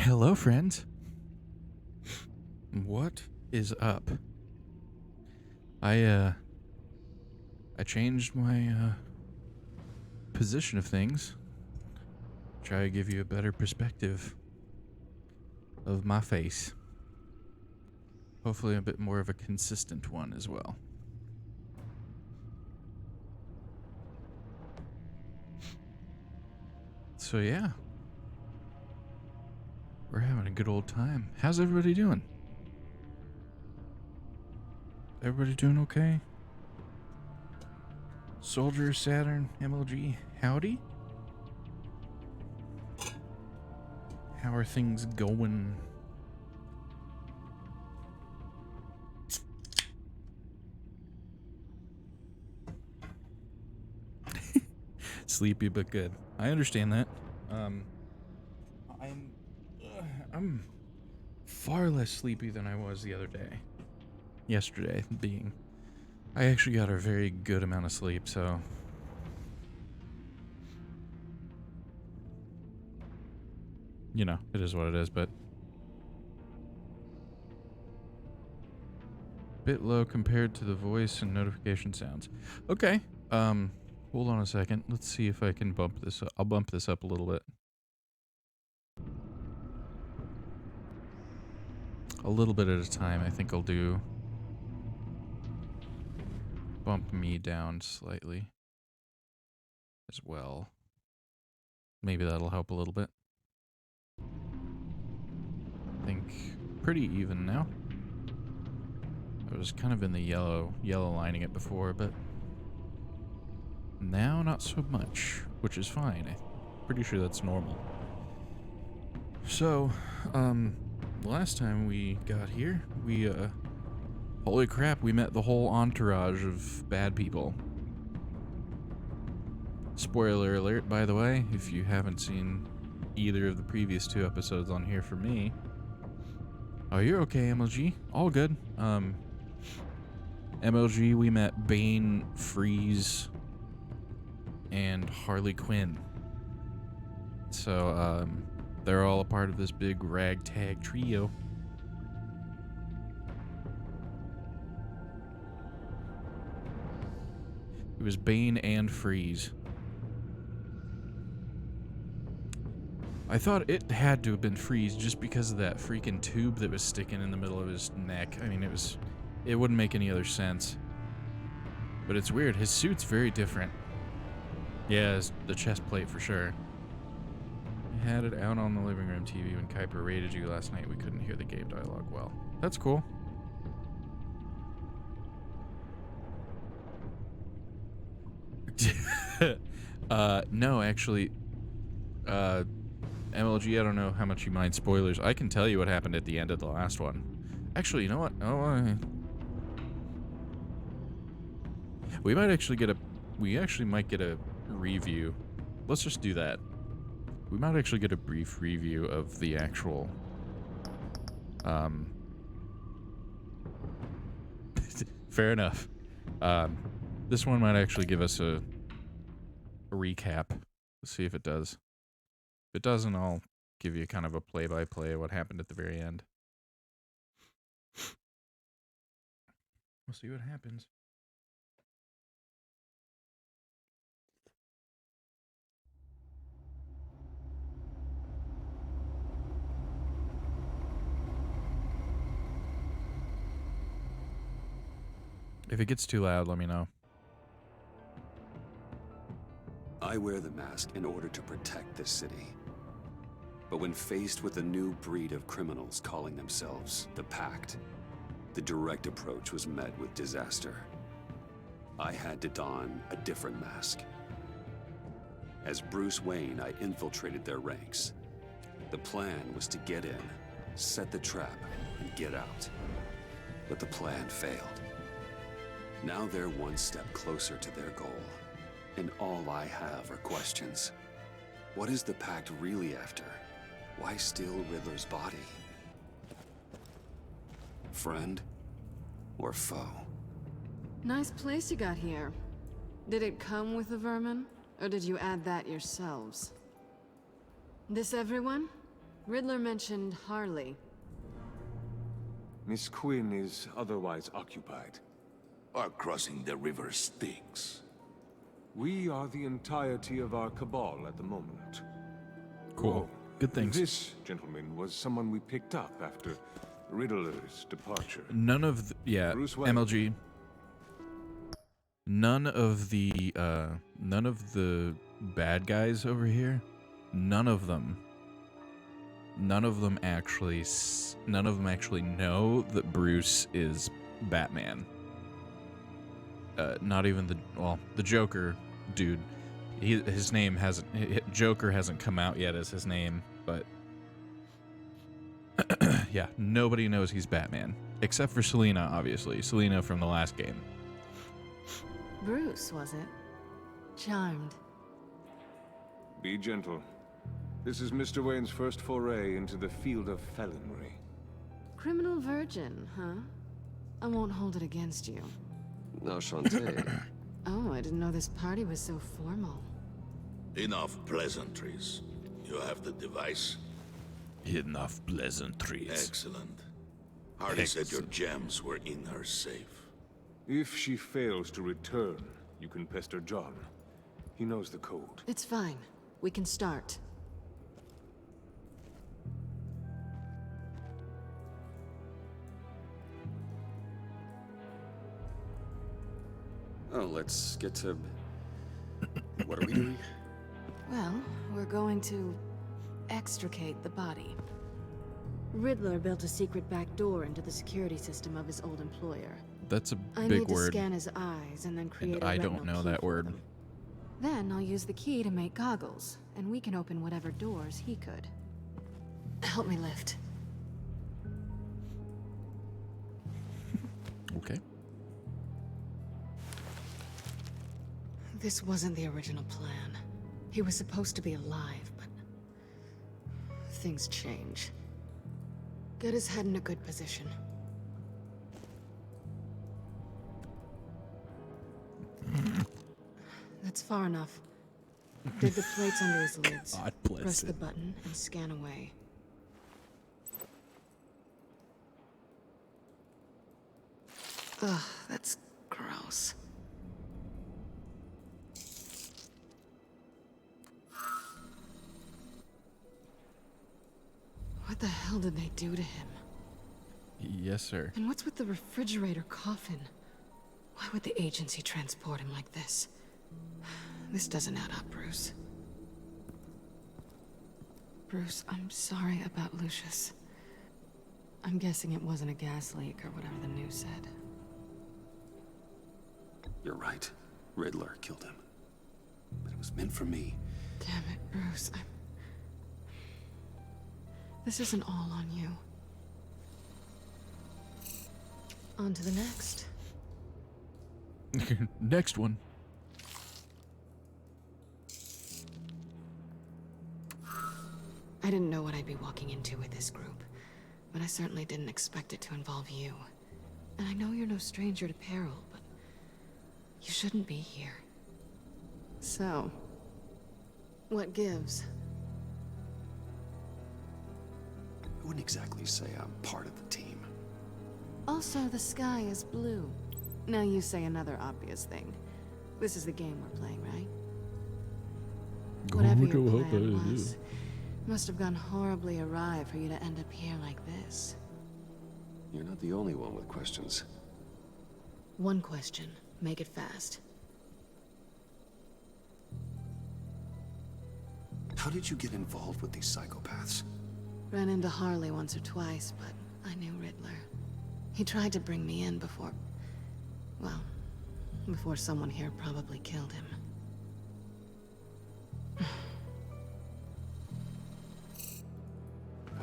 Hello, friends. What is up? I changed my position of things. Try to give you a better perspective of my face. Hopefully a bit more of a consistent one as well. So yeah. We're having a good old time. How's everybody doing? Everybody doing okay? Soldier, Saturn, MLG, howdy? How are things going? Sleepy but good. I understand that. I'm far less sleepy than I was the other day. Yesterday being. I actually got a very good amount of sleep, so you know, it is what it is, but bit low compared to the voice and notification sounds. Okay. Hold on a second. Let's see if I can bump this up. I'll bump this up a little bit. A little bit at a time, I think I'll do. Bump me down slightly as well. Maybe that'll help a little bit. I think pretty even now. I was kind of in the yellow lining it before, but now not so much, which is fine. I'm pretty sure that's normal. So, last time we got here, we, holy crap, we met the whole entourage of bad people. Spoiler alert, by the way, if you haven't seen either of the previous 2 episodes on here for me. Oh, you're okay, MLG. All good. MLG, we met Bane, Freeze, and Harley Quinn. So, they're all a part of this big ragtag trio. It was Bane and Freeze. I thought it had to have been Freeze just because of that freaking tube that was sticking in the middle of his neck. I mean, it wouldn't make any other sense. But it's weird. His suit's very different. Yeah, the chest plate for sure. I had it out on the living room TV when Kuiper raided you last night. We couldn't hear the game dialogue well. That's cool. No, actually, MLG, I don't know how much you mind spoilers. I can tell you what happened at the end of the last one. Actually, you know what? We actually might get a review. Let's just do that. We might actually get a brief review of the actual, fair enough. This one might actually give us a recap. Let's see if it does. If it doesn't, I'll give you kind of a play-by-play of what happened at the very end. We'll see what happens. If it gets too loud, let me know. I wear the mask in order to protect this city. But when faced with a new breed of criminals calling themselves the Pact, the direct approach was met with disaster. I had to don a different mask. As Bruce Wayne, I infiltrated their ranks. The plan was to get in, set the trap, and get out. But the plan failed. Now they're one step closer to their goal. And all I have are questions. What is the Pact really after? Why steal Riddler's body? Friend or foe? Nice place you got here. Did it come with the vermin? Or did you add that yourselves? This everyone? Riddler mentioned Harley. Miss Quinn is otherwise occupied. Or crossing the river Styx. We are the entirety of our cabal at the moment. Cool. Good things. This gentleman was someone we picked up after Riddler's departure. None of yeah, Bruce Wayne. MLG. None of the bad guys over here, none of them actually know that Bruce is Batman. Not even the Joker dude. His name hasn't. Joker hasn't come out yet as his name, but yeah, nobody knows he's Batman except for Selina, obviously. Selina from the last game. Bruce, was it? Charmed. Be gentle. This is Mr. Wayne's first foray into the field of felonry. Criminal virgin, huh? I won't hold it against you. Enchanté. Oh, I didn't know this party was so formal. Enough pleasantries. You have the device? Enough pleasantries. Excellent. Harley said your gems were in her safe. If she fails to return, you can pester John. He knows the code. It's fine. We can start. Oh, let's get to... What are we doing? Well, we're going to extricate the body. Riddler built a secret back door into the security system of his old employer. That's a I big need to word. scan his eyes and then create And a I retinal don't know key that for word. them. Then I'll use the key to make goggles, and we can open whatever doors he could. Help me lift. Okay. This wasn't the original plan. He was supposed to be alive, but things change. Get his head in a good position. That's far enough. Dig the plates under his lids. God bless Press it. the button and scan away. Ugh, that's gross. What the hell did they do to him? Yes, sir. And what's with the refrigerator coffin? Why would the agency transport him like this? This doesn't add up, Bruce. Bruce, I'm sorry about Lucius. I'm guessing it wasn't a gas leak or whatever the news said. You're right. Riddler killed him. But it was meant for me. Damn it, Bruce. This isn't all on you. On to the next. Next one. I didn't know what I'd be walking into with this group, but I certainly didn't expect it to involve you. And I know you're no stranger to peril, but you shouldn't be here. So, what gives? I wouldn't exactly say I'm part of the team. Also, the sky is blue. Now you say another obvious thing. This is the game we're playing, right? Whatever your plan was, must have gone horribly awry for you to end up here like this. You're not the only one with questions. One question. Make it fast. How did you get involved with these psychopaths? Ran into Harley once or twice, but I knew Riddler. He tried to bring me in before... well, before someone here probably killed him.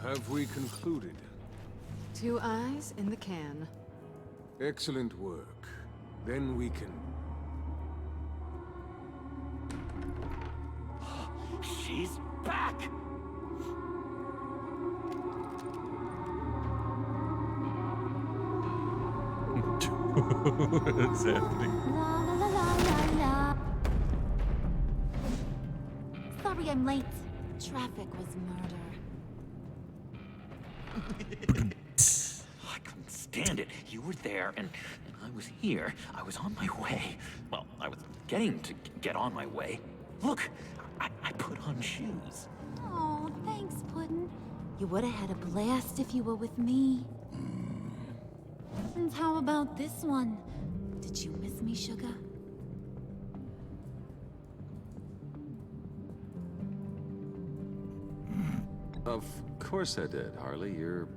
Have we concluded? 2 eyes in the can. Excellent work. Then we can... She's back! What's happening? La la la la la la. Sorry I'm late. Traffic was murder. I couldn't stand it. You were there, and I was here. I was on my way. Well, I was getting to get on my way. Look, I put on shoes. Oh, thanks, Puddin'. You would have had a blast if you were with me. And how about this one? Did you miss me, sugar? Of course I did, Harley. You're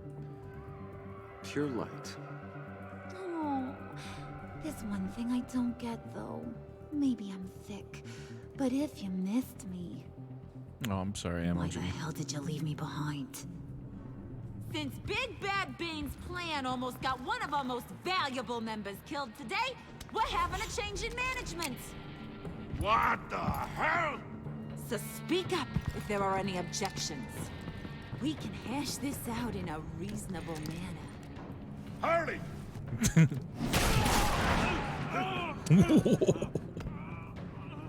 pure light. Oh, there's one thing I don't get, though. Maybe I'm thick, but if you missed me, Oh, I'm sorry, why the MLG. hell did you leave me behind? Since Big Bad Bean's plan almost got one of our most valuable members killed today, we're having a change in management. What the hell? So speak up if there are any objections. We can hash this out in a reasonable manner. Harley!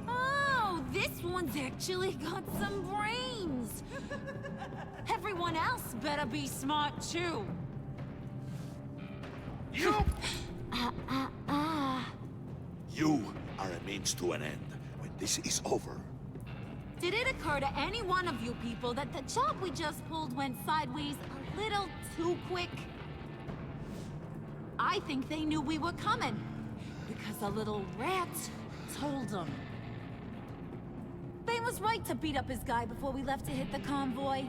Oh, this one's actually got some brains. Everyone else better be smart too. You! Ah. You are a means to an end. When this is over, Did it occur to any one of you people that the job we just pulled went sideways a little too quick? I think they knew we were coming, because a little rat told them. Bane was right to beat up his guy before we left to hit the convoy.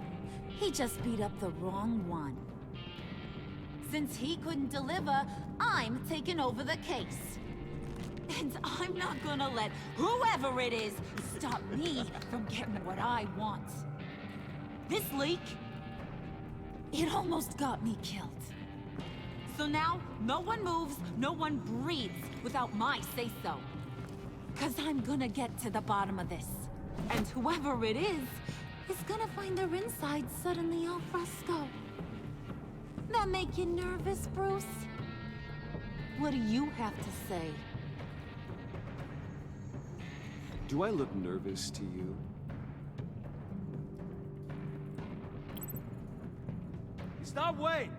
He just beat up the wrong one. Since he couldn't deliver, I'm taking over the case. And I'm not gonna let whoever it is stop me from getting what I want. This leak, it almost got me killed. So now, no one moves, no one breathes without my say-so. 'Cause I'm gonna get to the bottom of this. And whoever it is gonna find their insides suddenly al fresco. That make you nervous, Bruce? What do you have to say? Do I look nervous to you? Stop, Wayne!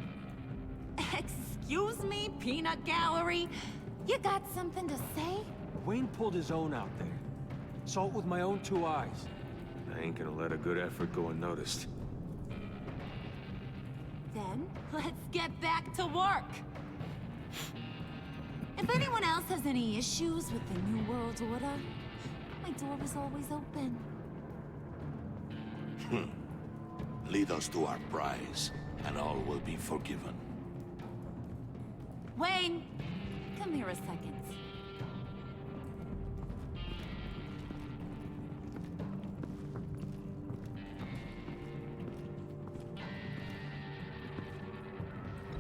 Excuse me, peanut gallery? You got something to say? Wayne pulled his own out there. Saw it with my own 2 eyes. I ain't gonna let a good effort go unnoticed. Then, let's get back to work. If anyone else has any issues with the New World Order, my door is always open. Lead us to our prize, and all will be forgiven. Wayne, come here a second.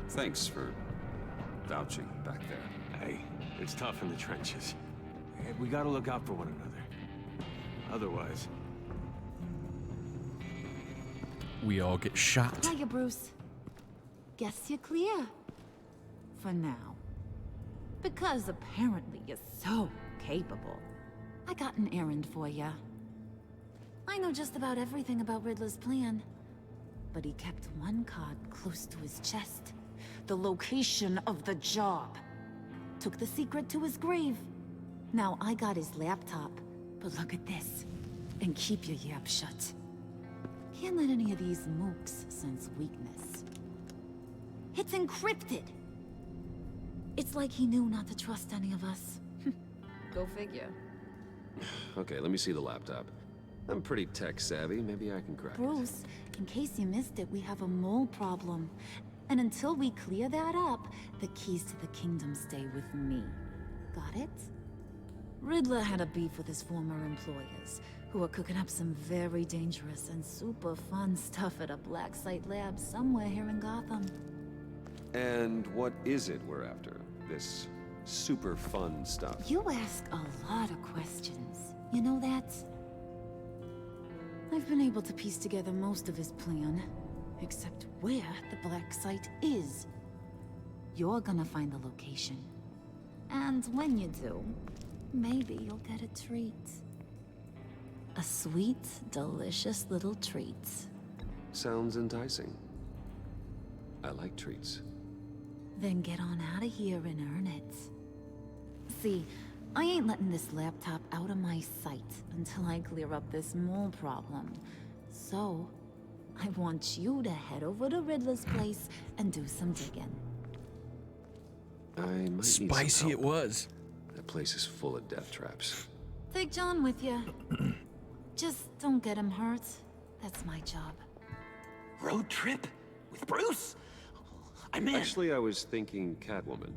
Thanks for vouching back there. Hey, it's tough in the trenches. We gotta look out for one another. Otherwise... we all get shot. Hiya, Bruce. Guess you're clear. For now. Because apparently you're so capable. I got an errand for you. I know just about everything about Riddler's plan. But he kept one card close to his chest. The location of the job. Took the secret to his grave. Now I got his laptop. But look at this. And keep your yap shut. Can't let any of these mooks sense weakness. It's encrypted. It's like he knew not to trust any of us. Go figure. Okay, let me see the laptop. I'm pretty tech savvy. Maybe I can crack it. Bruce, in case you missed it, we have a mole problem. And until we clear that up, the keys to the kingdom stay with me. Got it? Riddler had a beef with his former employers, who are cooking up some very dangerous and super fun stuff at a black site lab somewhere here in Gotham. And what is it we're after? This super fun stuff. You ask a lot of questions. You know that? I've been able to piece together most of his plan, except where the black site is. You're gonna find the location. And when you do, maybe you'll get a treat. A sweet, delicious little treat. Sounds enticing. I like treats. Then get on out of here and earn it. See, I ain't letting this laptop out of my sight until I clear up this mole problem. So, I want you to head over to Riddler's place and do some digging. I might need some Spicy help. it was. That place is full of death traps. Take John with you. Just don't get him hurt. That's my job. Road trip? With Bruce? I'm in. Actually, I was thinking Catwoman.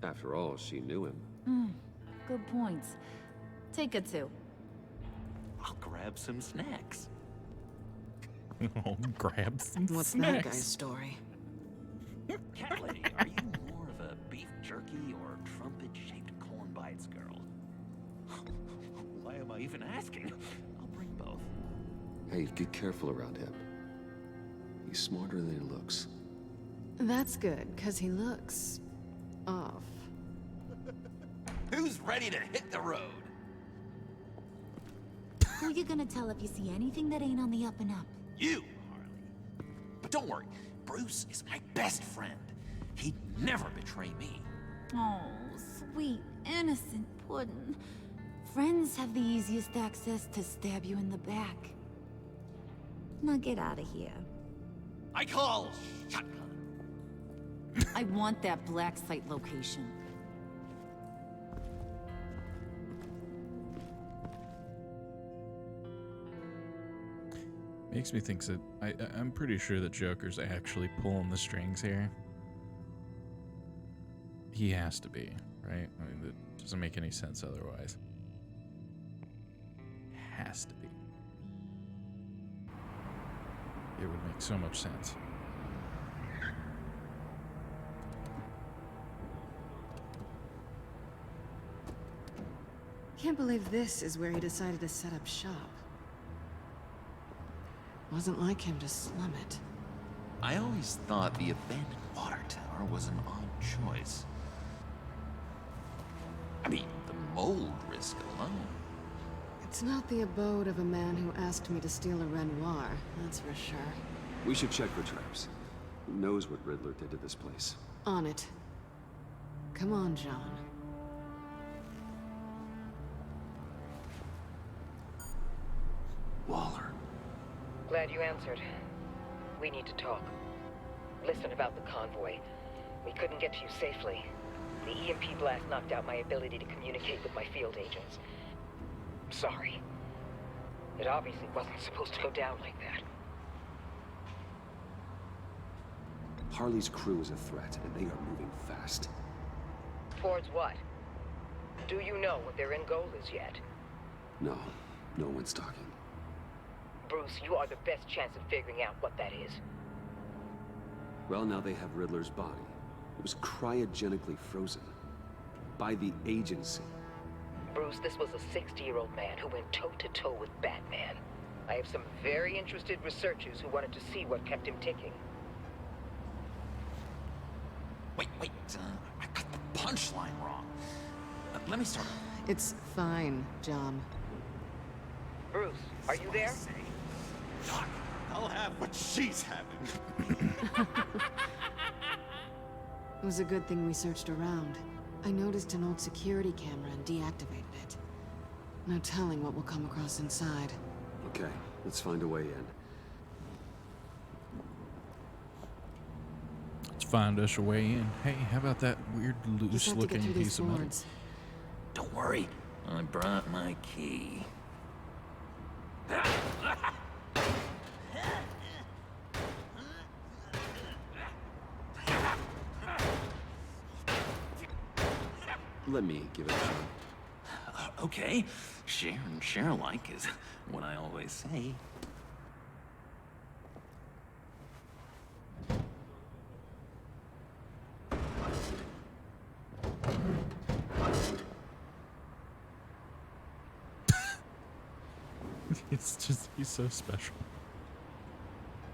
After all, she knew him. Good point. Take it too. I'll grab some snacks. Oh, grab some What's snacks. that guy's story? Cat lady, are you more of a beef jerky or trumpet-shaped corn bites girl? Why am I even asking? I'll bring both. Hey, get careful around him. He's smarter than he looks. That's good, because he looks... off. Who's ready to hit the road? Who you gonna tell if you see anything that ain't on the up and up? You, Harley. But don't worry, Bruce is my best friend. He'd never betray me. Oh, sweet, innocent Puddin'. Friends have the easiest access to stab you in the back. Now get out of here. I call shotgun. I want that black site location. Makes me think that I'm pretty sure that Joker's actually pulling the strings here. He has to be, right? I mean, that doesn't make any sense otherwise. Has to be. It would make so much sense. Can't believe this is where he decided to set up shop. Wasn't like him to slum it. I always thought the abandoned water tower was an odd choice. I mean, the mold risk alone. It's not the abode of a man who asked me to steal a Renoir, that's for sure. We should check for traps. Who knows what Riddler did to this place? On it. Come on, John. Waller. Glad you answered. We need to talk. Listen about the convoy. We couldn't get to you safely. The EMP blast knocked out my ability to communicate with my field agents. Sorry. It obviously wasn't supposed to go down like that. Harley's crew is a threat, and they are moving fast. Towards what? Do you know what their end goal is yet? No, no one's talking. Bruce, you are the best chance of figuring out what that is. Well, now they have Riddler's body. It was cryogenically frozen. By the agency. Bruce, this was a 60-year-old man who went toe-to-toe with Batman. I have some very interested researchers who wanted to see what kept him ticking. Wait, I got the punchline wrong. Let me start. It's fine, John. Bruce, are you there? Doc, I'll have what she's having. It was a good thing we searched around. I noticed an old security camera and deactivated it. No telling what we'll come across inside. Okay, let's find a way in. Let's find us a way in. Hey, how about that weird, Just have to get loose-looking through these piece of metal? boards. Don't worry, I brought my key. Let me give it a shot. Okay, share and share alike is what I always say. It's just, he's so special.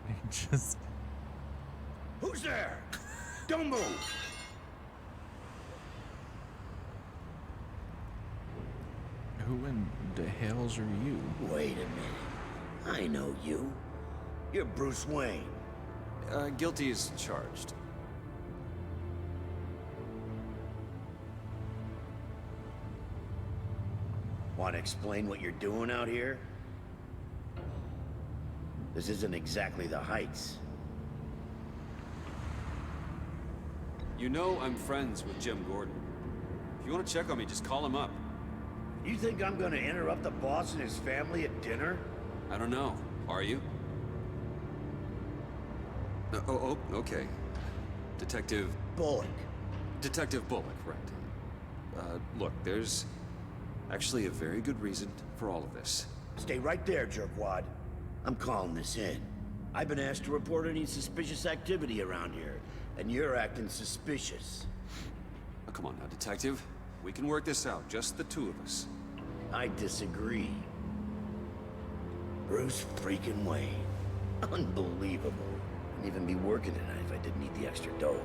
He just... Who's there? Don't move! Who in the hells are you? Wait a minute. I know you. You're Bruce Wayne. Guilty as charged. Want to explain what you're doing out here? This isn't exactly the Heights. You know I'm friends with Jim Gordon. If you want to check on me, just call him up. You think I'm gonna interrupt the boss and his family at dinner? I don't know. Are you? Okay. Detective... Bullock. Detective Bullock, right. Look, there's actually a very good reason for all of this. Stay right there, jerkwad. I'm calling this in. I've been asked to report any suspicious activity around here, and you're acting suspicious. Oh, come on now, Detective. We can work this out, just the two of us. I disagree. Bruce freaking Wayne. Unbelievable. Wouldn't even be working tonight if I didn't need the extra dough.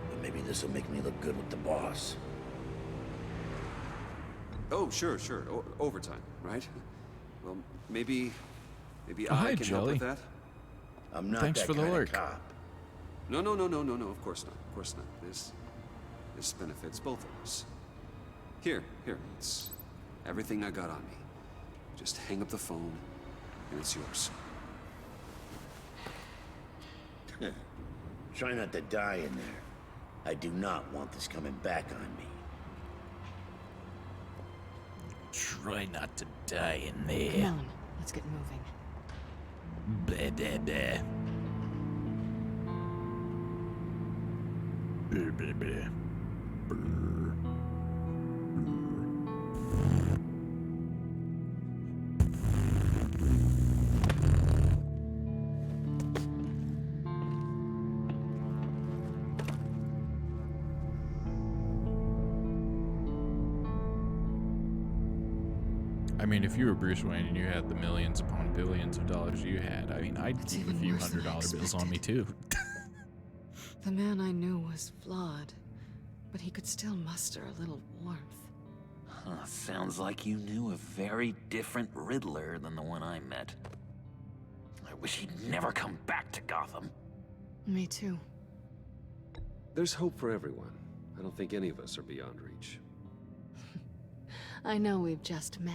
But maybe this will make me look good with the boss. Oh, sure. Overtime, right? Well, maybe Oh, I hi, can help Jelly. with that. I'm not Thanks that for the kind lurk. of cop. No, of course not. This benefits both of us. Here, it's everything I got on me. Just hang up the phone, and it's yours. Try not to die in there. I do not want this coming back on me. Try not to die in Come there. on, let's get moving. Blah, blah, blah. Blah, blah, blah. I mean, if you were Bruce Wayne and you had the millions upon billions of dollars you had, I mean, I'd It's keep a even few worse than I $100 bills on me too. The man I knew was flawed, but he could still muster a little warmth. Huh, sounds like you knew a very different Riddler than the one I met. I wish he'd never come back to Gotham. Me too. There's hope for everyone. I don't think any of us are beyond reach. I know we've just met,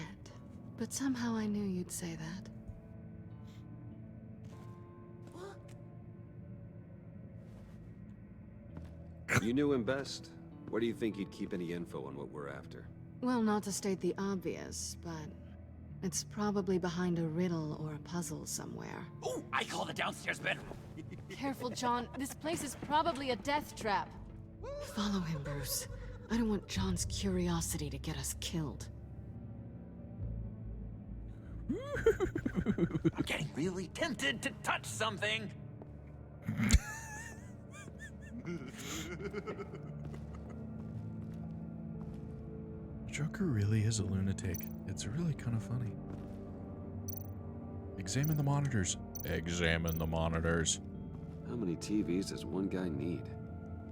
but somehow I knew you'd say that. You knew him best. Where do you think he'd keep any info on what we're after? Well, not to state the obvious, but it's probably behind a riddle or a puzzle somewhere. Oh, I call the downstairs bedroom. Careful, John. This place is probably a death trap. Follow him, Bruce. I don't want John's curiosity to get us killed. I'm getting really tempted to touch something. Joker really is a lunatic. It's really kind of funny. Examine the monitors. Examine the monitors. How many TVs does one guy need?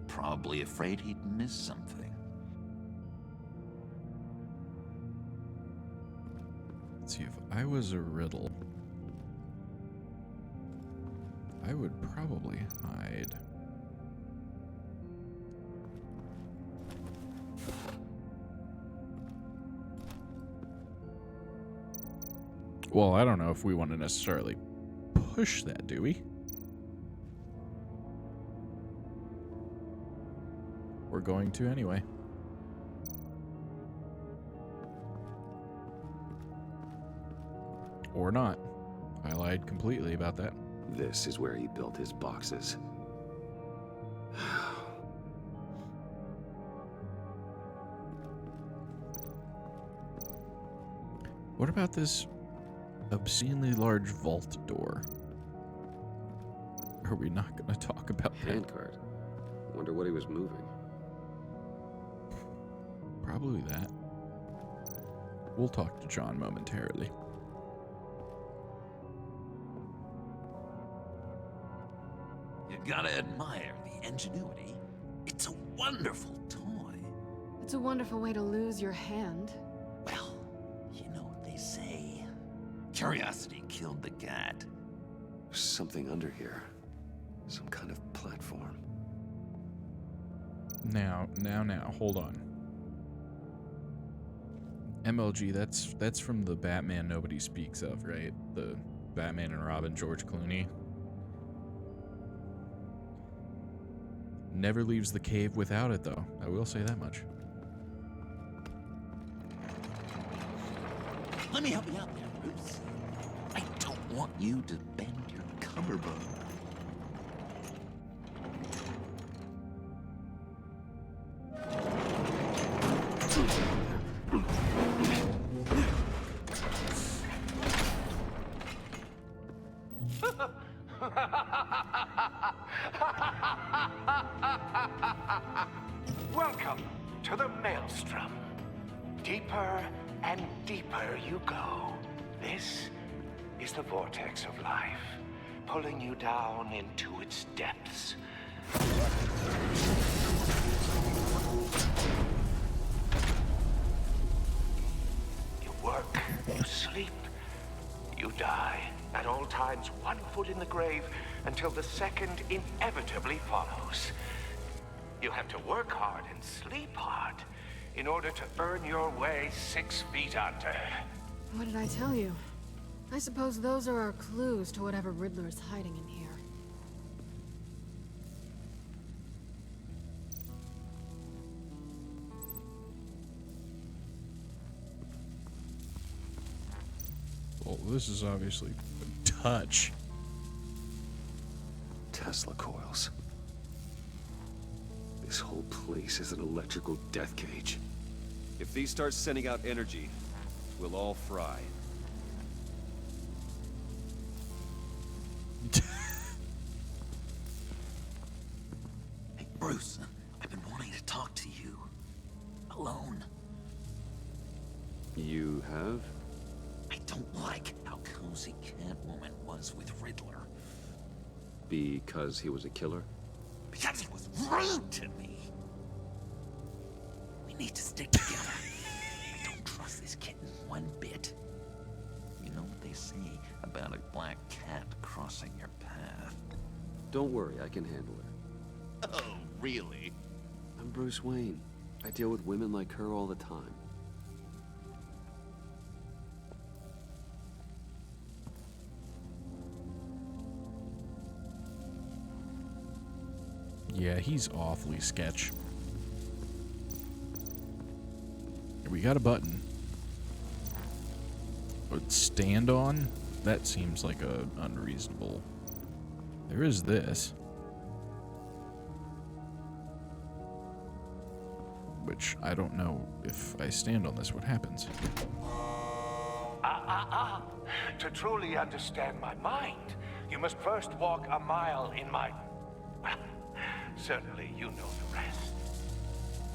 Probably afraid he'd miss something. Let's see, if I was a riddle, I would probably hide. Well, I don't know if we want to necessarily push that, do we? We're going to anyway. Or not. I lied completely about that. This is where he built his boxes. What about this obscenely large vault door? Are we not going to talk about that? Handcart. Wonder what he was moving. Probably that. We'll talk to John momentarily. You gotta admire the ingenuity. It's a wonderful toy. It's a wonderful way to lose your hand. Well, you know what they say. Curiosity killed the cat. There's something under here. Some kind of platform. Now, hold on. MLG, that's from the Batman nobody speaks of, right? The Batman and Robin, George Clooney. Never leaves the cave without it, though. I will say that much. Let me help you out there, Bruce. I don't want you to bend your collarbone. Welcome to the Maelstrom. Deeper and deeper you go. This is the vortex of life, pulling you down into its depths. You work, you sleep, you die. At all times, one foot in the grave until the second inevitably follows. You have to work hard and sleep hard in order to earn your way 6 feet under. What did I tell you? I suppose those are our clues to whatever Riddler is hiding in here. Well, this is obviously a touch. Tesla coils. This whole place is an electrical death cage. If these start sending out energy, we'll all fry. Hey, Bruce, I've been wanting to talk to you. Alone. You have? I don't like how cozy Catwoman was with Riddler. Because he was a killer? Because he was rude to me. We need to stick together. I don't trust this kitten one bit. You know what they say about a black cat crossing your path? Don't worry, I can handle her. Oh, really? I'm Bruce Wayne. I deal with women like her all the time. Yeah, he's awfully sketch. We got a button. But stand on? That seems like a unreasonable. There is this. Which I don't know if I stand on this, what happens? To truly understand my mind, you must first walk a mile in my... Well, certainly you know the rest.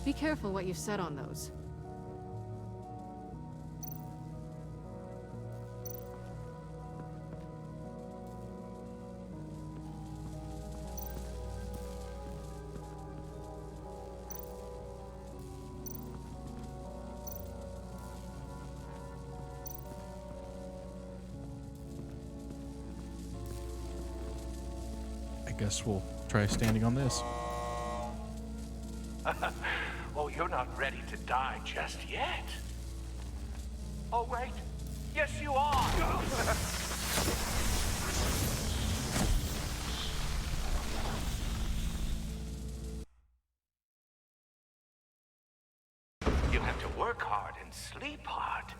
Be careful what you said on those. I guess we'll try standing on this. Oh, you're not ready to die just yet. Oh, wait. Yes, you are. You have to work hard and sleep hard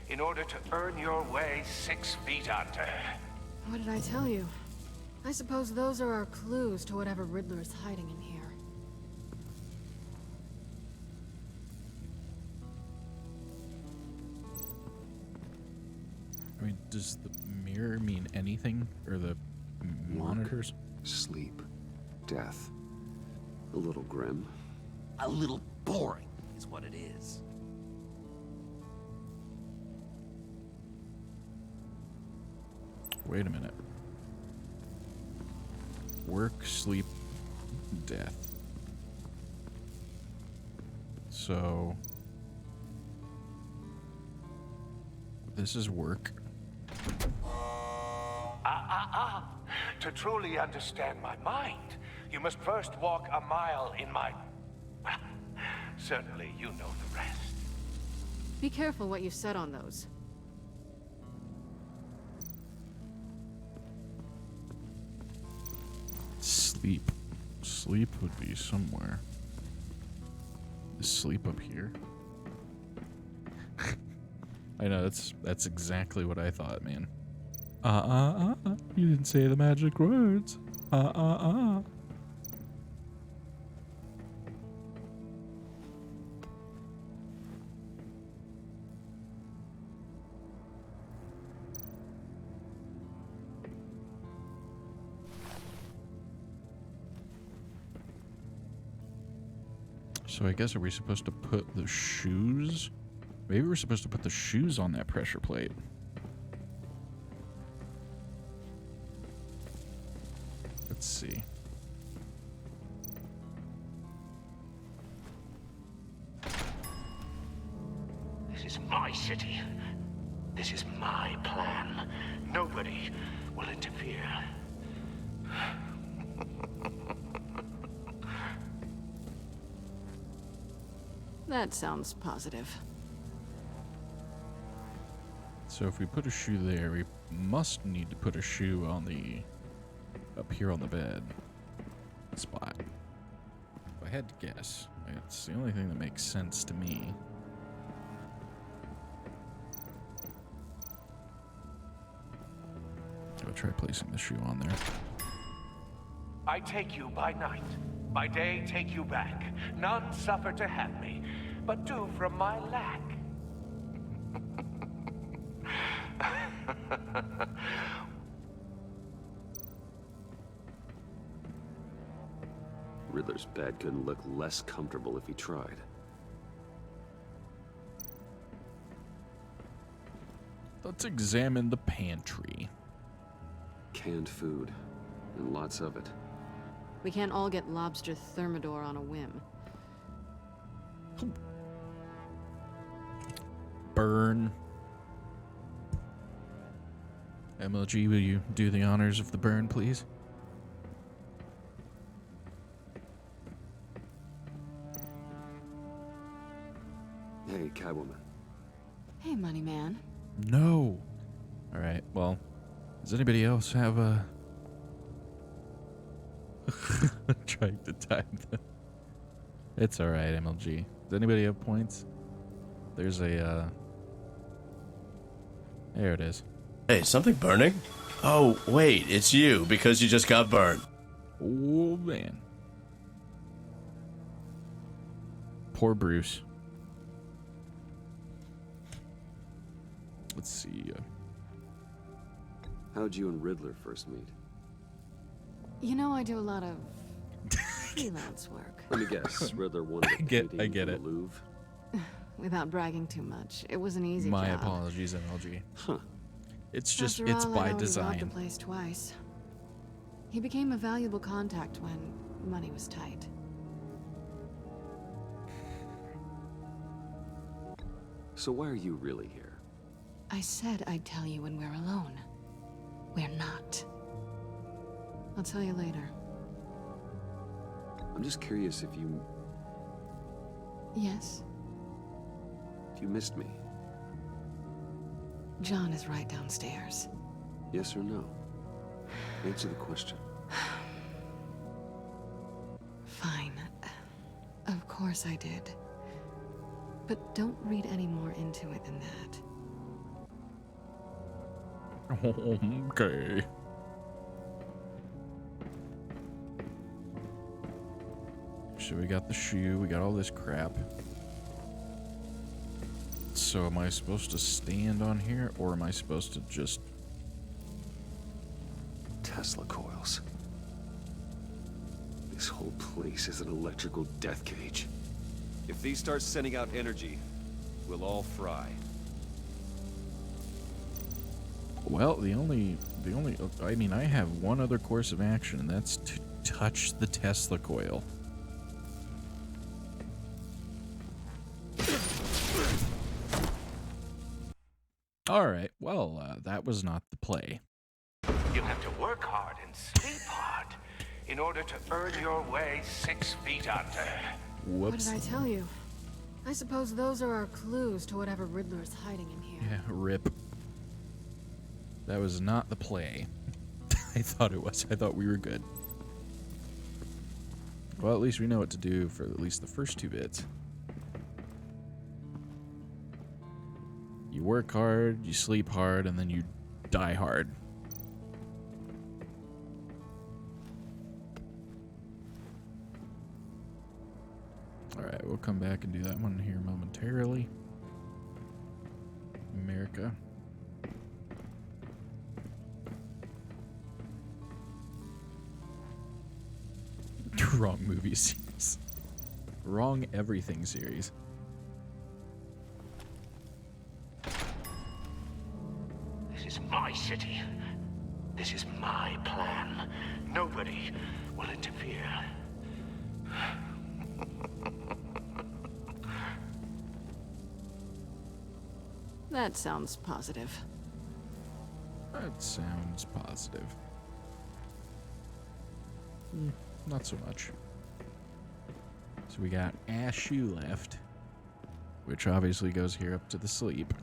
in order to earn your way 6 feet under. What did I tell you? I suppose those are our clues to whatever Riddler is hiding in here. I mean, does the mirror mean anything? Or the monitors? Sleep. Death. A little grim. A little boring is what it is. Wait a minute. Work, sleep, death. So... this is work. To truly understand my mind, you must first walk a mile in my... Well, certainly you know the rest. Be careful what you said on those. Sleep. Sleep would be somewhere. Is sleep up here? I know, that's exactly what I thought, man. You didn't say the magic words. So I guess, are we supposed to put the shoes? Maybe we're supposed to put the shoes on that pressure plate. Let's see. This is my city. This is my plan. Nobody will interfere. That sounds positive. So if we put a shoe there, we must need to put a shoe on the... up here on the bed spot. If I had to guess, it's the only thing that makes sense to me. I'll try placing the shoe on there. I take you by night. By day, take you back. None suffer to have me, but do from my lack. Riddler's bed couldn't look less comfortable if he tried. Let's examine the pantry. Canned food, and lots of it. We can't all get lobster thermidor on a whim. Burn. MLG, will you do the honors of the burn, please? Hey, Catwoman. Hey, Money Man. No. All right. Well, does anybody else have a? Trying to time them. It's all right, MLG. Does anybody have points? There's a. There it is. Hey, something burning? Oh, wait, it's you because you just got burned. Oh man. Poor Bruce. Let's see. How'd you and Riddler first meet? You know, I do a lot of freelance work. Let me guess. Riddler wanted a painting I get from it. the Louvre. Without bragging too much, it was an easy My job. apologies, MLG. Huh. It's just, After it's all, by I'd only robbed design. the place twice. He became a valuable contact when money was tight. So why are you really here? I said I'd tell you when we're alone. We're not. I'll tell you later. I'm just curious if you Yes? missed me. John is right downstairs. Yes or no? Answer the question. Fine. Of course I did. But don't read any more into it than that. Okay. So we got the shoe, we got all this crap. So am I supposed to stand on here, or am I supposed to just... Tesla coils. This whole place is an electrical death cage. If these start sending out energy, we'll all fry. Well, the only, I mean, I have one other course of action, and that's to touch the Tesla coil. All right, well, that was not the play. You You'll have to work hard and sleep hard in order to earn your way 6 feet under. What did I tell you? I suppose those are our clues to whatever Riddler's hiding in here. Yeah, rip. That was not the play. I thought it was. I thought we were good. Well, at least we know what to do for at least the first 2 bits. You work hard, you sleep hard, and then you die hard. Alright, we'll come back and do that one here momentarily. America. Wrong movie series. Wrong everything series. This is my city. This is my plan. Nobody will interfere. That sounds positive. That sounds positive. Not so much. So we got Ashu left, which obviously goes here up to the sleep.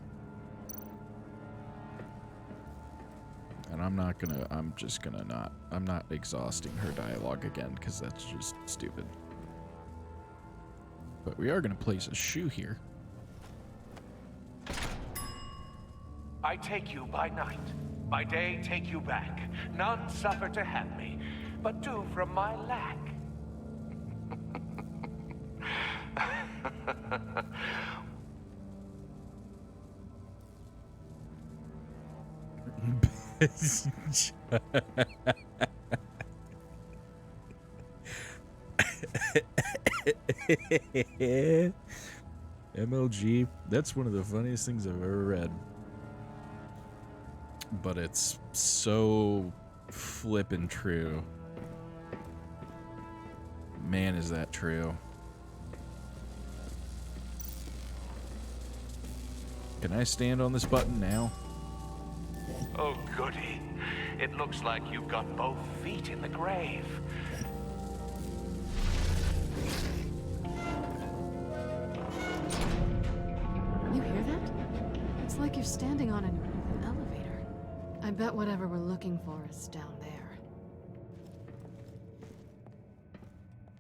And I'm not exhausting her dialogue again, because that's just stupid. But we are gonna place a shoe here. I take you by night. By day, take you back. None suffer to have me, but do from my lack. MLG, that's one of the funniest things I've ever read. But it's so flippin' true. Man, is that true. Can I stand on this button now? Oh, goody. It looks like you've got both feet in the grave. You hear that? It's like you're standing on an elevator. I bet whatever we're looking for is down there.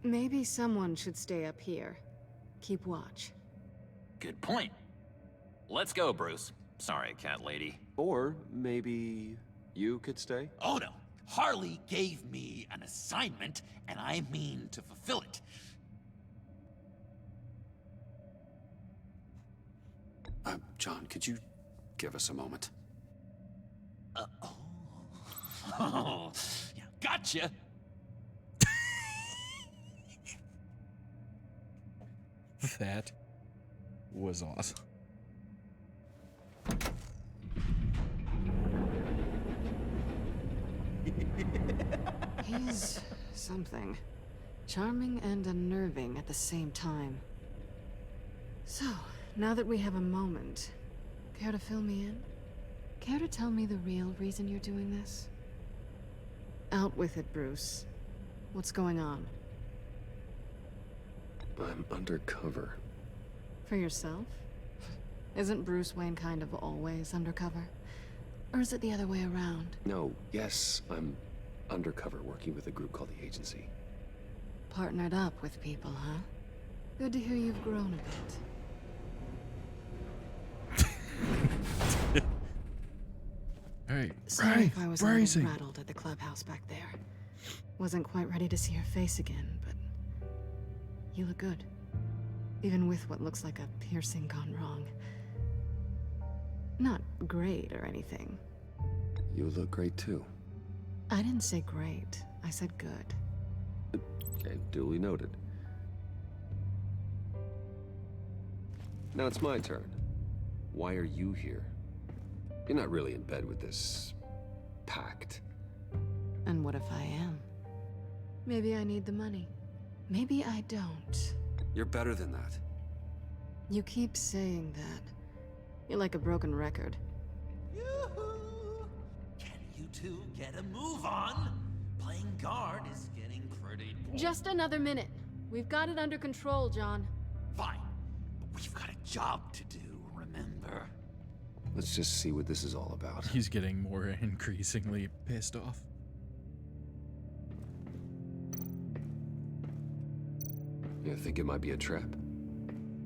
Maybe someone should stay up here. Keep watch. Good point. Let's go, Bruce. Sorry, cat lady. Or maybe you could stay? Oh no. Harley gave me an assignment, and I mean to fulfill it. John, could you give us a moment? Oh, yeah, gotcha. That was awesome. He's something. Charming and unnerving at the same time. So, now that we have a moment, care to fill me in? Care to tell me the real reason you're doing this? Out with it, Bruce. What's going on? I'm undercover. For yourself? Isn't Bruce Wayne kind of always undercover? Or is it the other way around? No, yes, I'm undercover working with a group called the Agency. Partnered up with people, huh? Good to hear you've grown a bit. Hey, Sorry if I was a little rattled at the clubhouse back there. Wasn't quite ready to see your face again, but you look good. Even with what looks like a piercing gone wrong. Not great or anything. You look great too. I didn't say great. I said good. Okay, duly noted. Now it's my turn. Why are you here? You're not really in bed with this pact. And what if I am? Maybe I need the money. Maybe I don't. You're better than that. You keep saying that. You're like a broken record. Can you two get a move on? Playing guard is getting pretty boring. Just another minute. We've got it under control, John. Fine, but we've got a job to do, remember? Let's just see what this is all about. He's getting more increasingly pissed off. You think it might be a trap?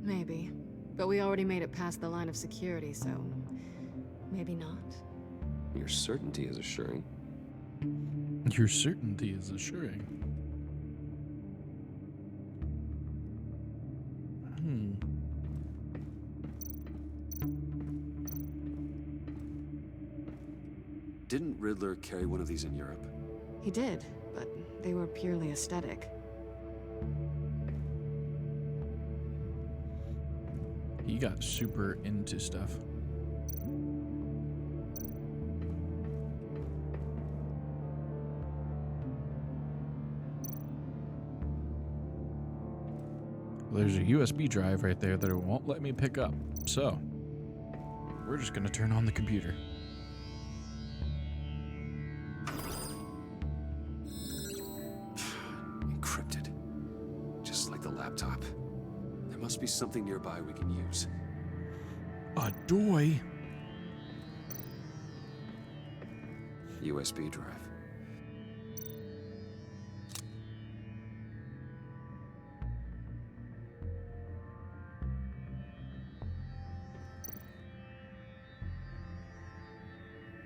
Maybe. But we already made it past the line of security, so maybe not. Your certainty is assuring. Your certainty is assuring. Didn't Riddler carry one of these in Europe? He did, but they were purely aesthetic. He got super into stuff. There's a USB drive right there that it won't let me pick up. So, we're just gonna turn on the computer. Encrypted. Just like the laptop. There must be something nearby we can use. A doy? USB drive.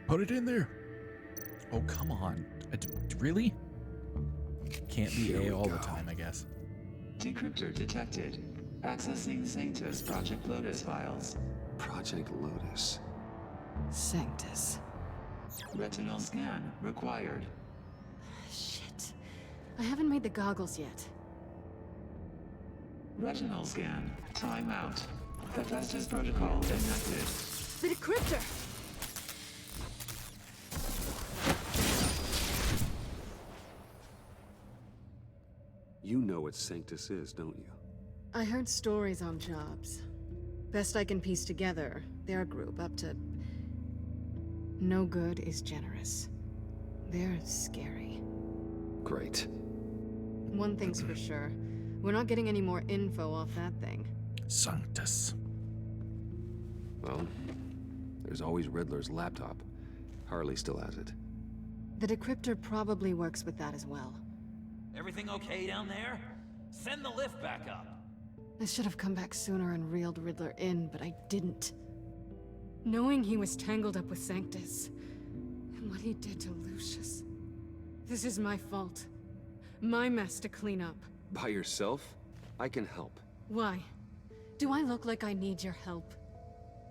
Put it in there. Oh, come on. Really? Can't be Here A we all the go. time, I guess. Decryptor detected. Accessing Sanctus Project Lotus files. Project Lotus. Sanctus. Retinal scan required. Shit. I haven't made the goggles yet. Retinal scan. Timeout. Hephaestus protocol enacted. The decryptor! You know what Sanctus is, don't you? I heard stories on jobs. Best I can piece together, they're a group up to... No good is generous. They're scary. Great. One thing's for sure. We're not getting any more info off that thing. Sanctus. Well, there's always Riddler's laptop. Harley still has it. The decryptor probably works with that as well. Everything okay down there? Send the lift back up. I should have come back sooner and reeled Riddler in, but I didn't. Knowing he was tangled up with Sanctus, and what he did to Lucius. This is my fault. My mess to clean up. By yourself? I can help. Why? Do I look like I need your help?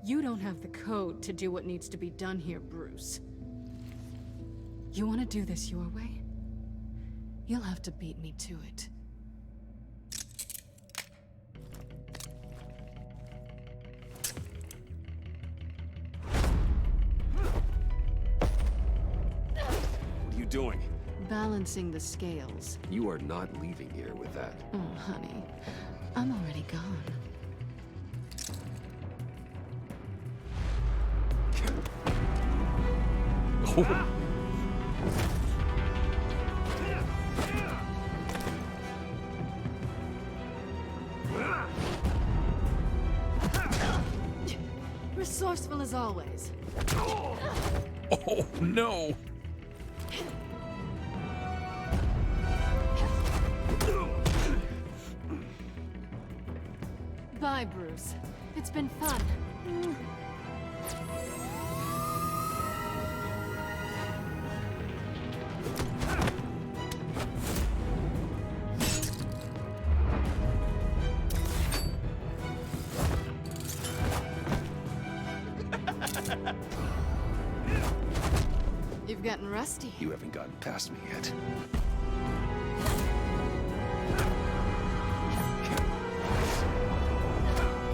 You don't have the code to do what needs to be done here, Bruce. You want to do this your way? You'll have to beat me to it. What are you doing? Balancing the scales. You are not leaving here with that. Oh, honey. I'm already gone. Oh. Resourceful as always. Oh, no. Bye, Bruce. It's been fun. You've gotten rusty. You haven't gotten past me yet.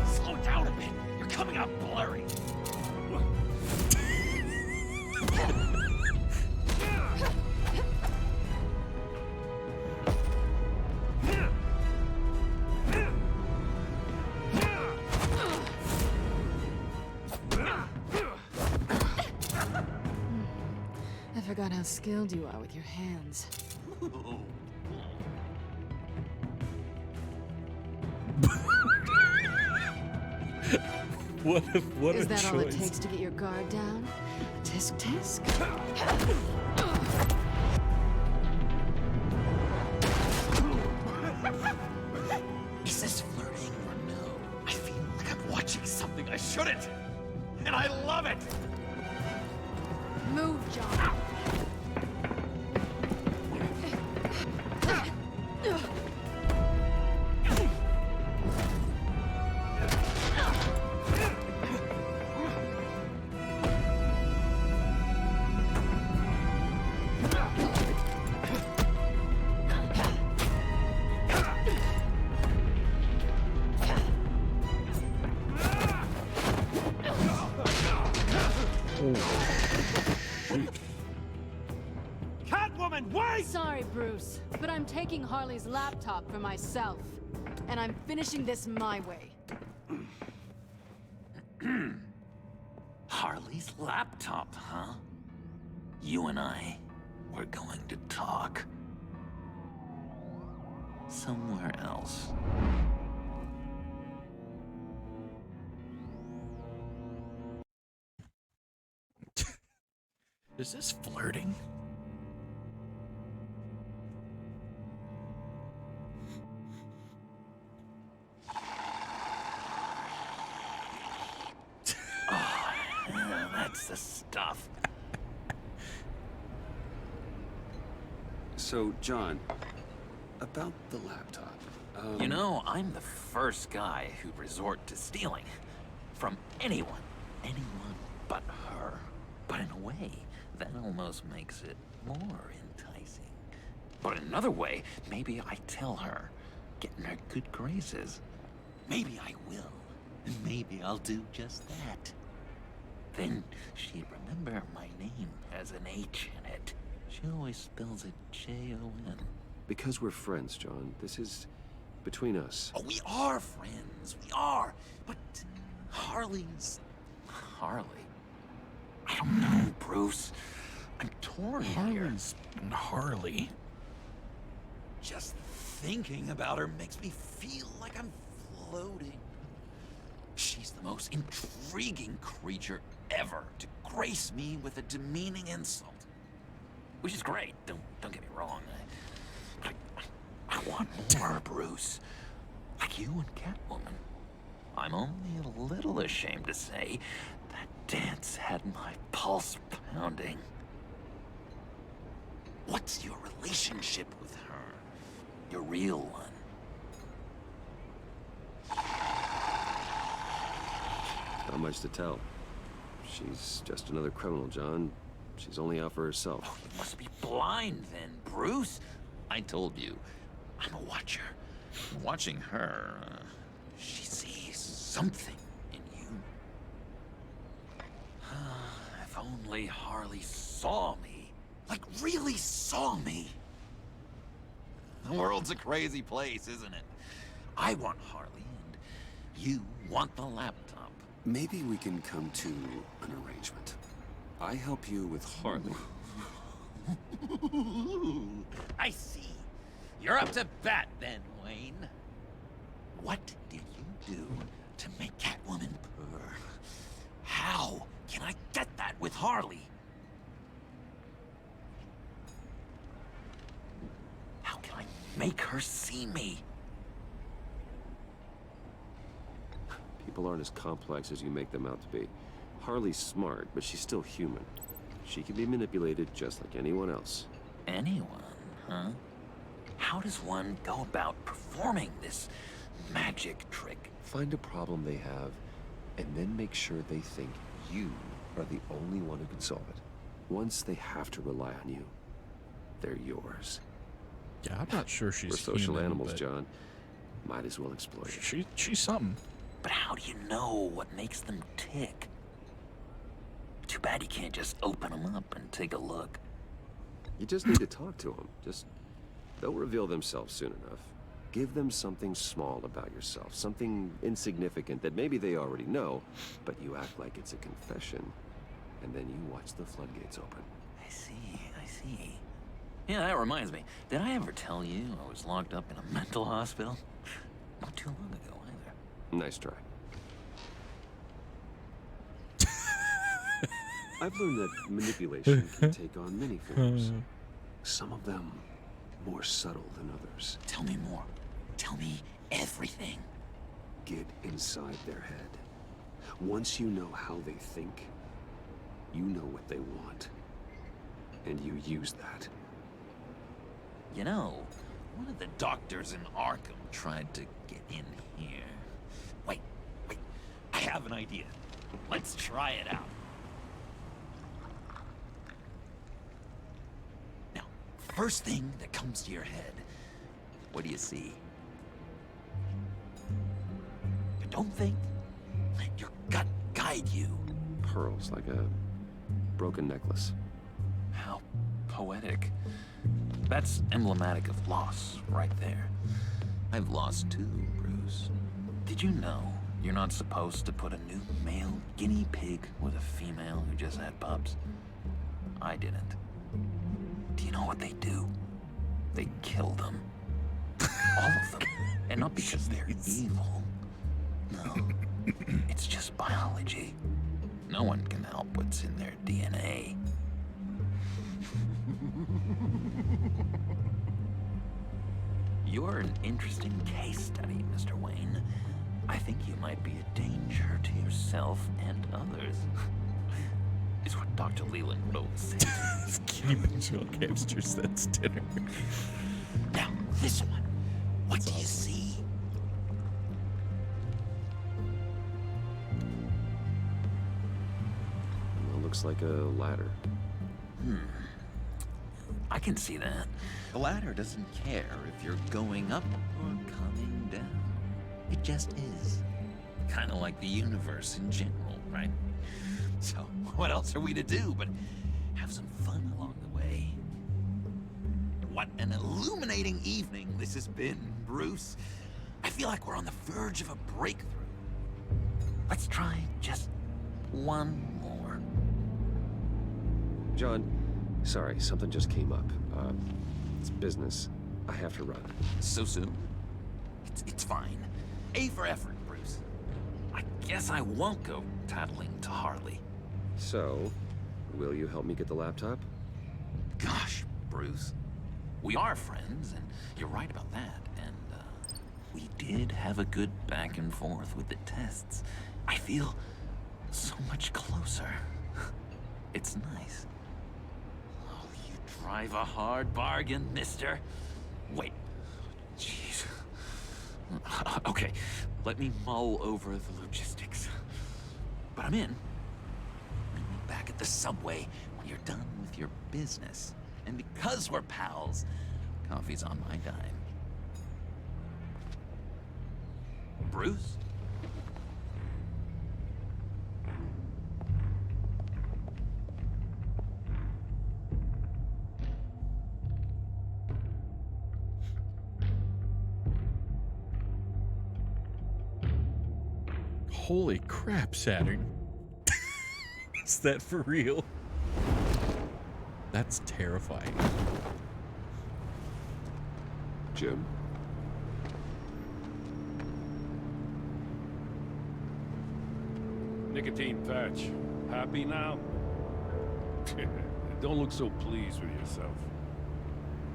Slow down a bit. You're coming out blurry. I how skilled you are with your hands. What Is a that choice. all it takes to get your guard down? Tisk tisk. Is this flirting or no? I feel like I'm watching something I shouldn't. And I love it! Move, John. Catwoman, wait! Sorry, Bruce, but I'm taking Harley's laptop for myself. And I'm finishing this my way. Harley's laptop, huh? You and I, we're going to talk. Somewhere else. Is this flirting? That's the stuff. So, John, about the laptop. You know, I'm the first guy who'd resort to stealing. From anyone. Anyone but her. But in a way, that almost makes it more enticing. But in another way, maybe I tell her, get in her good graces. Maybe I will. And maybe I'll do just that. Then she'd remember my name has an H in it. She always spells it J-O-N. Because we're friends, John. This is between us. Oh, we are friends. We are. But Harley's... Harley? I don't know, Bruce. I'm torn here. Harley's Harley. Just thinking about her makes me feel like I'm floating. She's the most intriguing creature ever to grace me with a demeaning insult. Which is great, don't get me wrong. I want more, Bruce. Like you and Catwoman. I'm only a little ashamed to say that dance had my pulse pounding. What's your relationship with her? Your real one. Not much to tell. She's just another criminal, John. She's only out for herself. Oh, you must be blind then, Bruce. I told you, I'm a watcher. Watching her, she sees something in you. If only Harley saw me. Like, really saw me. The world's a crazy place, isn't it? I want Harley, and you want the laptop. Maybe we can come to an arrangement. I help you with Harley. I see. You're up to bat then, Wayne. What did you do to make Catwoman purr? How can I get that with Harley? How can I make her see me? People aren't as complex as you make them out to be. Harley's smart, but she's still human. She can be manipulated just like anyone else. Anyone, huh? How does one go about performing this magic trick? Find a problem they have, and then make sure they think you are the only one who can solve it. Once they have to rely on you, they're yours. Yeah, I'm not sure she's We're social human, animals, but John. Might as well exploit it. She's something. But how do you know what makes them tick? Too bad you can't just open them up and take a look. You just need to talk to them. They'll reveal themselves soon enough. Give them something small about yourself, something insignificant that maybe they already know, but you act like it's a confession, and then you watch the floodgates open. I see. see. Yeah, that reminds me. Did I ever tell you I was locked up in a mental hospital? Not too long ago, either. Nice try. I've learned that manipulation can take on many forms. Some of them more subtle than others. Tell me more. Tell me everything. Get inside their head. Once you know how they think, you know what they want. And you use that. You know, one of the doctors in Arkham tried to get in here. Wait. I have an idea. Let's try it out. Now, first thing that comes to your head, what do you see? You don't think? Let your gut guide you. Pearls, like a broken necklace. How poetic. That's emblematic of loss, right there. I've lost too, Bruce. Did you know you're not supposed to put a new male guinea pig with a female who just had pups? I didn't. Do you know what they do? They kill them. All of them. And not because they're evil. No. It's just biology. No one can help what's in their DNA. You're an interesting case study, Mr. Wayne. I think you might be a danger to yourself and others. Is what Dr. Leland Rose said. Kitty Mitchell hamsters, that's dinner. Now, this one. What do you see? Well, looks like a ladder. I can see that. The ladder doesn't care if you're going up or coming down. It just is. Kind of like the universe in general, right? So, what else are we to do but have some fun along the way? What an illuminating evening this has been, Bruce. I feel like we're on the verge of a breakthrough. Let's try just one more. John, sorry, something just came up. It's business. I have to run. So soon? It's fine. A for effort, Bruce. I guess I won't go tattling to Harley. So, will you help me get the laptop? Gosh, Bruce. We are friends, and you're right about that. And, we did have a good back and forth with the tests. I feel so much closer. It's nice. Oh, you drive a hard bargain, mister. Wait. Jeez. Okay, let me mull over the logistics. But I'm in. Meet me back at the subway when you're done with your business. And because we're pals, coffee's on my dime. Bruce? Holy crap, Saturn. Is that for real? That's terrifying. Jim? Nicotine patch. Happy now? Don't look so pleased with yourself.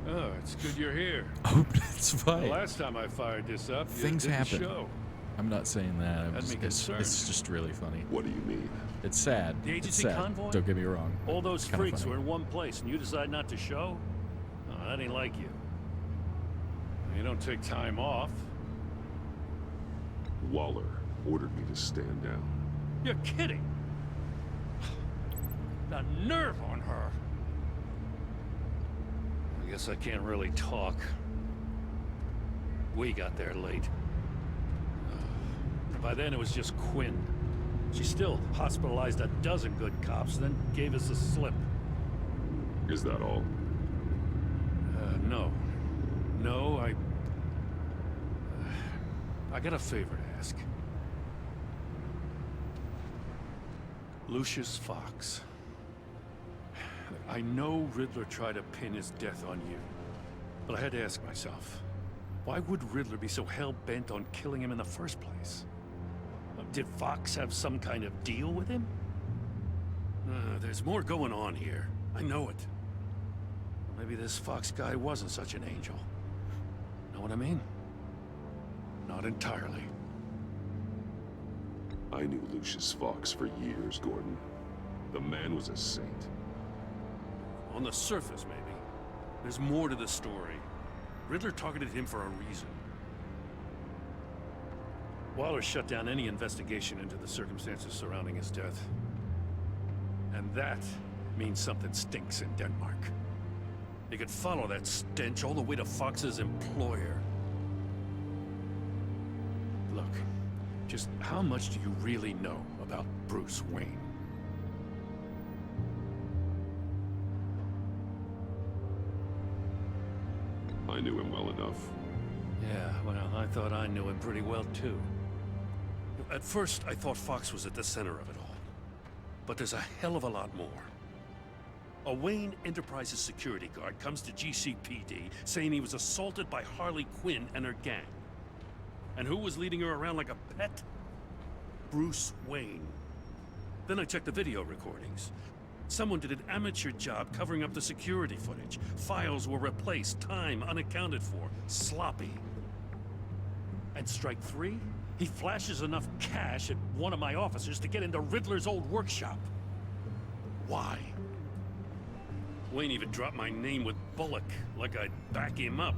Oh, it's good you're here. Oh, that's fine. The last time I fired this up, Things you didn't happen. show. I'm not saying that. Had me concerned. It's just really funny. What do you mean? It's sad. The It's agency sad. convoy? Don't get me wrong. All those It's kinda freaks funny. were in one place, and you decide not to show? Oh, that ain't like you. You don't take time off. Waller ordered me to stand down. You're kidding. The nerve on her. I guess I can't really talk. We got there late. By then it was just Quinn. She still hospitalized a dozen good cops, then gave us a slip. Is that all? No. No, I got a favor to ask. Lucius Fox. I know Riddler tried to pin his death on you. But I had to ask myself, why would Riddler be so hell-bent on killing him in the first place? Did Fox have some kind of deal with him? There's more going on here. I know it. Maybe this Fox guy wasn't such an angel. Know what I mean? Not entirely. I knew Lucius Fox for years, Gordon. The man was a saint. On the surface, maybe. There's more to the story. Riddler targeted him for a reason. Waller shut down any investigation into the circumstances surrounding his death. And that means something stinks in Denmark. You could follow that stench all the way to Fox's employer. Look, just how much do you really know about Bruce Wayne? I knew him well enough. Yeah, well, I thought I knew him pretty well, too. At first, I thought Fox was at the center of it all. But there's a hell of a lot more. A Wayne Enterprises security guard comes to GCPD saying he was assaulted by Harley Quinn and her gang. And who was leading her around like a pet? Bruce Wayne. Then I checked the video recordings. Someone did an amateur job covering up the security footage. Files were replaced, time unaccounted for, sloppy. And strike three? He flashes enough cash at one of my officers to get into Riddler's old workshop. Why? Wayne even dropped my name with Bullock, like I'd back him up.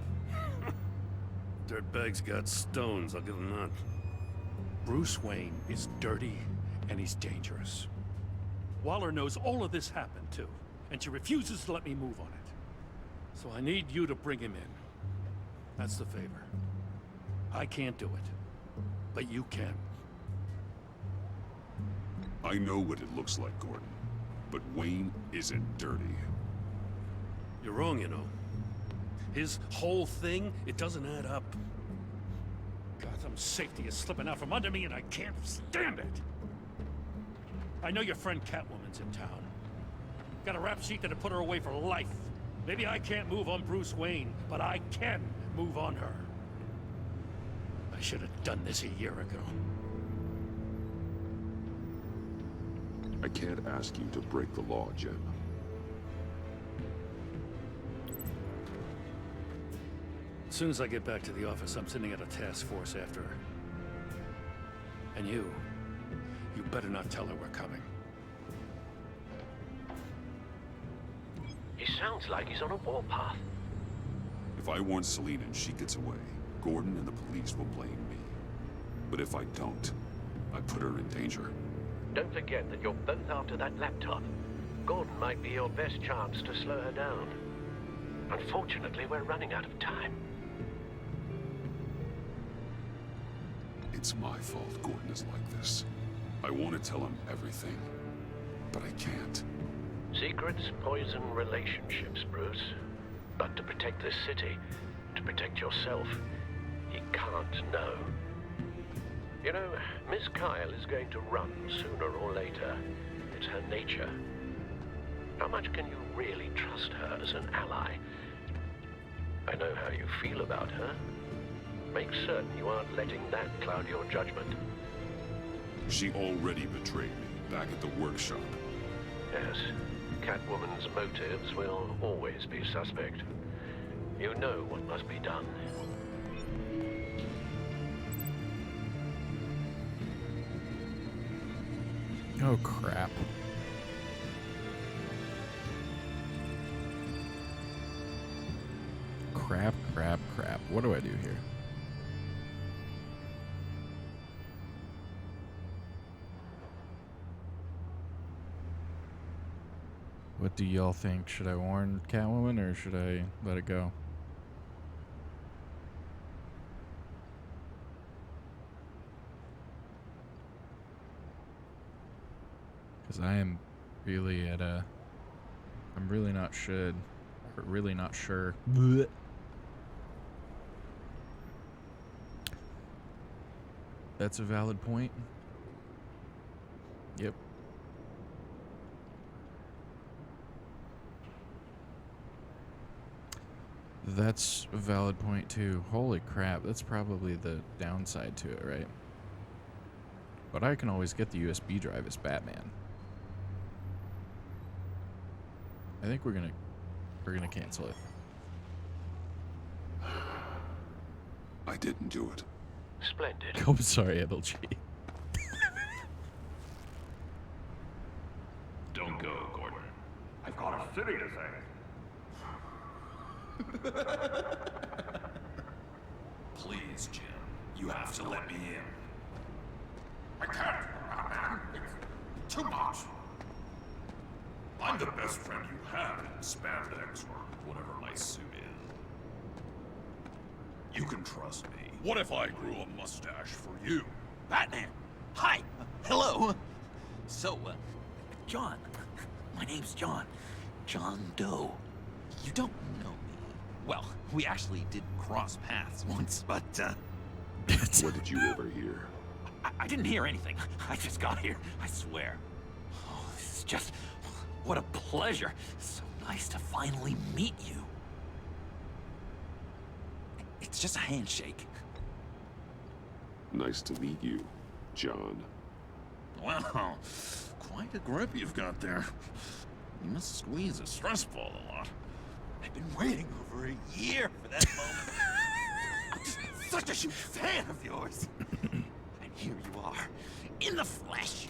Dirtbag's got stones, I'll give him that. Bruce Wayne is dirty and he's dangerous. Waller knows all of this happened, too, and she refuses to let me move on it. So I need you to bring him in. That's the favor. I can't do it, but you can. I know what it looks like, Gordon, but Wayne isn't dirty. You're wrong, you know. His whole thing, it doesn't add up. Gotham's safety is slipping out from under me and I can't stand it. I know your friend Catwoman's in town. Got a rap sheet that'd put her away for life. Maybe I can't move on Bruce Wayne, but I can move on her. I should have done this a year ago. I can't ask you to break the law, Jim. As soon as I get back to the office, I'm sending out a task force after her. And you better not tell her we're coming. He sounds like he's on a warpath. If I warn Selina and she gets away, Gordon and the police will blame me. But if I don't, I put her in danger. Don't forget that you're both after that laptop. Gordon might be your best chance to slow her down. Unfortunately, we're running out of time. It's my fault Gordon is like this. I want to tell him everything, but I can't. Secrets poison relationships, Bruce. But to protect this city, to protect yourself, he can't know. You know, Miss Kyle is going to run sooner or later. It's her nature. How much can you really trust her as an ally? I know how you feel about her. Make certain you aren't letting that cloud your judgment. She already betrayed me back at the workshop. Yes, Catwoman's motives will always be suspect. You know what must be done. Oh, crap. Crap, crap, crap. What do I do here? What do y'all think? Should I warn Catwoman or should I let it go? Because I am really at a... I'm really not should. Or really not sure. Blech. That's a valid point. Yep. That's a valid point too. Holy crap, that's probably the downside to it, right? But I can always get the USB drive as Batman. I think we're gonna cancel it. I didn't do it. Splendid. Oh, sorry, MLG. Don't go, Gordon. I've got a city to save. Please, Jim. You have to let me in. I can't, Batman. It's too much. I'm the best friend you have in spandex or whatever my suit is. You can trust me. What if I grew a mustache for you? Batman! Hi! Hello! So, John. My name's John. John Doe. You don't know me. Well, we actually did cross paths once, but, What did you overhear? I didn't hear anything. I just got here, I swear. Oh, this is just... What a pleasure. So nice to finally meet you. It's just a handshake. Nice to meet you, John. Wow, quite a grip you've got there. You must squeeze a stress ball a lot. I've been waiting over a year for that moment. I'm such a huge fan of yours. And here you are, in the flesh.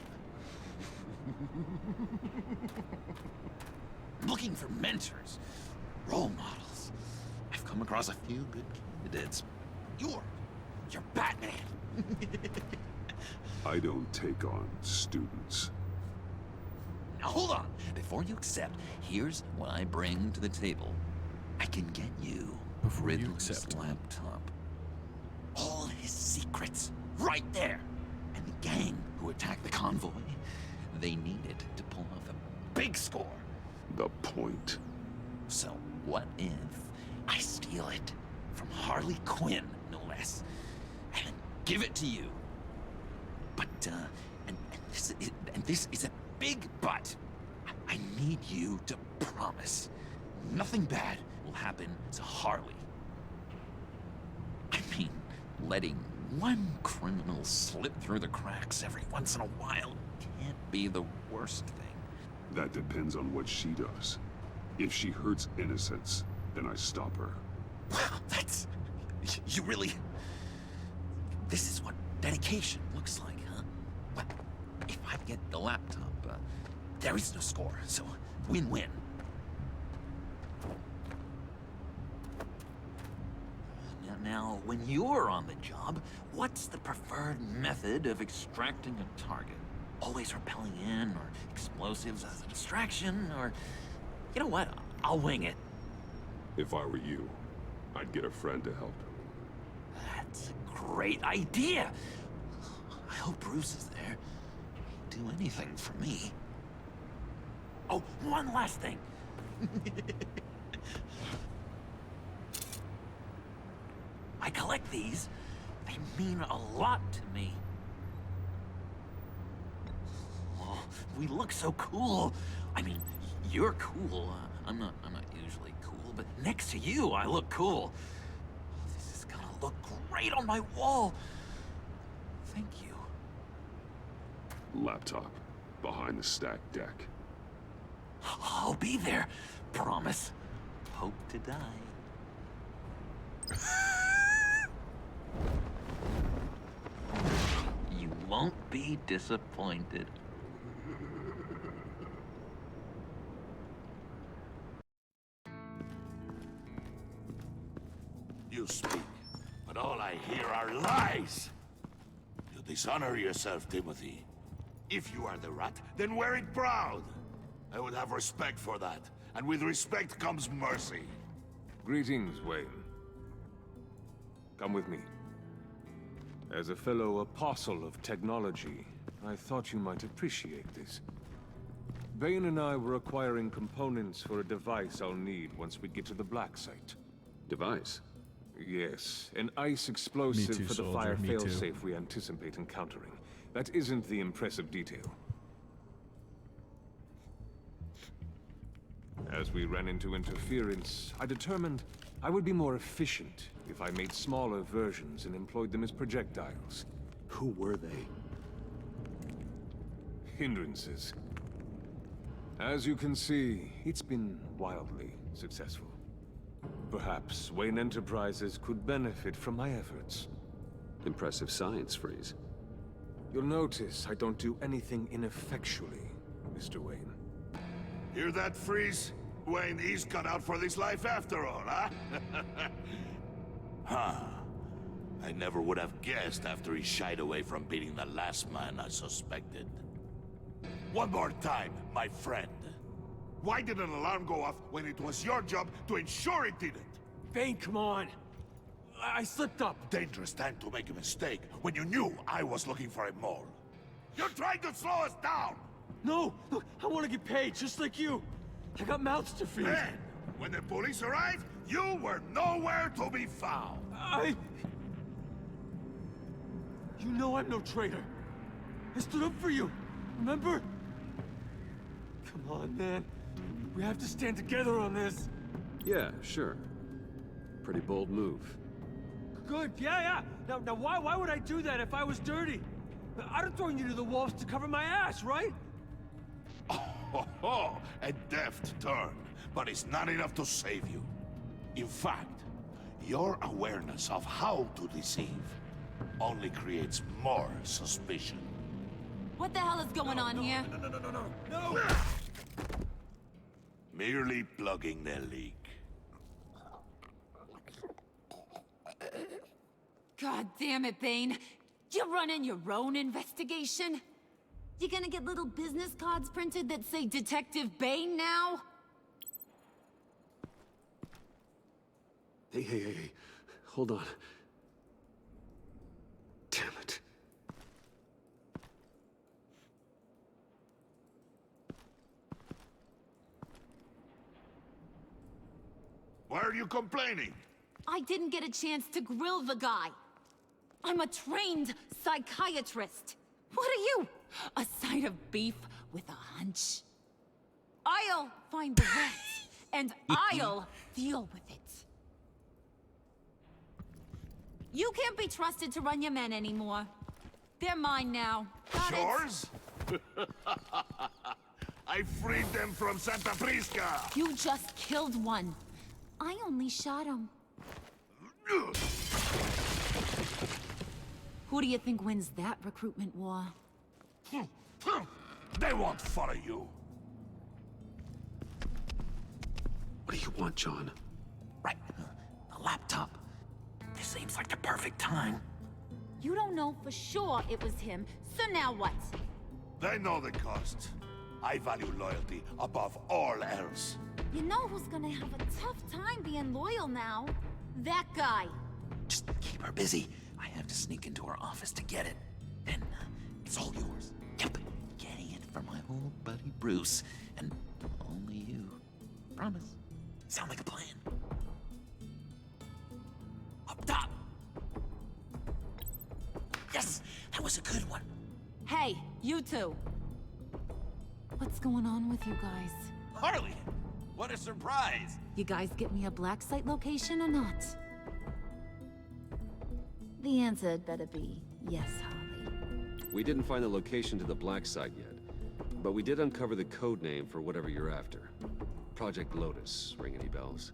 Looking for mentors, role models. I've come across a few good candidates. You're Batman. I don't take on students. Now hold on. Before you accept, here's what I bring to the table. I can get you Ridley's laptop. All his secrets, right there. And the gang who attacked the convoy, they needed to pull off a big score. The point. So what if I steal it from Harley Quinn, no less, and give it to you? But, and this is a big but. I need you to promise nothing bad will happen to Harley. I mean, letting one criminal slip through the cracks every once in a while can't be the worst thing. That depends on what she does. If she hurts innocents, then I stop her. Wow, that's... You really... This is what dedication looks like, huh? Well, if I get the laptop, there is no score, so win-win. Now, when you're on the job, what's the preferred method of extracting a target? Always rappelling in, or explosives as a distraction, or... You know what? I'll wing it. If I were you, I'd get a friend to help. That's a great idea. I hope Bruce is there. He'd do anything for me. Oh, one last thing. I collect these. They mean a lot to me. Oh, we look so cool. I mean, you're cool. I'm not usually cool, but next to you, I look cool. This is gonna look great on my wall. Thank you. Laptop. Behind the stacked deck. I'll be there. Promise. Hope to die. You won't be disappointed. You speak, but all I hear are lies. You dishonor yourself, Timothy. If you are the Rat, then wear it proud. I would have respect for that, and with respect comes mercy. Greetings, Wayne. Come with me. As a fellow apostle of technology, I thought you might appreciate this. Bane and I were acquiring components for a device I'll need once we get to the Black Site. Device? Yes, an ice explosive for the fire failsafe we anticipate encountering. That isn't the impressive detail. As we ran into interference, I determined I would be more efficient if I made smaller versions and employed them as projectiles. Who were they? Hindrances. As you can see, it's been wildly successful. Perhaps Wayne Enterprises could benefit from my efforts. Impressive science, Freeze. You'll notice I don't do anything ineffectually, Mr. Wayne. Hear that, Freeze? Wayne, he's cut out for this life after all, huh? Huh. I never would have guessed after he shied away from beating the last man I suspected. One more time, my friend. Why did an alarm go off when it was your job to ensure it didn't? Bane, come on. I slipped up. Dangerous time to make a mistake when you knew I was looking for a mole. You're trying to slow us down! No! Look, I want to get paid, just like you. I got mouths to feed. Then, when the police arrived, you were nowhere to be found. You know I'm no traitor. I stood up for you, remember? Come on, man. We have to stand together on this. Yeah, sure. Pretty bold move. Good, yeah. Now why would I do that if I was dirty? I'd have thrown you to the wolves to cover my ass, right? Oh, a deft turn, but it's not enough to save you. In fact, your awareness of how to deceive only creates more suspicion. What the hell is going on here? No! Merely plugging the leak. God damn it, Bane. You're running your own investigation? You gonna get little business cards printed that say Detective Bane now? Hey. Hold on. Damn it. Why are you complaining? I didn't get a chance to grill the guy. I'm a trained psychiatrist. What are you? A side of beef with a hunch? I'll find the rats, and I'll deal with it. You can't be trusted to run your men anymore. They're mine now. Got it? Yours? I freed them from Santa Prisca! You just killed one. I only shot him. Who do you think wins that recruitment war? They won't follow you. What do you want, John? Right. A laptop. This seems like the perfect time. You don't know for sure it was him, so now what? They know the cost. I value loyalty above all else. You know who's gonna have a tough time being loyal now? That guy. Just keep her busy. I have to sneak into her office to get it. Then it's all yours. Yep. Getting it from my old buddy Bruce. And only you. Promise. Sound like a plan. Up top. Yes! That was a good one. Hey, you two. What's going on with you guys? Harley! What a surprise! You guys get me a black site location or not? The answer had better be yes, Harley. We didn't find the location to the black site yet, but we did uncover the code name for whatever you're after. Project Lotus. Ring any bells?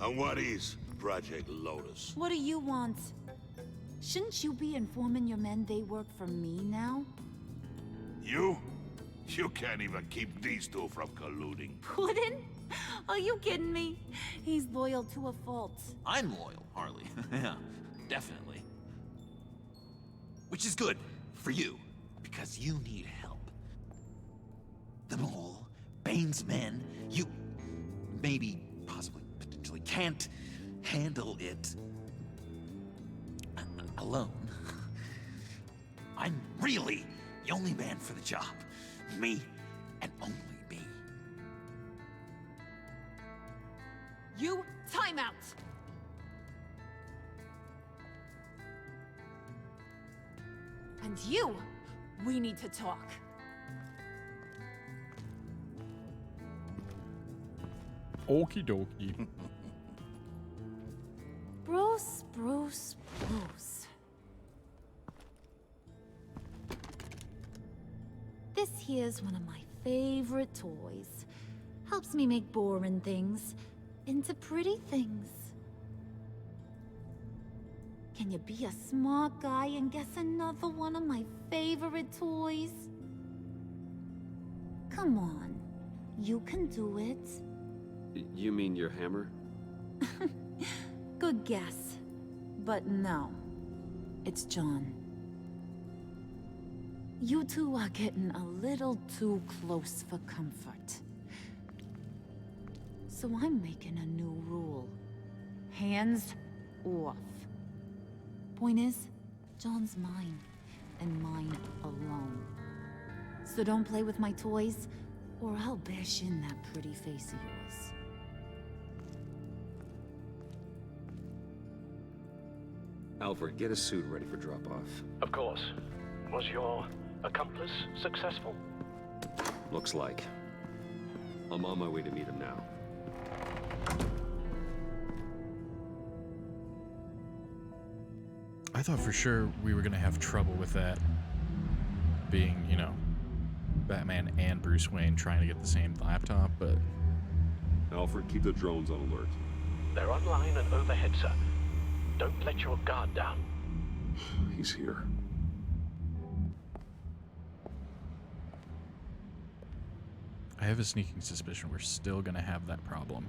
And what is Project Lotus? What do you want? Shouldn't you be informing your men they work for me now? You? You can't even keep these two from colluding. Puddin'? Are you kidding me? He's loyal to a fault. I'm loyal, Harley. Yeah, definitely. Which is good for you, because you need help. The Mole, Bane's men, you maybe, possibly, potentially can't handle it alone. I'm really the only man for the job. Me, and only me. You, time out! And you, we need to talk. Okie dokie. Bruce, Bruce, Bruce. This here's one of my favorite toys. Helps me make boring things into pretty things. Can you be a smart guy and guess another one of my favorite toys? Come on, you can do it. You mean your hammer? Good guess. But no, it's John. You two are getting a little too close for comfort. So I'm making a new rule. Hands off. Point is, John's mine, and mine alone. So don't play with my toys, or I'll bash in that pretty face of yours. Alfred, get a suit ready for drop-off. Of course. Was your accomplice successful? Looks like. I'm on my way to meet him now. I thought for sure we were gonna have trouble with that being, you know, Batman and Bruce Wayne trying to get the same laptop, but... Alfred, keep the drones on alert. They're online and overhead, sir. Don't let your guard down. He's here. I have a sneaking suspicion we're still gonna have that problem.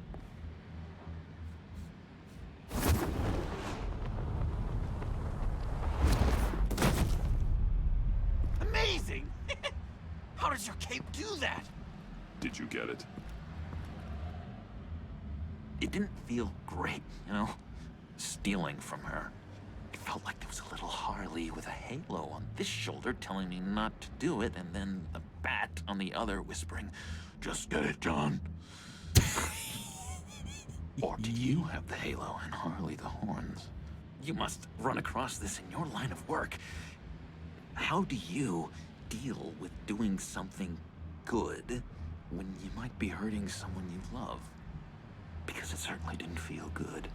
Amazing! How does your cape do that? Did you get it? It didn't feel great, you know? Stealing from her. It felt like there was a little Harley with a halo on this shoulder telling me not to do it, and then a bat on the other whispering, "Just get it, John." Or do you have the halo and Harley the horns? You must run across this in your line of work. How do you deal with doing something good when you might be hurting someone you love? Because it certainly didn't feel good.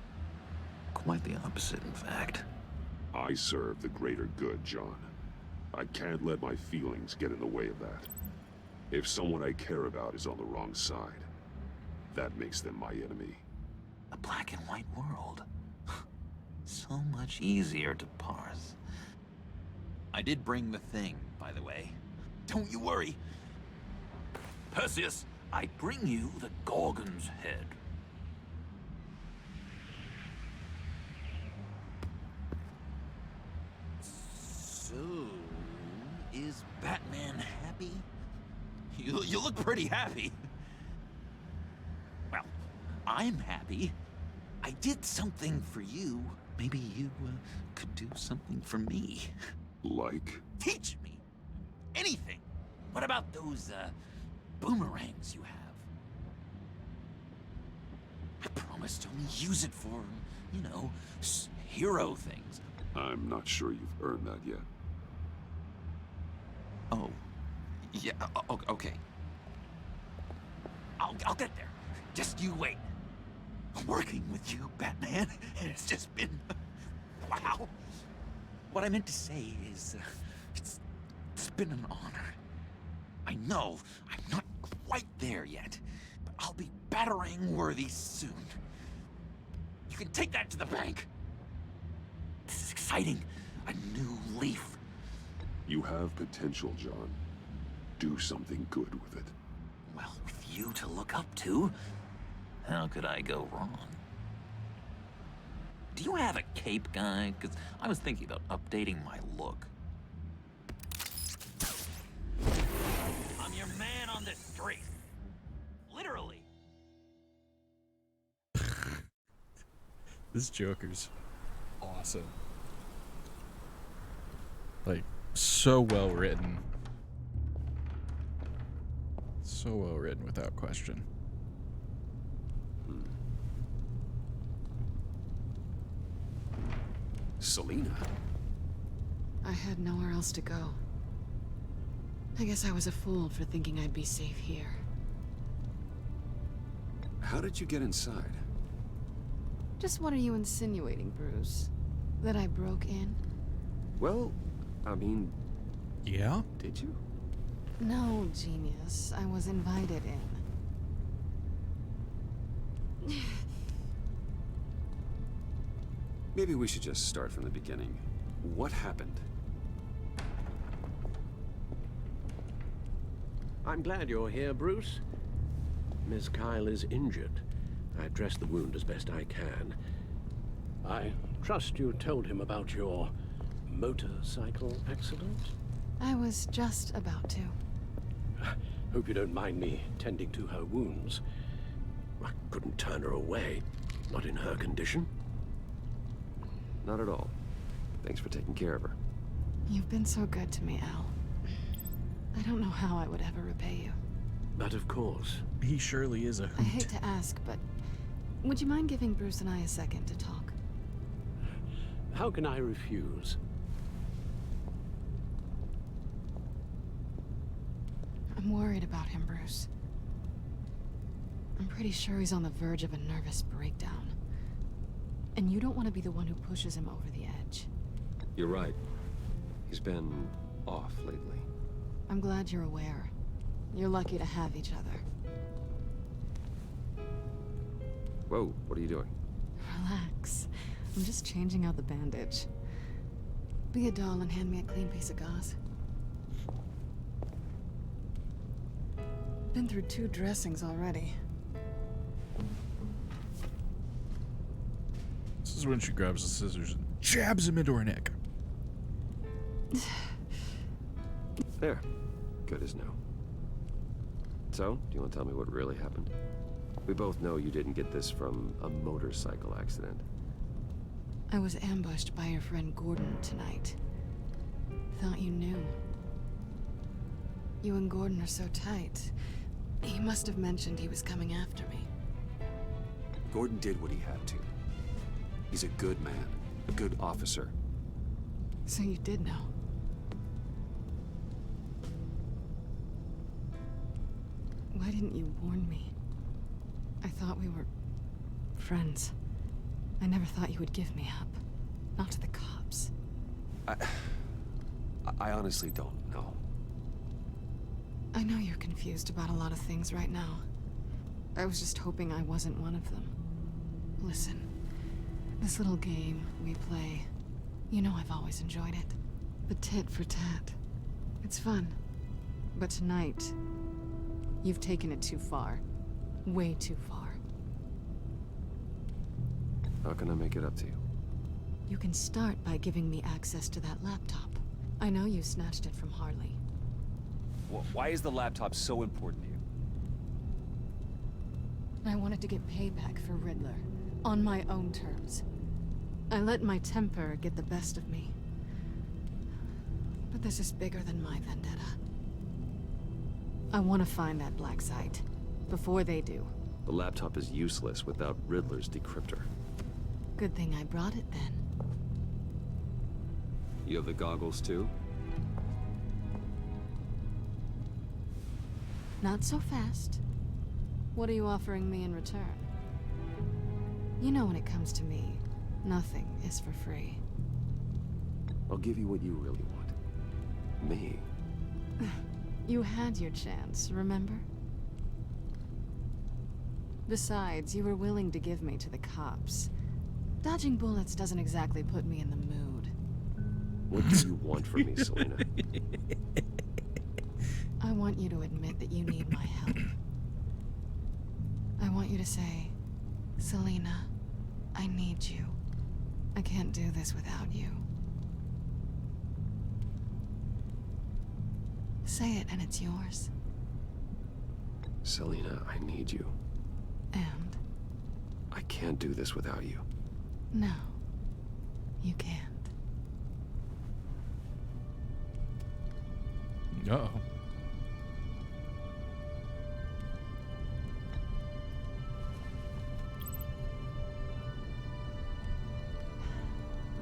Quite the opposite, in fact. I serve the greater good, John. I can't let my feelings get in the way of that. If someone I care about is on the wrong side, that makes them my enemy. A black and white world. So much easier to parse. I did bring the thing, by the way. Don't you worry. Perseus, I bring you the Gorgon's head. So, is Batman happy? You look pretty happy. Well, I'm happy. I did something for you. Maybe you could do something for me. Like? Teach me. Anything. What about those, boomerangs you have? I promise to only use it for, you know, hero things. I'm not sure you've earned that yet. Oh. Yeah, okay. I'll get there. Just you wait. Working with you, Batman, it's just been... wow. What I meant to say is, it's been an honor. I know I'm not quite there yet, but I'll be battering worthy soon. You can take that to the bank. This is exciting. A new leaf. You have potential, John. Do something good with it. Well, with you to look up to, how could I go wrong? Do you have a cape, guy? Because I was thinking about updating my look. I'm your man on the street. Literally. This Joker's awesome. Like, so well written. So well written, without question. Selina? I had nowhere else to go. I guess I was a fool for thinking I'd be safe here. How did you get inside? Just what are you insinuating, Bruce? That I broke in? Well, I mean... Yeah? Did you? No, genius. I was invited in. Maybe we should just start from the beginning. What happened? I'm glad you're here, Bruce. Miss Kyle is injured. I've dressed the wound as best I can. I trust you told him about your motorcycle accident? I was just about to. Hope you don't mind me tending to her wounds. I couldn't turn her away, not in her condition. Not at all. Thanks for taking care of her. You've been so good to me, Al. I don't know how I would ever repay you. But of course. He surely is a hoot. I hate to ask, but would you mind giving Bruce and I a second to talk? How can I refuse? I'm worried about him, Bruce. I'm pretty sure he's on the verge of a nervous breakdown. And you don't want to be the one who pushes him over the edge. You're right. He's been off lately. I'm glad you're aware. You're lucky to have each other. Whoa, what are you doing? Relax. I'm just changing out the bandage. Be a doll and hand me a clean piece of gauze. Been through 2 dressings already. This is when she grabs the scissors and jabs him into her neck. There. Good as new. So, do you want to tell me what really happened? We both know you didn't get this from a motorcycle accident. I was ambushed by your friend Gordon tonight. Thought you knew. You and Gordon are so tight. He must have mentioned he was coming after me. Gordon did what he had to. He's a good man, a good officer. So you did know. Why didn't you warn me? I thought we were friends. I never thought you would give me up. Not to the cops. I honestly don't know. I know you're confused about a lot of things right now. I was just hoping I wasn't one of them. Listen, this little game we play, you know I've always enjoyed it. The tit for tat. It's fun. But tonight, you've taken it too far. Way too far. How can I make it up to you? You can start by giving me access to that laptop. I know you snatched it from Harley. Why is the laptop so important to you? I wanted to get payback for Riddler. On my own terms. I let my temper get the best of me. But this is bigger than my vendetta. I want to find that black site. Before they do. The laptop is useless without Riddler's decryptor. Good thing I brought it then. You have the goggles too? Not so fast. What are you offering me in return? You know when it comes to me, nothing is for free. I'll give you what you really want. Me. You had your chance, remember? Besides, you were willing to give me to the cops. Dodging bullets doesn't exactly put me in the mood. What do you want from me, Selina? I want you to admit that you need my help. I want you to say, Selina, I need you. I can't do this without you. Say it and it's yours. Selina, I need you. And? I can't do this without you. No, you can't. Uh-oh.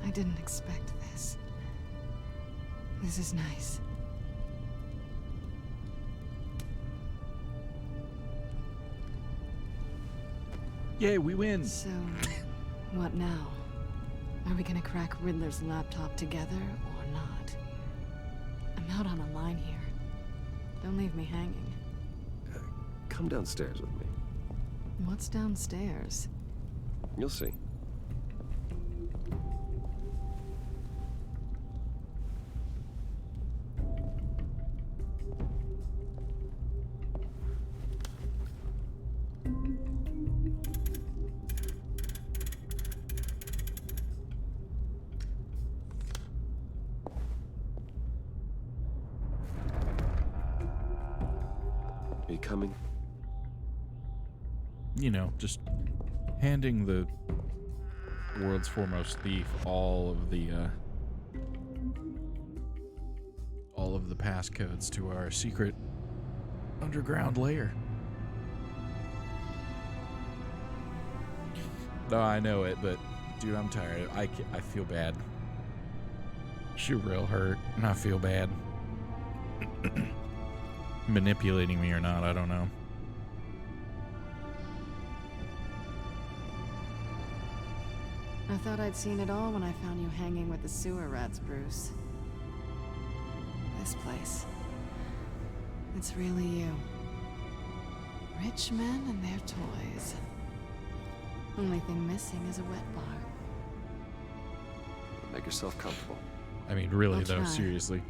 I didn't expect this. This is nice. Yay, we win. So, what now? Are we gonna crack Riddler's laptop together or not? I'm out on a line here. Don't leave me hanging. Come downstairs with me. What's downstairs? You'll see. Are you coming? You know, just handing the world's foremost thief all of the passcodes to our secret underground lair. No, I know it, but dude, I'm tired. I feel bad. She real hurt, and I feel bad. Manipulating me or not, I don't know. I thought I'd seen it all when I found you hanging with the sewer rats, Bruce. This place. It's really you. Rich men and their toys. Only thing missing is a wet bar. Make yourself comfortable. I mean, really, I'll though, try. seriously.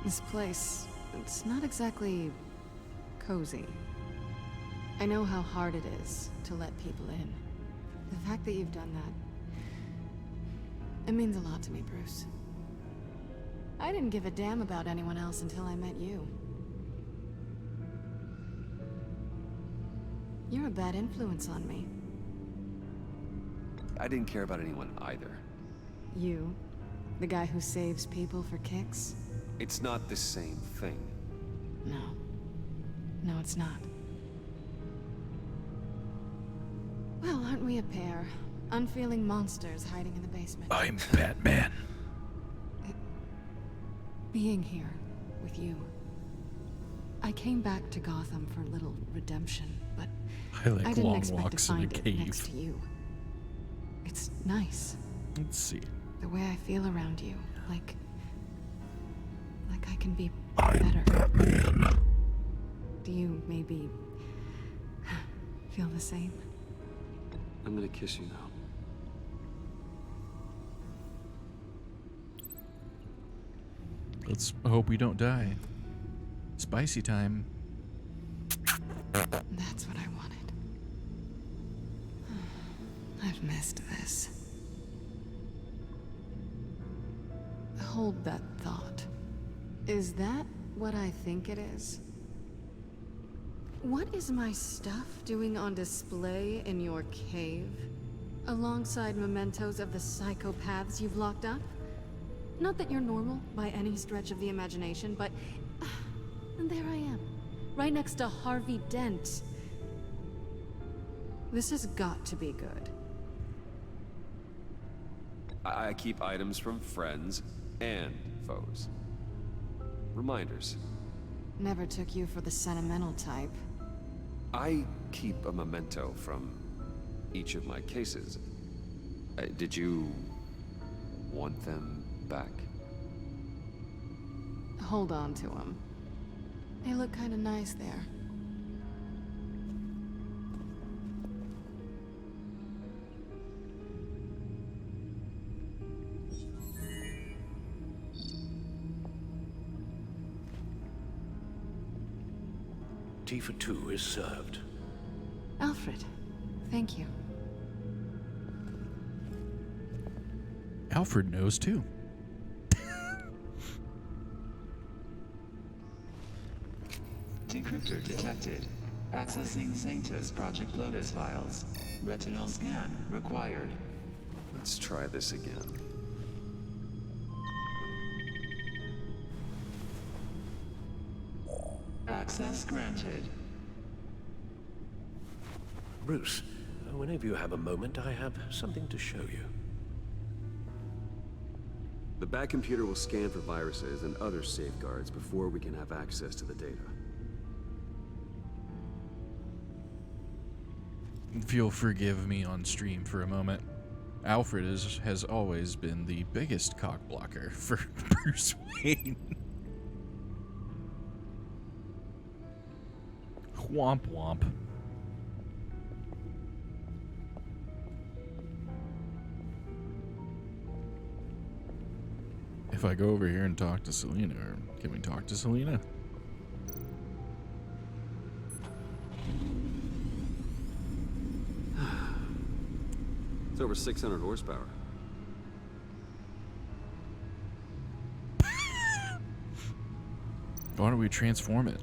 This place, it's not exactly cozy. I know how hard it is to let people in. The fact that you've done that, it means a lot to me, Bruce. I didn't give a damn about anyone else until I met you. You're a bad influence on me. I didn't care about anyone either. You, the guy who saves people for kicks? It's not the same thing. No. No, it's not. Well, aren't we a pair? Unfeeling monsters hiding in the basement. I'm Batman. Being here with you. I came back to Gotham for a little redemption, but I like didn't long expect walks to in a find it cave. next to you. It's nice. Let's see. The way I feel around you, like I can be better. Batman. Do you maybe feel the same? I'm gonna kiss you now. Let's hope we don't die. Spicy time. That's what I wanted. I've missed this. Hold that thought. Is that what I think it is? What is my stuff doing on display in your cave? Alongside mementos of the psychopaths you've locked up? Not that you're normal by any stretch of the imagination, but... and there I am, right next to Harvey Dent. This has got to be good. I keep items from friends and foes. Reminders. Never took you for the sentimental type. I keep a memento from each of my cases. Did you want them back? Hold on to them. They look kind of nice there. Tea for two is served. Alfred, thank you. Alfred knows too. Decryptor detected. Accessing Sanctus Project Lotus files. Retinal scan required. Let's try this again. Access granted. Bruce, whenever you have a moment, I have something to show you. The Bat computer will scan for viruses and other safeguards before we can have access to the data. if you'll forgive me on stream for a moment, Alfred has always been the biggest cock blocker for Bruce Wayne. Womp womp. If I go over here and talk to Selena, or can we talk to Selena? It's over 600 horsepower. Why don't we transform it?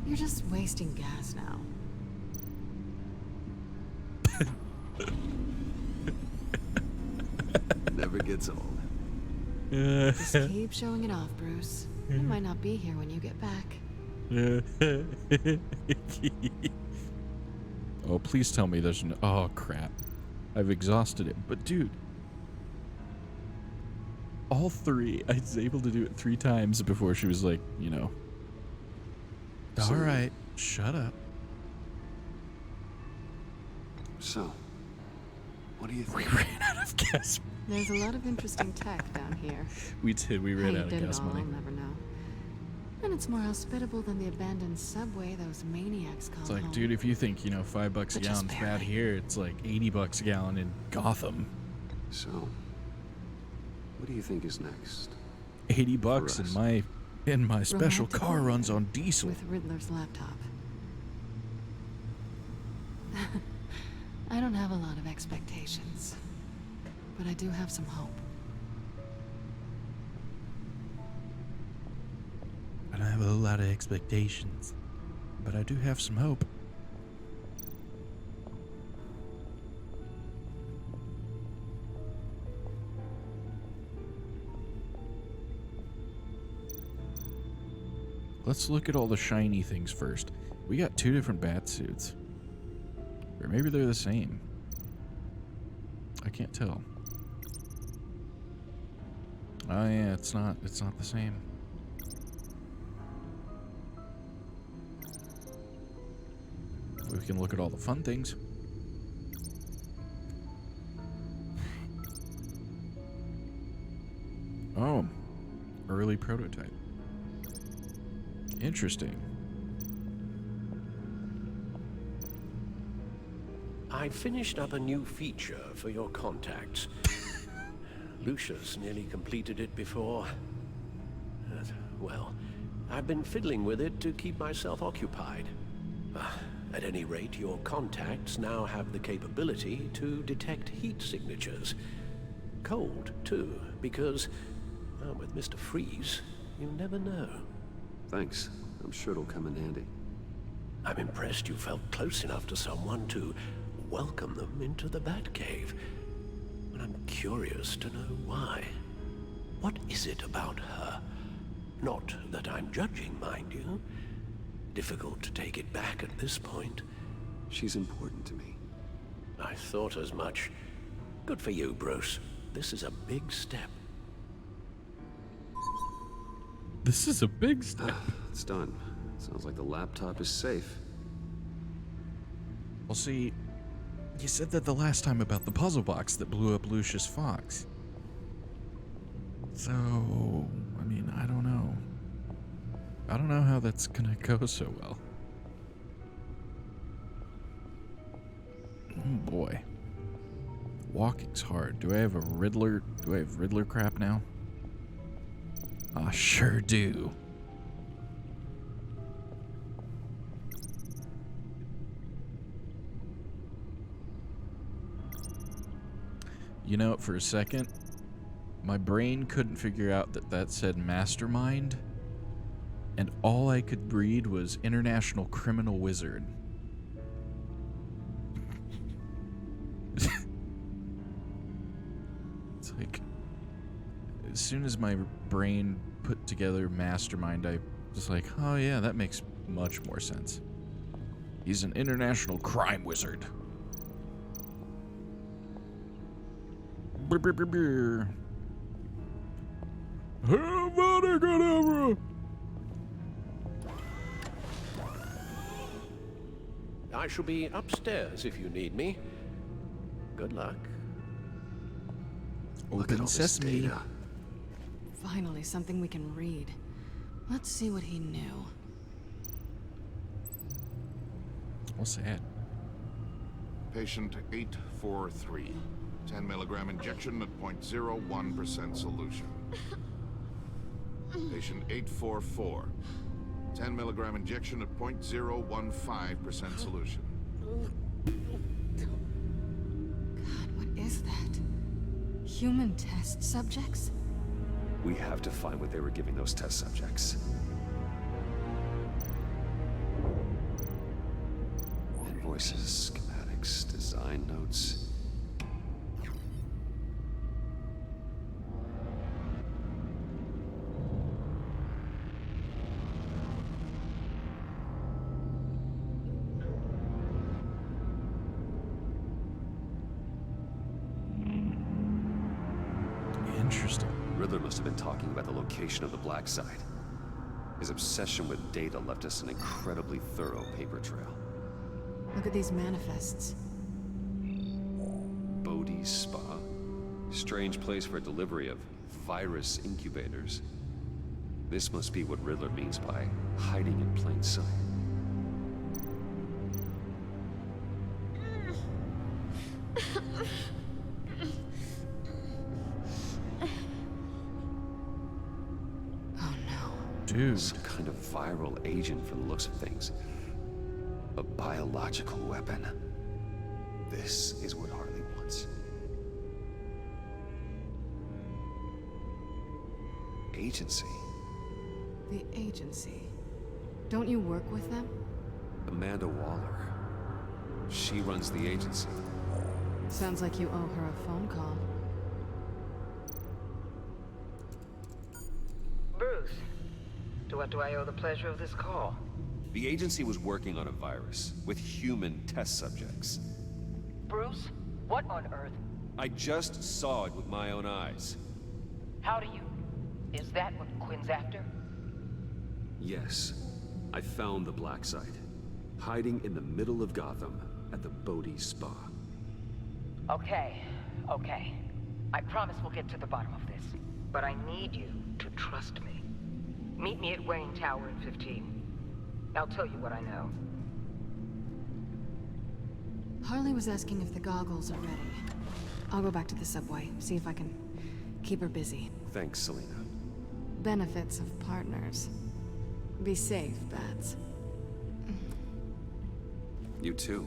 You're just wasting gas now. Never gets old. Just keep showing it off, Bruce. I might not be here when you get back. Oh, please tell me there's no... Oh, crap. I've exhausted it. But, dude... All three, I was able to do it 3 times before she was like, you know... Alright, shut up. So, what do you think? We ran out of gas. There's a lot of interesting tech down here. We did, we ran How out you of did gas it all, money. I'll never know. And it's more hospitable than the abandoned subway those maniacs call It's like, home. dude, if you think, you know, $5 a But just gallon's bad here, it's like $80 a gallon in Gotham. So, what do you think is next? $80 and my special Romantic car runs on diesel. with Riddler's laptop. I don't have a lot of expectations, but I do have some hope. I don't have a lot of expectations, but I do have some hope. Let's look at all the shiny things first. We got 2 different bat suits. Or maybe they're the same. I can't tell. Oh yeah, it's not the same. We can look at all the fun things. Oh, early prototype. Interesting. I finished up a new feature for your contacts. Lucius nearly completed it before. Well, I've been fiddling with it to keep myself occupied. At any rate, your contacts now have the capability to detect heat signatures. Cold, too, because, well, with Mr. Freeze, you never know. Thanks. I'm sure it'll come in handy. I'm impressed you felt close enough to someone to welcome them into the Batcave. But I'm curious to know why. What is it about her? Not that I'm judging, mind you. Difficult to take it back at this point. She's important to me. I thought as much. Good for you, Bruce. This is a big step. This is a big step. It's done. Sounds like the laptop is safe. Well, see, you said that the last time about the puzzle box that blew up Lucius Fox. So, I mean, I don't know. I don't know how that's gonna go so well. Oh boy. Walking's hard. Do I have a Riddler? Do I have Riddler crap now? I sure do. You know, for a second, my brain couldn't figure out that said mastermind, and all I could read was International Criminal Wizard. It's like, as soon as my brain put together mastermind, I was like, oh yeah, that makes much more sense. He's an international crime wizard. I shall be upstairs if you need me. Good luck. Open sesame. Finally, something we can read. Let's see what he knew. All sad. Patient 843. 10 milligram injection at 0.01% solution. Patient 844. 10 milligram injection at 0.015% solution. God, what is that? Human test subjects? We have to find what they were giving those test subjects. Invoices, schematics, design notes. Interesting. Riddler must have been talking about the location of the Black Site. His obsession with data left us an incredibly thorough paper trail. Look at these manifests. Bodhi's Spa. Strange place for delivery of virus incubators. This must be what Riddler means by hiding in plain sight. Dude. Some kind of viral agent from the looks of things. A biological weapon. This is what Harley wants. Agency. The agency. Don't you work with them? Amanda Waller. She runs the agency. Sounds like you owe her a phone call. Bruce, to what do I owe the pleasure of this call? The agency was working on a virus with human test subjects. Bruce, what on earth? I just saw it with my own eyes. How do you... Is that what Quinn's after? Yes. I found the Black Site. Hiding in the middle of Gotham at the Bodhi Spa. Okay. I promise we'll get to the bottom of this. But I need you to trust me. Meet me at Wayne Tower in 15. I'll tell you what I know. Harley was asking if the goggles are ready. I'll go back to the subway, see if I can keep her busy. Thanks, Selina. Benefits of partners. Be safe, Bats. You too.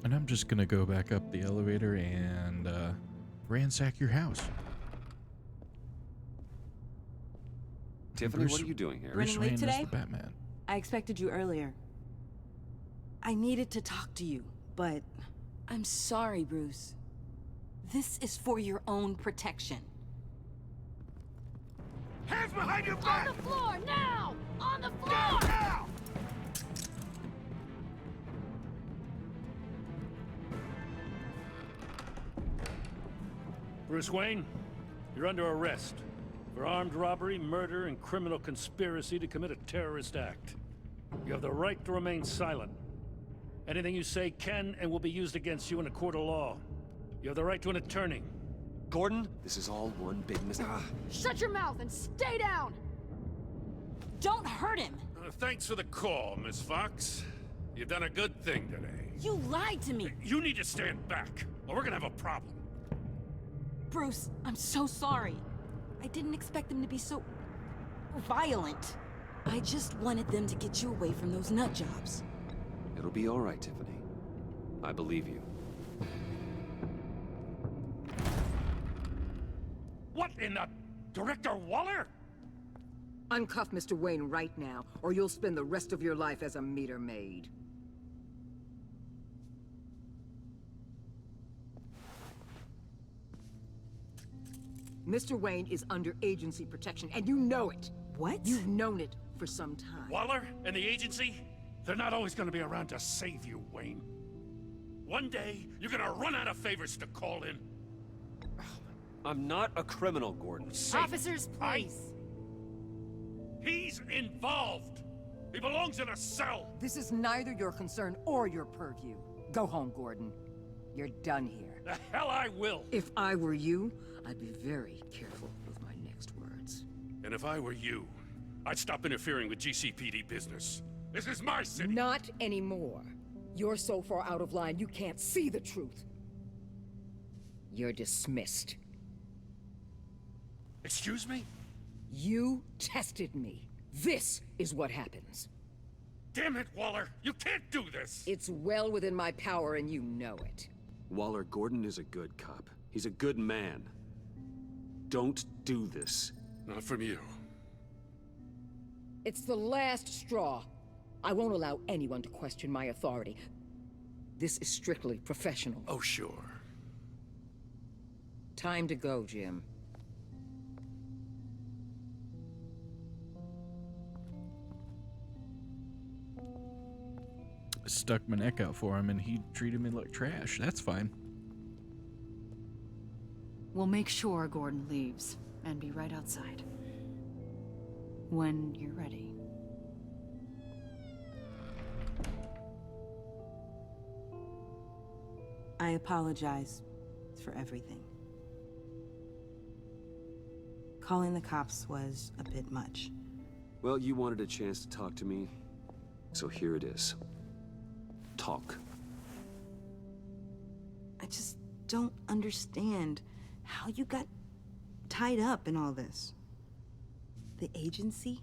And I'm just gonna go back up the elevator and ransack your house. Tiffany, what are you doing here? Bruce Running Wayne late is today? the Batman. I expected you earlier. I needed to talk to you, but I'm sorry, Bruce. This is for your own protection. Hands behind your back! On the floor, now! On the floor! Now! Bruce Wayne, you're under arrest for armed robbery, murder, and criminal conspiracy to commit a terrorist act. You have the right to remain silent. Anything you say can and will be used against you in a court of law. You have the right to an attorney. Gordon? This is all one big mistake. Shut your mouth and stay down! Don't hurt him! Thanks for the call, Miss Fox. You've done a good thing today. You lied to me! You need to stand back, or we're gonna have a problem. Bruce, I'm so sorry. I didn't expect them to be so... violent. I just wanted them to get you away from those nut jobs. It'll be all right, Tiffany. I believe you. What in the... Director Waller? Uncuff Mr. Wayne right now, or you'll spend the rest of your life as a meter maid. Mr. Wayne is under agency protection, and you know it. What? You've known it for some time. Waller and the agency? They're not always gonna be around to save you, Wayne. One day, you're gonna run out of favors to call in. I'm not a criminal, Gordon. Officers, please. He's involved. He belongs in a cell. This is neither your concern or your purview. Go home, Gordon. You're done here. The hell I will. If I were you, I'd be very careful with my next words. And if I were you, I'd stop interfering with GCPD business. This is my city. Not anymore. You're so far out of line, you can't see the truth. You're dismissed. Excuse me? You tested me. This is what happens. Damn it, Waller! You can't do this! It's well within my power and you know it. Waller, Gordon is a good cop. He's a good man. Don't do this. Not from you. It's the last straw. I won't allow anyone to question my authority. This is strictly professional. Oh, sure. Time to go, Jim. Stuck my neck out for him and he treated me like trash. That's fine. We'll make sure Gordon leaves and be right outside. When you're ready. I apologize for everything. Calling the cops was a bit much. Well, you wanted a chance to talk to me, so here it is. Talk. I just don't understand how you got tied up in all this. The agency?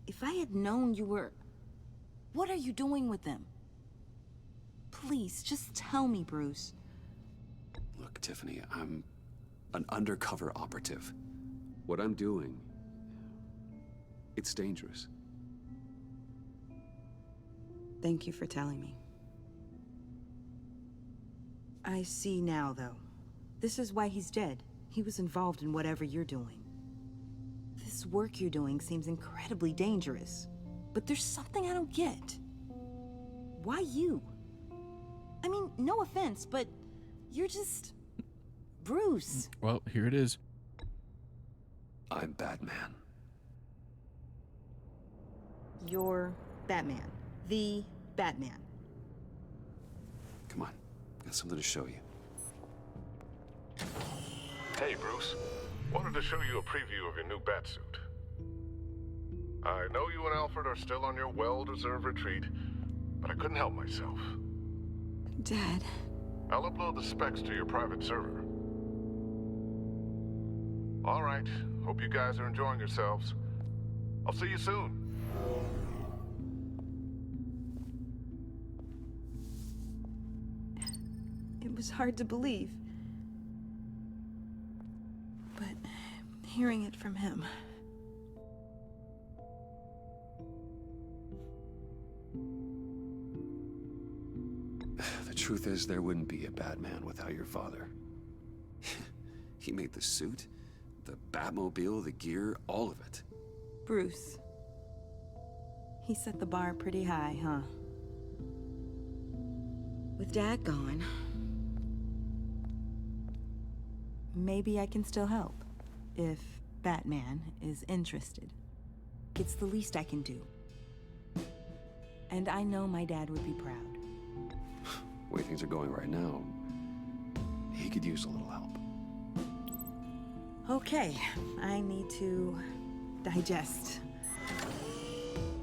If I had known you were... What are you doing with them? Please, just tell me, Bruce. Look, Tiffany, I'm an undercover operative. What I'm doing, it's dangerous. Thank you for telling me. I see now, though. This is why he's dead. He was involved in whatever you're doing. This work you're doing seems incredibly dangerous. But there's something I don't get. Why you? I mean, no offense, but you're just... Bruce. Well, here it is. I'm Batman. You're Batman. The Batman. Come on, got something to show you. Hey, Bruce. Wanted to show you a preview of your new Batsuit. I know you and Alfred are still on your well-deserved retreat, but I couldn't help myself. Dad. I'll upload the specs to your private server. All right. Hope you guys are enjoying yourselves. I'll see you soon. It was hard to believe. But hearing it from him... The truth is, there wouldn't be a Batman without your father. He made the suit, the Batmobile, the gear, all of it. Bruce. He set the bar pretty high, huh? With Dad gone... Maybe I can still help. If Batman is interested. It's the least I can do. And I know my dad would be proud. The way things are going right now, he could use a little help. Okay, I need to digest.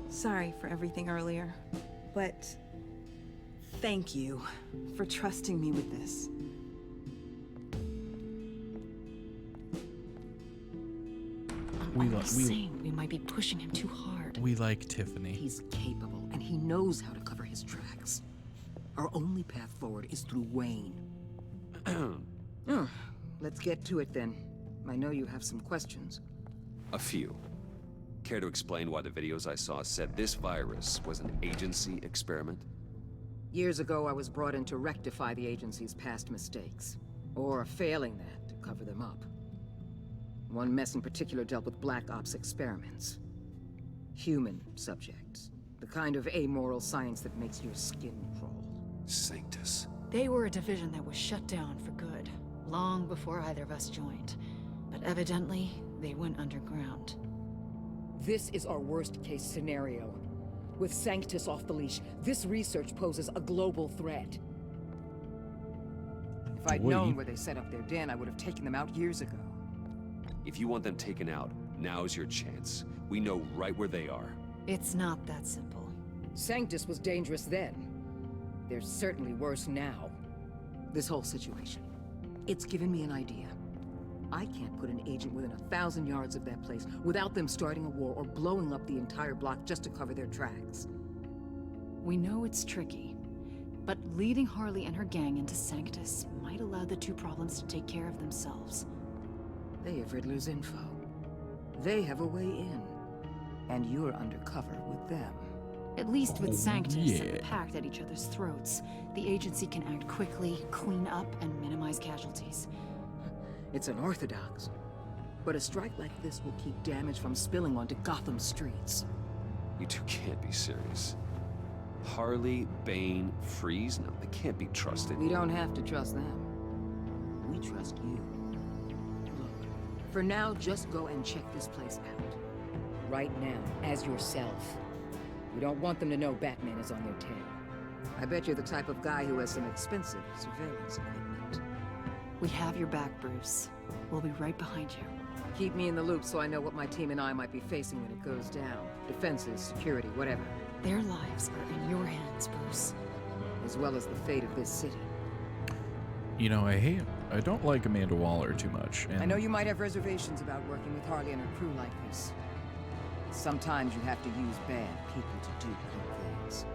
Sorry for everything earlier, but thank you for trusting me with this. We might be pushing him too hard. We like Tiffany. He's capable, and he knows how to cover his tracks. Our only path forward is through Wayne. Let's get to it then. I know you have some questions. A few. Care to explain why the videos I saw said this virus was an agency experiment? Years ago, I was brought in to rectify the agency's past mistakes. Or failing that, to cover them up. One mess in particular dealt with Black Ops experiments. Human subjects. The kind of amoral science that makes your skin crawl. Sanctus. They were a division that was shut down for good, long before either of us joined. But evidently, they went underground. This is our worst-case scenario. With Sanctus off the leash, this research poses a global threat. If I'd known where they set up their den, I would have taken them out years ago. If you want them taken out, now's your chance. We know right where they are. It's not that simple. Sanctus was dangerous then. They're certainly worse now. This whole situation, it's given me an idea. I can't put an agent within 1,000 yards of that place without them starting a war or blowing up the entire block just to cover their tracks. We know it's tricky, but leading Harley and her gang into Sanctus might allow the two problems to take care of themselves. They have Riddler's info. They have a way in. And you're undercover with them. At least with Sanctus and the Pact at each other's throats, the agency can act quickly, clean up, and minimize casualties. It's unorthodox. But a strike like this will keep damage from spilling onto Gotham streets. You two can't be serious. Harley, Bane, Freeze? No, they can't be trusted. We don't have to trust them. We trust you. Look, for now, just go and check this place out. Right now, as yourself. We don't want them to know Batman is on their tail. I bet you're the type of guy who has some expensive surveillance equipment. We have your back, Bruce. We'll be right behind you. Keep me in the loop so I know what my team and I might be facing when it goes down. Defenses, security, whatever. Their lives are in your hands, Bruce. As well as the fate of this city. You know, I don't like Amanda Waller too much. And I know you might have reservations about working with Harley and her crew like this. Sometimes you have to use bad people to do good things.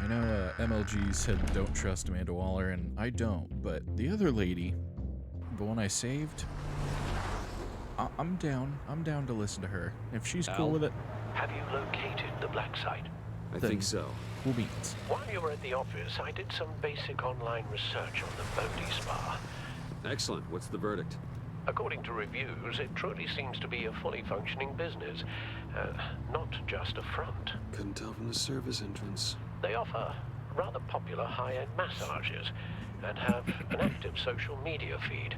I know MLG said don't trust Amanda Waller, and I don't, but the other lady, the one I saved, I'm down. I'm down to listen to her. If she's cool with it. Have you located the black site? I think so. Cool beans. While you were at the office, I did some basic online research on the Bodhi Spa. Excellent. What's the verdict? According to reviews, it truly seems to be a fully functioning business, not just a front. Couldn't tell from the service entrance. They offer rather popular high-end massages and have an active social media feed.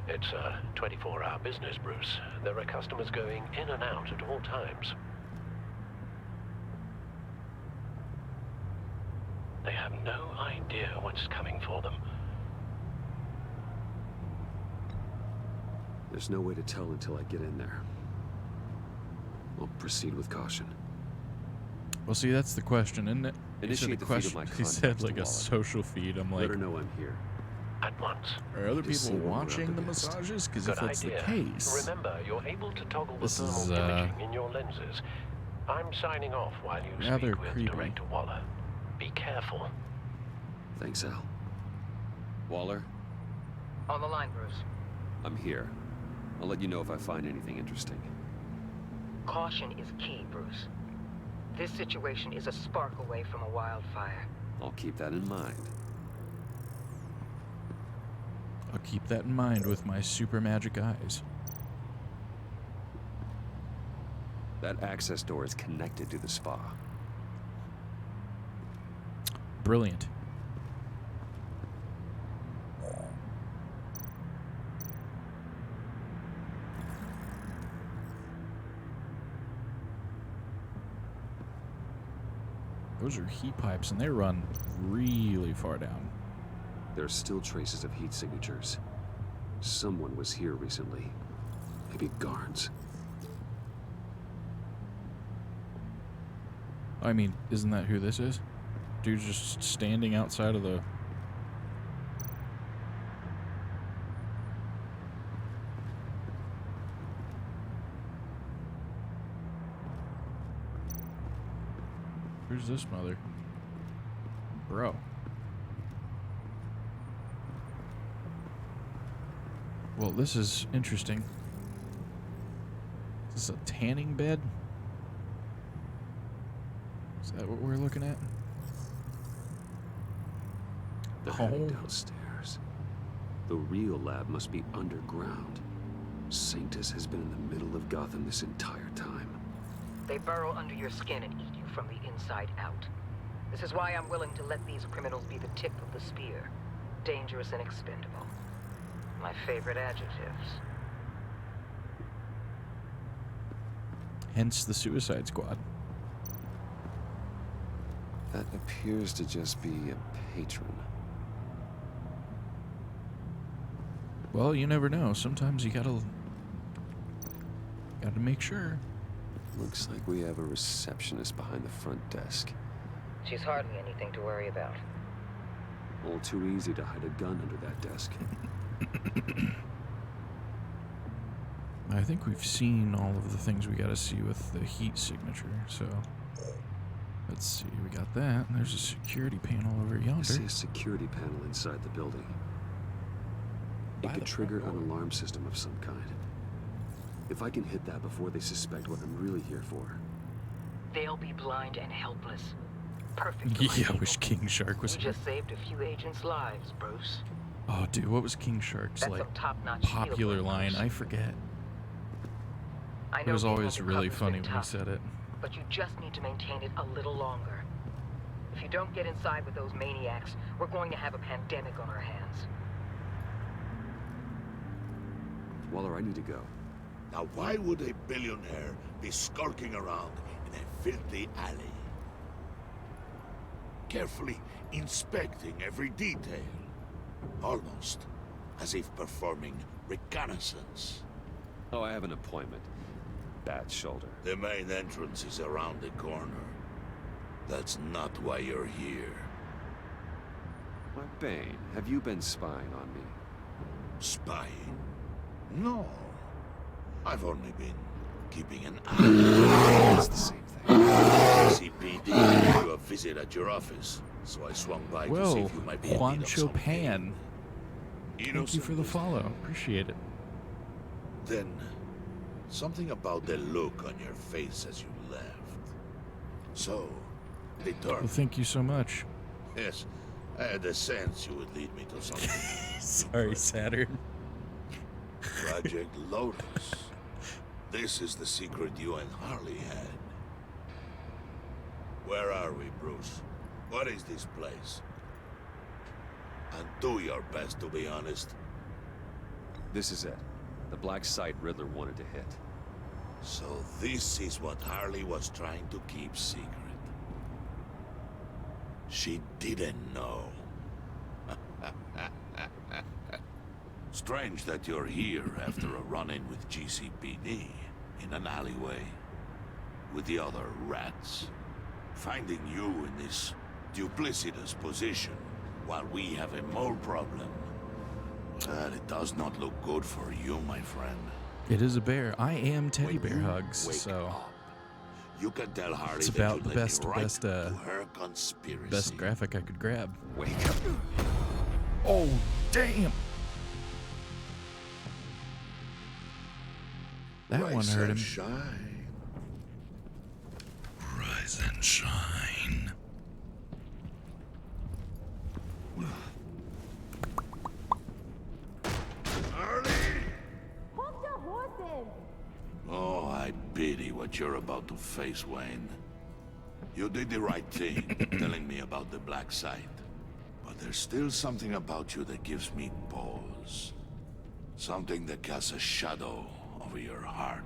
It's a 24-hour business, Bruce. There are customers going in and out at all times. They have no idea what's coming for them. There's no way to tell until I get in there. I'll proceed with caution. Well, see, that's the question, isn't it? Initiate the feed of my He said like a wallet. social feed. I'm like, Let her know I'm here. At once. are other Just people see when we're watching up the against. massages? Because Good if that's idea. the case, Remember, you're able to toggle the This is, thermal imaging in your lenses. I'm signing off while you rather speak with creepy. Director Waller. Be careful. Thanks, Al. Waller, On the line, Bruce. I'm here. I'll let you know if I find anything interesting. Caution is key, Bruce. This situation is a spark away from a wildfire. I'll keep that in mind. I'll keep that in mind with my super magic eyes. That access door is connected to the spa. Brilliant. Those are heat pipes, and they run really far down. There are still traces of heat signatures. Someone was here recently. Maybe guards. I mean, isn't that who this is? Dude's just standing outside of the... Who's this mother? Bro. Well, this is interesting. Is this a tanning bed? Is that what we're looking at? They're heading downstairs. The real lab must be underground. Sanctus has been in the middle of Gotham this entire time. They burrow under your skin and eat you from the inside out. This is why I'm willing to let these criminals be the tip of the spear. Dangerous and expendable. My favorite adjectives. Hence the Suicide Squad. That appears to just be a patron. Well, you never know. Sometimes you gotta make sure. Looks like we have a receptionist behind the front desk. She's hardly anything to worry about. All too easy to hide a gun under that desk. I think we've seen all of the things we gotta see with the heat signature, so let's see. We got that. There's a security panel over I yonder. see a security panel inside the building. It could trigger an alarm system of some kind. If I can hit that before they suspect what I'm really here for. They'll be blind and helpless. Perfect. Yeah, I wish King Shark was You here. just saved a few agents' lives, Bruce. Oh, dude, what was King Shark's That's like some top-notch popular field work, line? Bruce. I forget. I It know was being always really undercover's funny been when he tough, said it. but you just need to maintain it a little longer. If you don't get inside with those maniacs, we're going to have a pandemic on our hands. Waller, I need to go. Now why would a billionaire be skulking around in a filthy alley? Carefully inspecting every detail. Almost as if performing reconnaissance. Oh, I have an appointment. Bad shoulder. The main entrance is around the corner. That's not why you're here. Why, Bane, have you been spying on me? Spying? No. I've only been keeping an eye. It's the same thing. CPD gave you a visit at your office, so I swung by to see Whoa, if you might be in need of Juancho something. Pan. Thank you for the follow. Appreciate it. Then, something about the look on your face as you left. So, determined. Well, thank you so much. Yes, I had a sense you would lead me to something. Sorry, Saturn. Project Lotus. This is the secret you and Harley had. Where are we, Bruce? What is this place? And do your best to be honest. This is it. The black site Riddler wanted to hit. So this is what Harley was trying to keep secret. She didn't know. Strange that you're here after a run-in with GCPD in an alleyway with the other rats. Finding you in this duplicitous position while we have a mole problem. It does not look good for you, my friend. It is a bear. I am Teddy Bear Hugs, wake so You can tell Harley it's that about you the led me best, right to her conspiracy. best graphic I could grab. Wake up. Oh, damn. That one Rise hurt and him. shine. Rise and shine. Oh, I pity what you're about to face, Wayne. You did the right thing, telling me about the black site. But there's still something about you that gives me pause. Something that casts a shadow over your heart.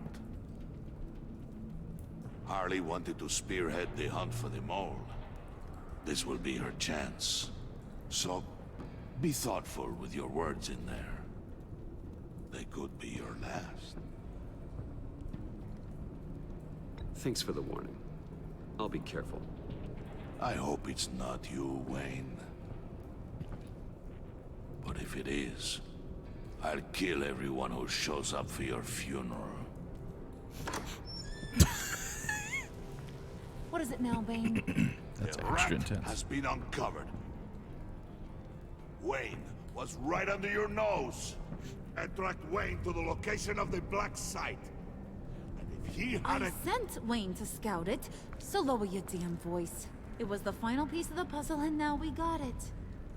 Harley wanted to spearhead the hunt for the mole. This will be her chance. So, be thoughtful with your words in there. They could be your last. Thanks for the warning. I'll be careful. I hope it's not you, Wayne. But if it is, I'll kill everyone who shows up for your funeral. What is it now, Bane? That's The extra rat intense. has been uncovered. Wayne was right under your nose. And tracked Wayne to the location of the black site. And if he I hadn't... sent Wayne to scout it, so lower your damn voice. It was the final piece of the puzzle, and now we got it.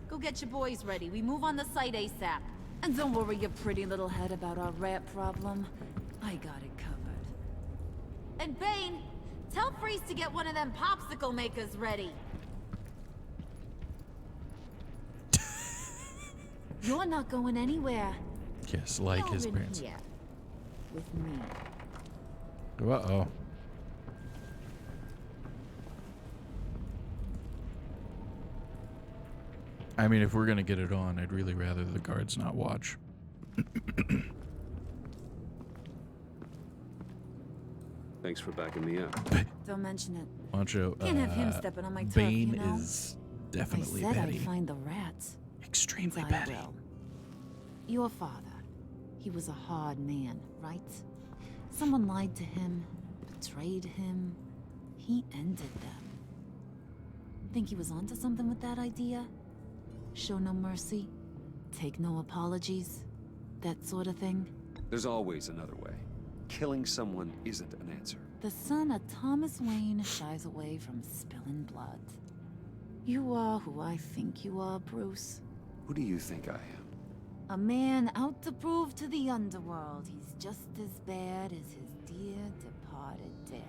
Go get your boys ready. We move on the site ASAP. And don't worry your pretty little head about our rat problem. I got it covered. And Bane, Tell Freeze to get one of them popsicle makers ready. You're not going anywhere. Yes, like his You're in parents. here with me. Uh-oh. I mean, if we're gonna get it on, I'd really rather the guards not watch. Thanks for backing me up. Don't mention it. Macho, Can't have him stepping on my turf, Bane you know? is definitely I said petty. I'd find the rats. Extremely And petty. I will. Your father, he was a hard man, right? Someone lied to him, betrayed him. He ended them. Think he was onto something with that idea? Show no mercy, take no apologies, that sort of thing? There's always another way. Killing someone isn't an answer. The son of Thomas Wayne shies away from spilling blood. You are who I think you are, Bruce. Who do you think I am? A man out to prove to the underworld he's just as bad as his dear departed dad.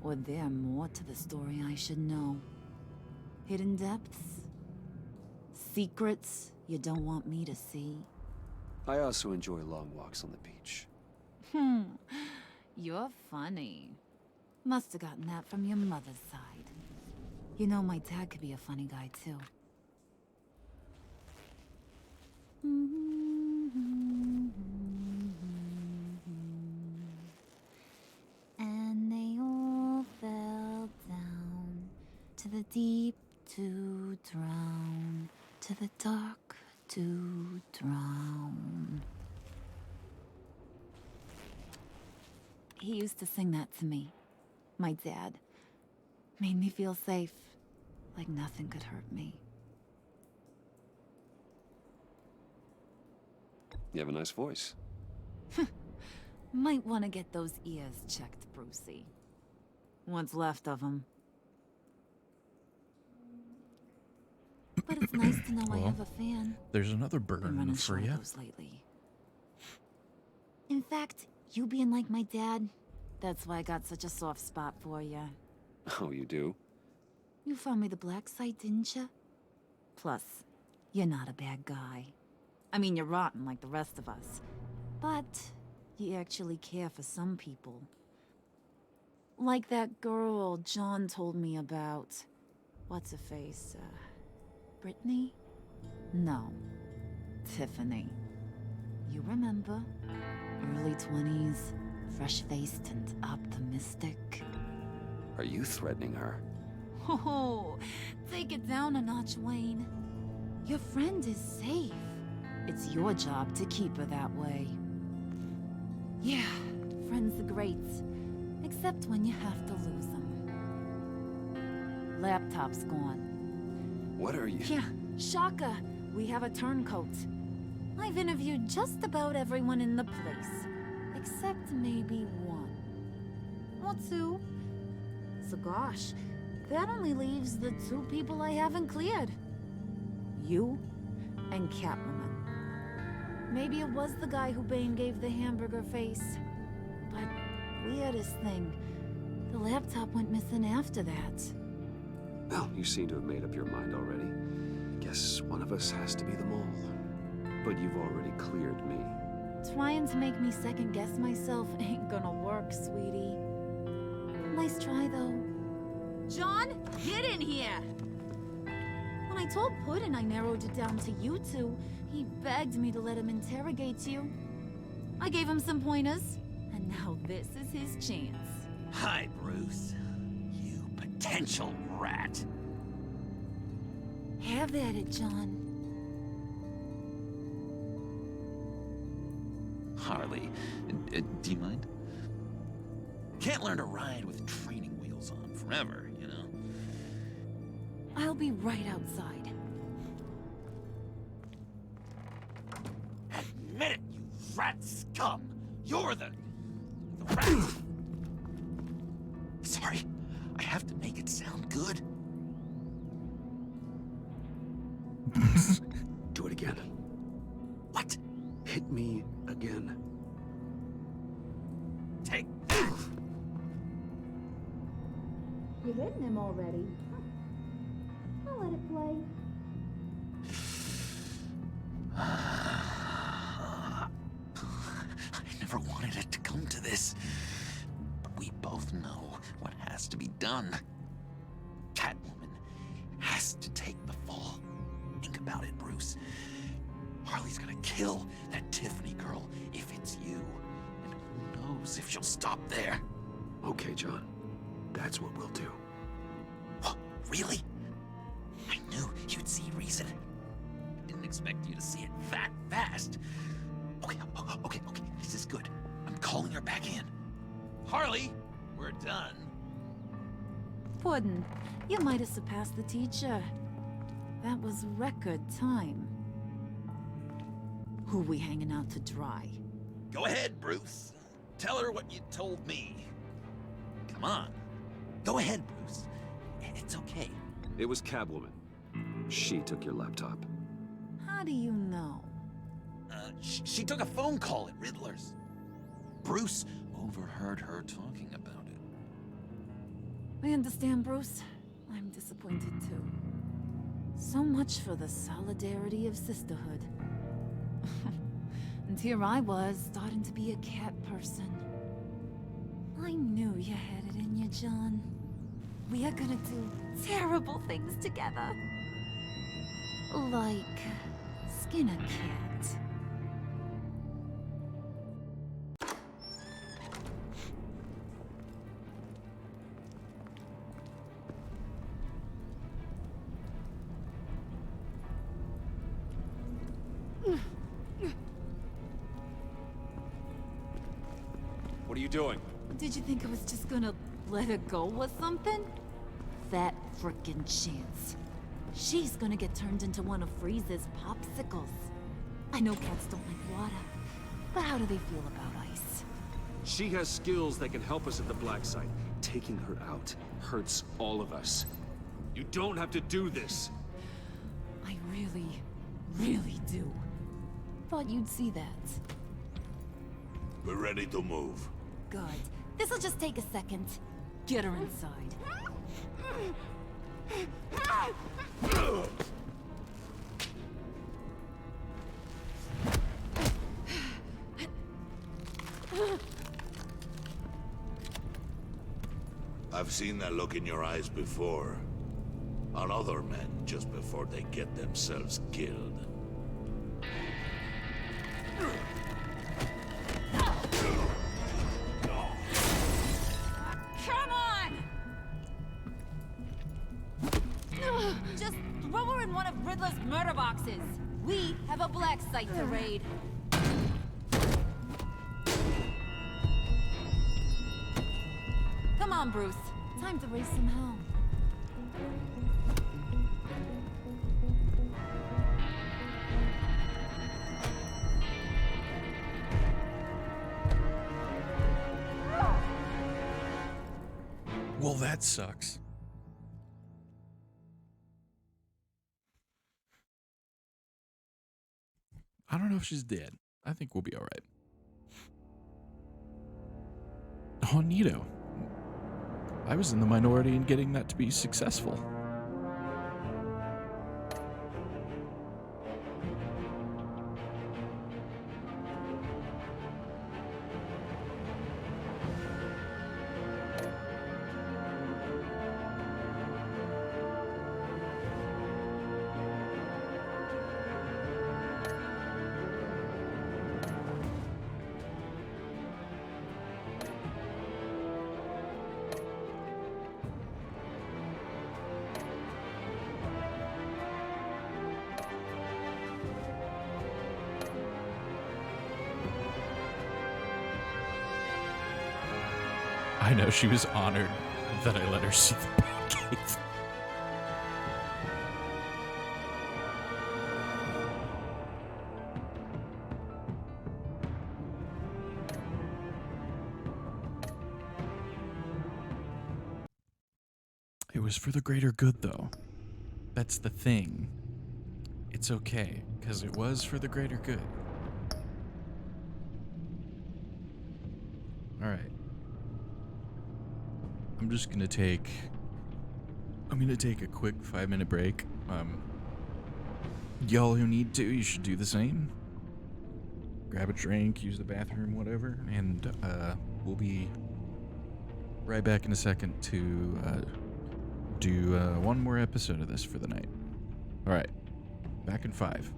Or there more to the story I should know. Hidden depths? Secrets you don't want me to see? I also enjoy long walks on the beach. You're funny. Must have gotten that from your mother's side. You know, my dad could be a funny guy, too. And they all fell down to the deep to drown, to the dark to drown. He used to sing that to me. My dad. Made me feel safe. Like nothing could hurt me. You have a nice voice. Might want to get those ears checked, Brucey. What's left of them. But it's nice to know I Well, have a fan. There's another Been burn running for short of you. those lately. In fact, you being like my dad, that's why I got such a soft spot for you. Oh, you do? You found me the black site, didn't you? Plus, you're not a bad guy. I mean, you're rotten like the rest of us. But you actually care for some people. Like that girl John told me about. What's her face? Brittany? No. Tiffany. You remember? Early 20s, fresh-faced and optimistic. Are you threatening her? Oh, take it down a notch, Wayne. Your friend is safe. It's your job to keep her that way. Yeah, friends are great. Except when you have to lose them. Laptop's gone. What are you? Yeah, shocker. We have a turncoat. I've interviewed just about everyone in the place. Except maybe one. Or two. So gosh, that only leaves the two people I haven't cleared. You and Catwoman. Maybe it was the guy who Bane gave the hamburger face. But weirdest thing, the laptop went missing after that. Well, you seem to have made up your mind already. Guess one of us has to be the mole. But you've already cleared me. Trying to make me second guess myself ain't gonna work, sweetie. Nice try, though. John, get in here! When I told Puddin' I narrowed it down to you two, he begged me to let him interrogate you. I gave him some pointers, and now this is his chance. Hi, Bruce. You potential rat. Have at it, John. Harley, do you mind? Can't learn to ride with training wheels on forever, you know? I'll be right outside. Admit it, you rat scum! You're the rat! Sorry, I have to make it sound good. Do it again. What? Hit me again. Take seen them already. I'll let it play. I never wanted it to come to this. But we both know what has to be done. Catwoman has to take the fall. Think about it, Bruce. Harley's gonna kill that Tiffany girl if it's you. And who knows if she'll stop there. Okay, John. That's what we'll do. What? Really? I knew you'd see reason. I didn't expect you to see it that fast. Okay, this is good. I'm calling her back in. Harley, we're done. Puddin', you might have surpassed the teacher. That was record time. Who we hanging out to dry? Go ahead, Bruce. Tell her what you told me. Come on. Go ahead, Bruce. It's okay. It was Catwoman. She took your laptop. How do you know? She took a phone call at Riddler's. Bruce overheard her talking about it. I understand, Bruce. I'm disappointed too. So much for the solidarity of sisterhood. And here I was, starting to be a cat person. I knew you had it in you, John. We are gonna do terrible things together. Like skin a cat. What are you doing? Did you think I was just gonna let her go with something? That frickin' chance. She's gonna get turned into one of Freeze's popsicles. I know cats don't like water, but how do they feel about ice? She has skills that can help us at the Black Site. Taking her out hurts all of us. You don't have to do this. I really do. Thought you'd see that. We're ready to move. Good. This'll just take a second. Get her inside. I've seen that look in your eyes before. On other men, just before they get themselves killed. Come on! Just throw her in one of Riddler's murder boxes. We have a Black Site to raid. Come on, Bruce. Time to raise some hell. Well, that sucks. I don't know if she's dead. I think we'll be all right. Oh, neato. I was in the minority in getting that to be successful. I know she was honored that I let her see the Batcave. It was for the greater good, though. That's the thing. It's okay, because it was for the greater good. Alright. I'm just gonna take I'm gonna take a quick 5-minute break. Y'all who need to, you should do the same. Grab a drink, use the bathroom, whatever, and we'll be right back in a second to do one more episode of this for the night. All right, back in 5.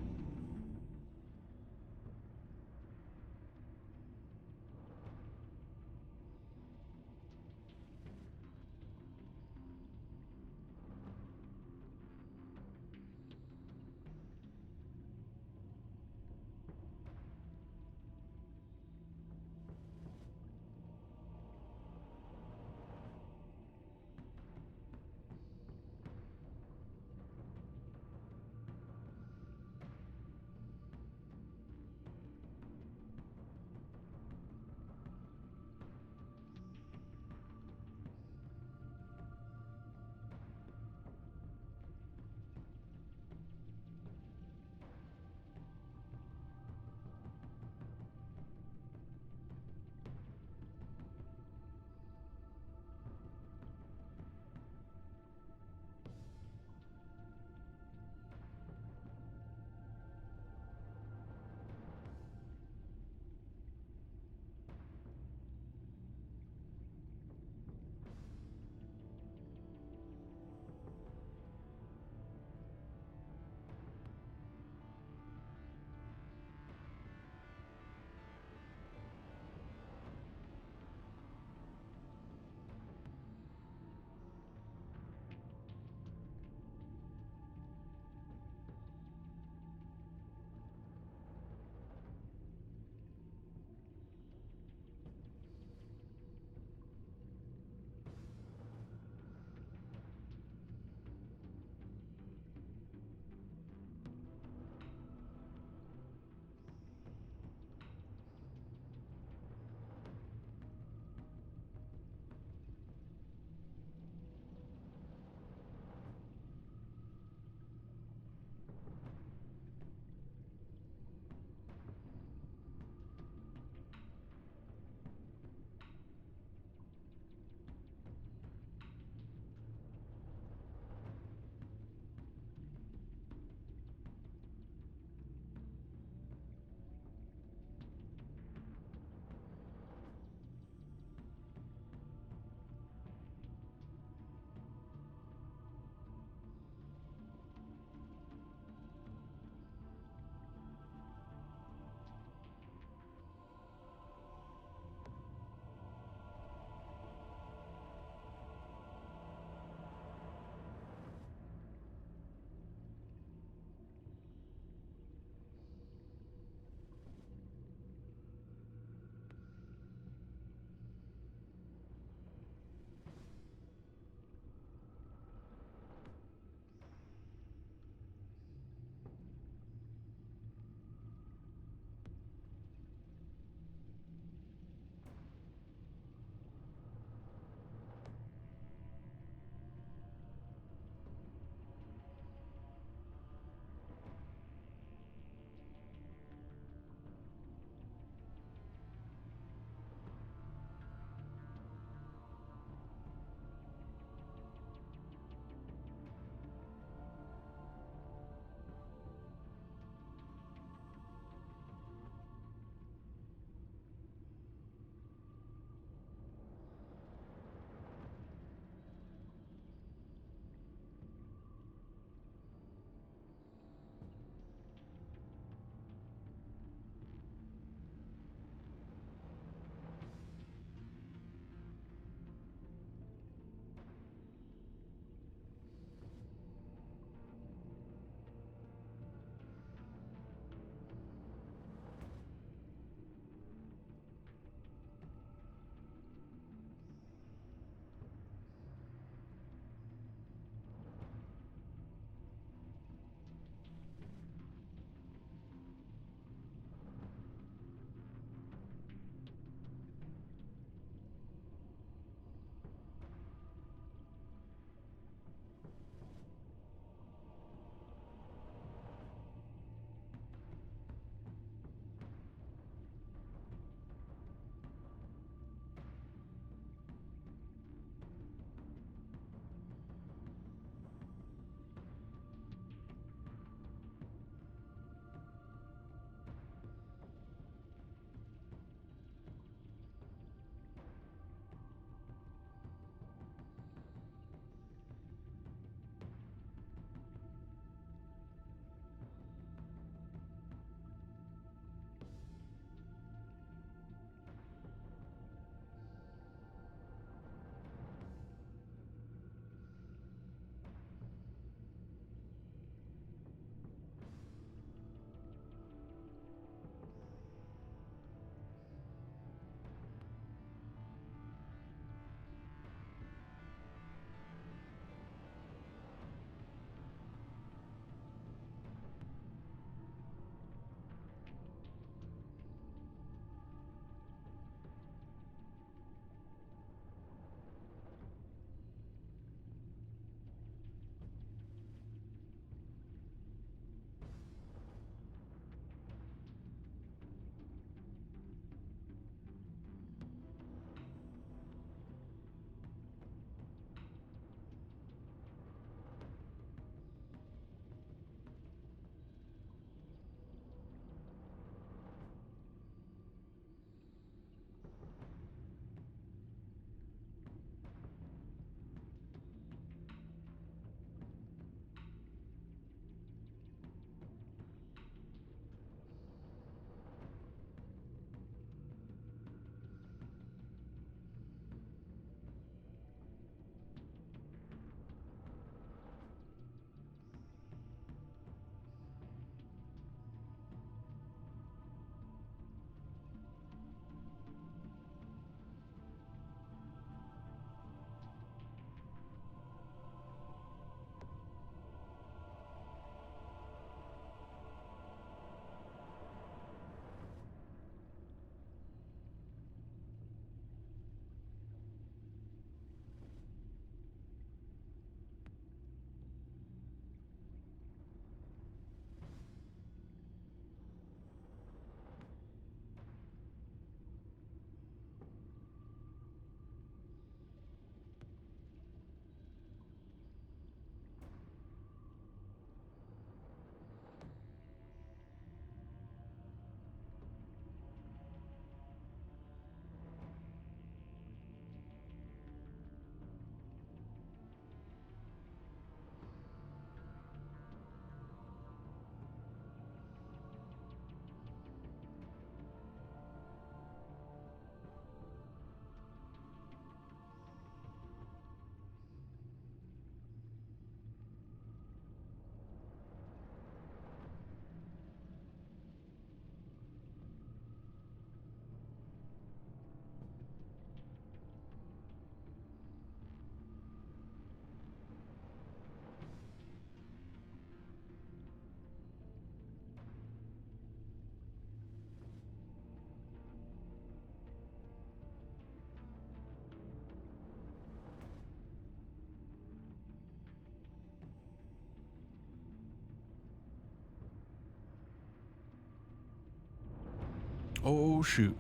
Oh, shoot.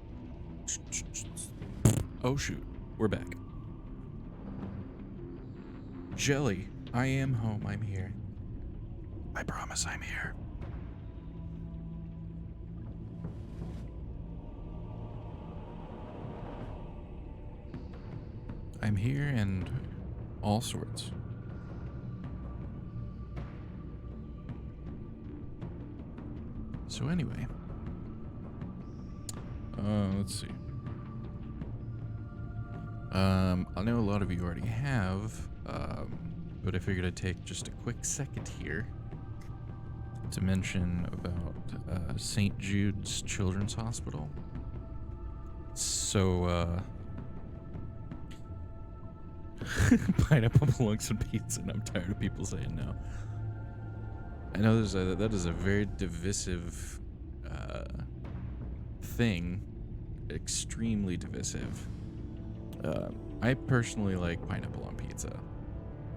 Oh, shoot. We're back. Jelly, I am home. I'm here. I promise I'm here. I'm here and all sorts. So anyway, let's see. I know a lot of you already have, but I figured I'd take just a quick second here to mention about St. Jude's Children's Hospital. So, pineapple belongs on pizza, and I'm tired of people saying no. I know that is a very divisive thing, extremely divisive. I personally like pineapple on pizza.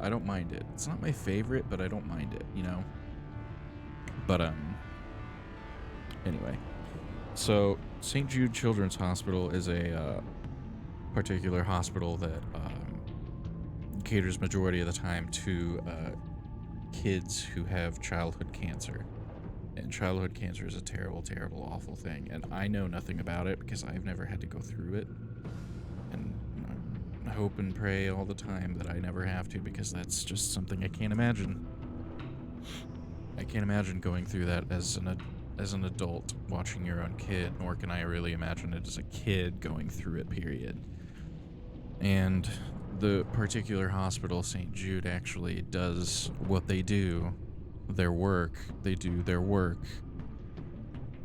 I don't mind it. It's not my favorite, but I don't mind it, you know? But, anyway. So, St. Jude Children's Hospital is a particular hospital that caters majority of the time to kids who have childhood cancer. And childhood cancer is a terrible, terrible, awful thing. And I know nothing about it because I've never had to go through it. And I hope and pray all the time that I never have to, because that's just something I can't imagine. I can't imagine going through that as an adult watching your own kid, nor can I really imagine it as a kid going through it, period. And the particular hospital, St. Jude, actually does what they do, their work. They do their work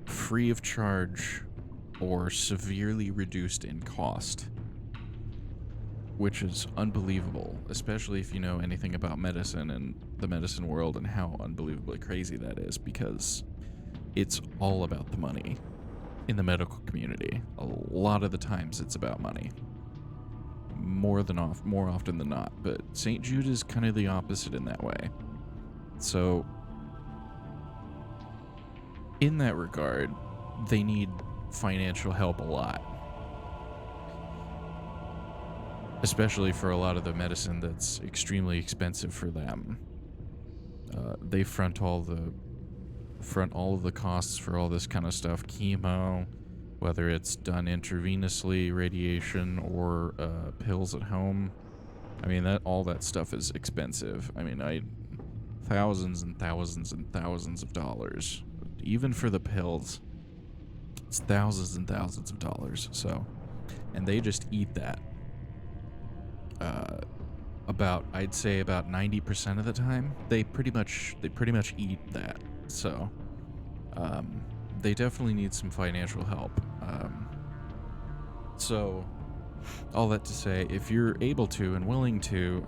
free of charge or severely reduced in cost, which is unbelievable, especially if you know anything about medicine and the medicine world and how unbelievably crazy that is, because it's all about the money in the medical community. A lot of the times it's about money. More often than not, but St. Jude is kind of the opposite in that way. So, in that regard, they need financial help a lot. Especially for a lot of the medicine that's extremely expensive for them. They front all of the costs for all this kind of stuff, chemo, whether it's done intravenously, radiation, or pills at home. I mean, all that stuff is expensive. I mean, thousands and thousands and thousands of dollars. Even for the pills, it's thousands and thousands of dollars. So, and they just eat that. I'd say about 90% of the time, they pretty much eat that. So, they definitely need some financial help. So, all that to say, if you're able to and willing to,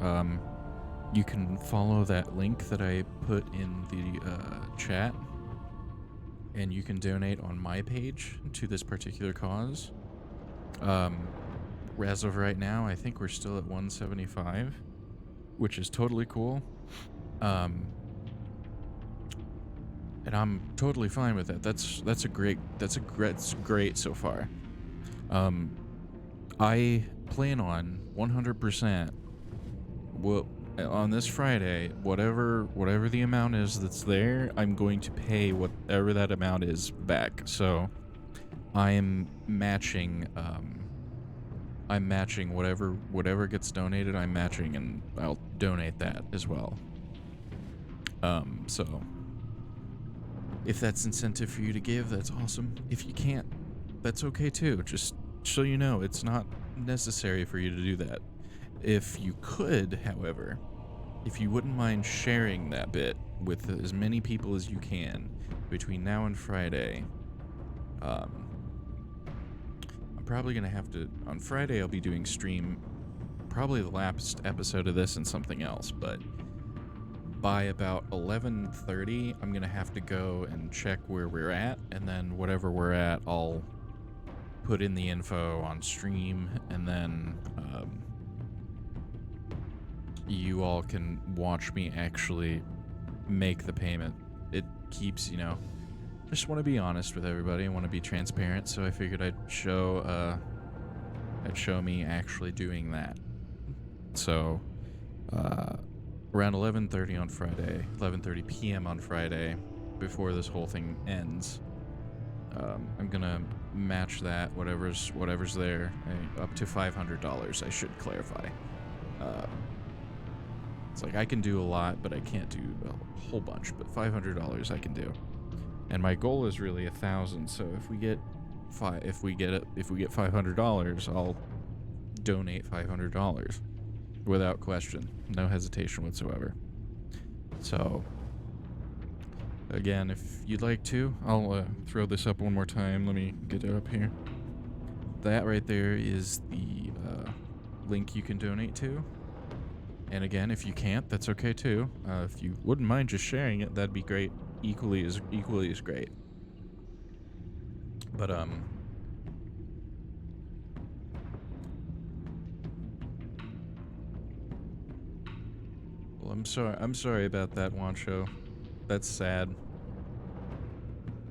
you can follow that link that I put in the chat, and you can donate on my page to this particular cause. As of right now, I think we're still at 175, which is totally cool. And I'm totally fine with that. That's great so far. I plan on 100%. Well, on this Friday, whatever the amount is that's there, I'm going to pay whatever that amount is back. So, I am matching. I'm matching whatever gets donated. I'm matching, and I'll donate that as well. So. If that's incentive for you to give, that's awesome. If you can't, that's okay too. Just so you know, it's not necessary for you to do that. If you could, however, if you wouldn't mind sharing that bit with as many people as you can between now and Friday, I'm probably going to have to, on Friday I'll be doing stream, probably the last episode of this and something else, but by about 11:30, I'm going to have to go and check where we're at, and then whatever we're at, I'll put in the info on stream, and then you all can watch me actually make the payment. It keeps, just want to be honest with everybody. I want to be transparent, so I figured I'd show me actually doing that. So, around 11:30 on Friday, 11:30 p.m. on Friday, before this whole thing ends, I'm gonna match that whatever's there, up to $500. I should clarify. It's like I can do a lot, but I can't do a whole bunch. But $500 I can do, and my goal is really 1,000. So if we get $500, I'll donate $500 without question, no hesitation whatsoever. So again, if you'd like to, I'll throw this up one more time. Let me get it up here. That right there is the link you can donate to. And again, if you can't, that's okay too. If you wouldn't mind just sharing it, that'd be great. Equally as great. But well, I'm sorry about that, Wancho. That's sad.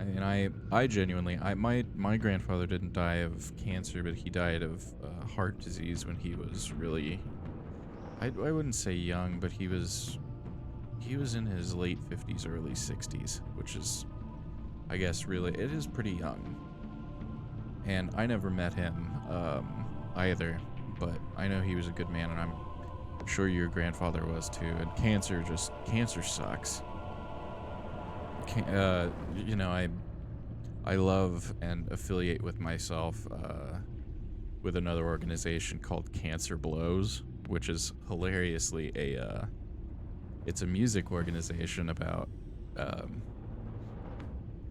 I mean, I genuinely, my grandfather didn't die of cancer, but he died of heart disease when he was really, I wouldn't say young, but he was in his late 50s, early 60s, which is, I guess, really, it is pretty young. And I never met him either, but I know he was a good man, and I'm sure your grandfather was too. And cancer sucks. You know, I love and affiliate with myself with another organization called Cancer Blows, which is hilariously it's a music organization about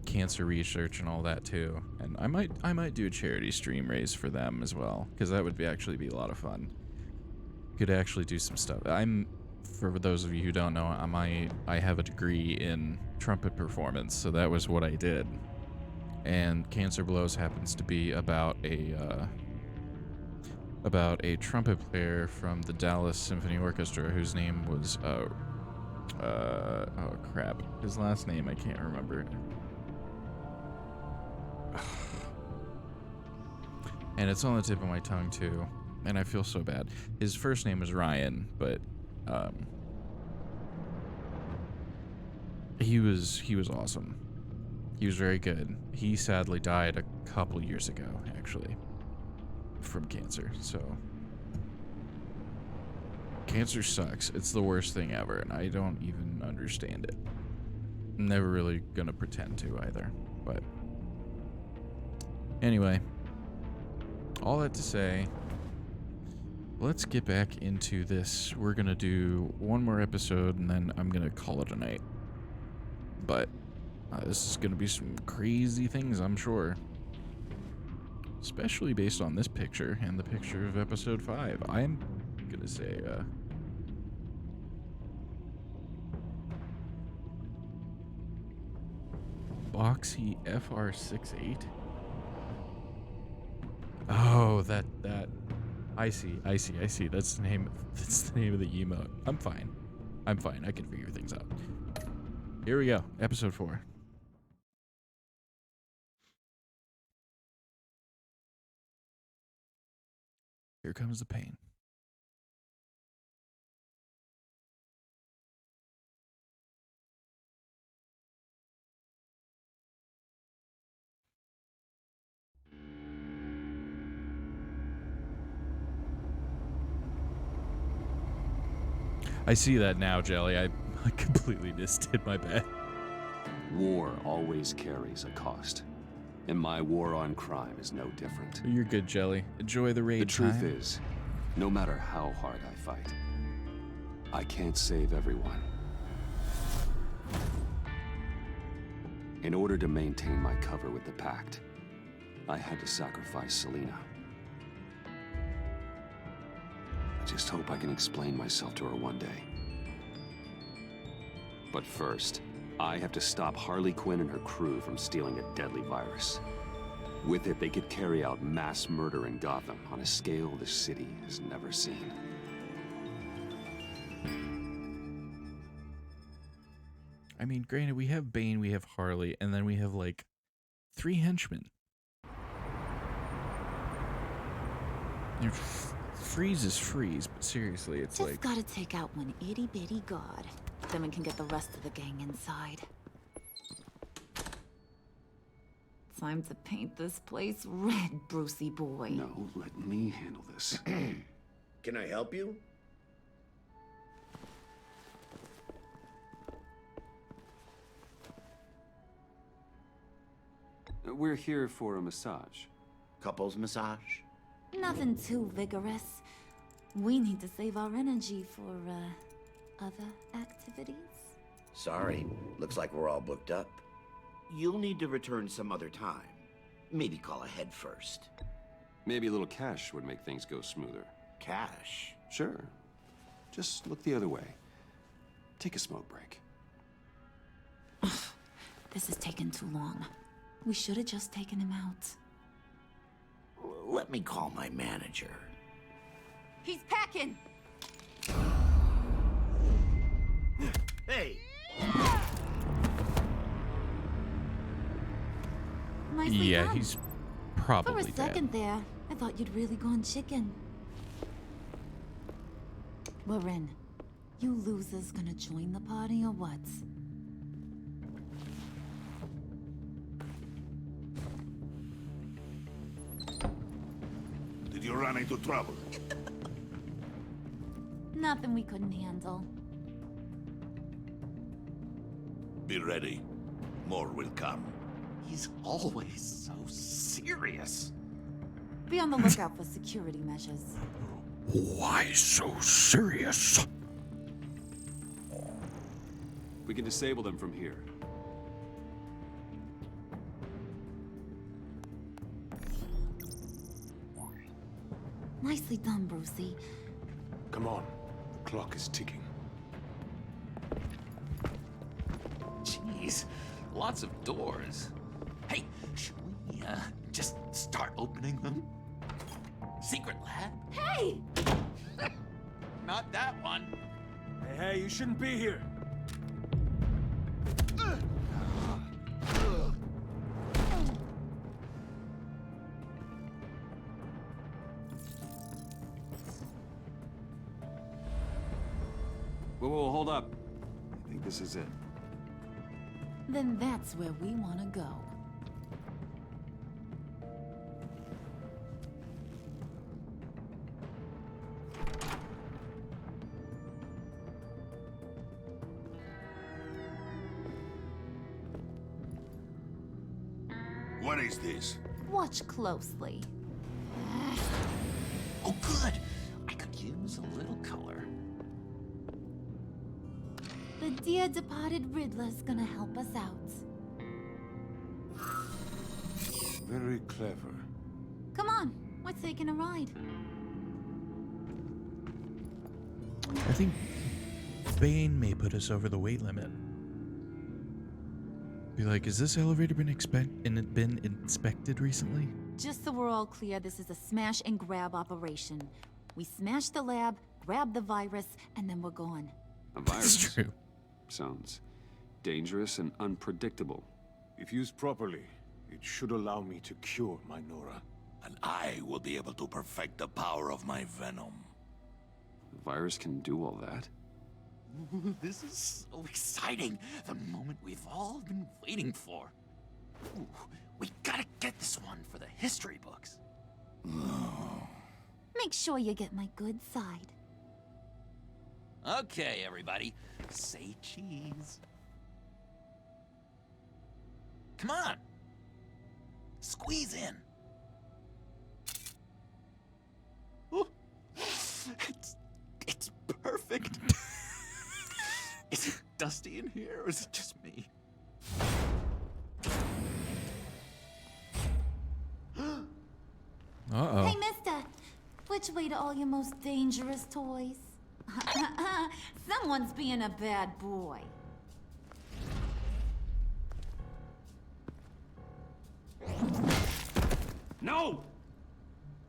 cancer research and all that too. And I might do a charity stream raise for them as well, because that would actually be a lot of fun. Could actually do some stuff. For those of you who don't know, I have a degree in trumpet performance, so that was what I did. And Cancer Blows happens to be about a trumpet player from the Dallas Symphony Orchestra whose name was oh crap, his last name I can't remember. And it's on the tip of my tongue too, and I feel so bad. His first name was Ryan, but he was awesome. He was very good. He sadly died a couple years ago, actually, from cancer. So cancer sucks. It's the worst thing ever, and I don't even understand it. I'm never really gonna pretend to either. But anyway, all that to say, let's get back into this. We're gonna do one more episode, and then I'm gonna call it a night. But this is gonna be some crazy things, I'm sure. Especially based on this picture and the picture of episode 5. I'm gonna say, Boxy FR68? Oh, that. I see. That's the name of the emote. I'm fine. I can figure things out. Here we go. Episode 4. Here comes the pain. I see that now, Jelly. I completely misdid my bad. War always carries a cost. And my war on crime is no different. You're good, Jelly. Enjoy the raid. The truth is, no matter how hard I fight, I can't save everyone. In order to maintain my cover with the Pact, I had to sacrifice Selina. I just hope I can explain myself to her one day. But first, I have to stop Harley Quinn and her crew from stealing a deadly virus. With it, they could carry out mass murder in Gotham on a scale the city has never seen. I mean, granted, we have Bane, we have Harley, and then we have like 3 henchmen. Freeze is freeze, but seriously, it's Just like... gotta take out one itty-bitty god. Then we can get the rest of the gang inside. Time to paint this place red, Brucey boy. No, let me handle this. Can I help you? We're here for a massage. Couples massage? Nothing too vigorous. We need to save our energy for, other activities. Sorry, looks like we're all booked up. You'll need to return some other time. Maybe call ahead first. Maybe a little cash would make things go smoother. Cash? Sure. Just look the other way. Take a smoke break. This is taking too long. We should have just taken him out. Let me call my manager. He's packing! Hey! Nicely Yeah, done. he's probably For a dead. second there, I thought you'd really gone chicken. We're in. You losers gonna join the party or what? Did you run into trouble? Nothing we couldn't handle. Be ready. More will come. He's always so serious. Be on the lookout for security measures. Why so serious? We can disable them from here. Nicely done, Brucey. Come on. The clock is ticking. Jeez, lots of doors. Hey, should we just start opening them? Secret lab? Hey! Not that one. Hey, you shouldn't be here. Whoa, hold up. I think this is it. Then that's where we want to go. What is this? Watch closely. Oh, good. I could use a little color. The dear departed Riddler's gonna help us out. Very clever. Come on, we're taking a ride. I think Bane may put us over the weight limit. Be like, has this elevator been inspected recently? Just so we're all clear, this is a smash and grab operation. We smash the lab, grab the virus, and then we're gone. A virus? That's true. Sounds dangerous and unpredictable. If used properly, it should allow me to cure my Nora. And I will be able to perfect the power of my venom. The virus can do all that? This is so exciting. The moment we've all been waiting for. Ooh, we gotta get this one for the history books. Make sure you get my good side. Okay, everybody. Say cheese. Come on. Squeeze in. Ooh. It's perfect. Is it dusty in here, or is it just me? Uh-oh. Hey, mister! Which way to all your most dangerous toys? Someone's being a bad boy. No!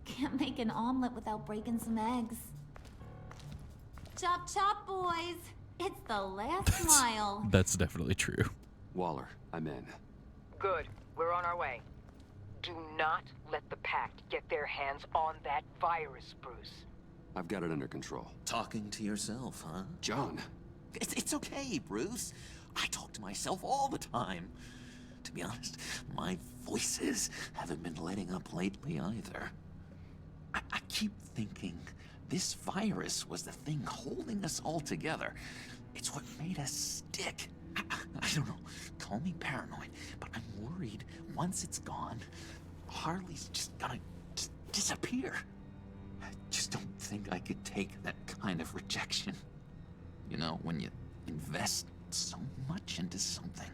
Can't make an omelet without breaking some eggs. Chop chop, boys! It's the last mile. That's definitely true. Waller, I'm in. Good. We're on our way. Do not let the Pact get their hands on that virus, Bruce. I've got it under control. Talking to yourself, huh? John. It's okay, Bruce. I talk to myself all the time. To be honest, my voices haven't been letting up lately either. I keep thinking this virus was the thing holding us all together. It's what made us stick. I don't know, call me paranoid, but I'm worried once it's gone, Harley's just gonna disappear. I just don't think I could take that kind of rejection. You know, when you invest so much into something.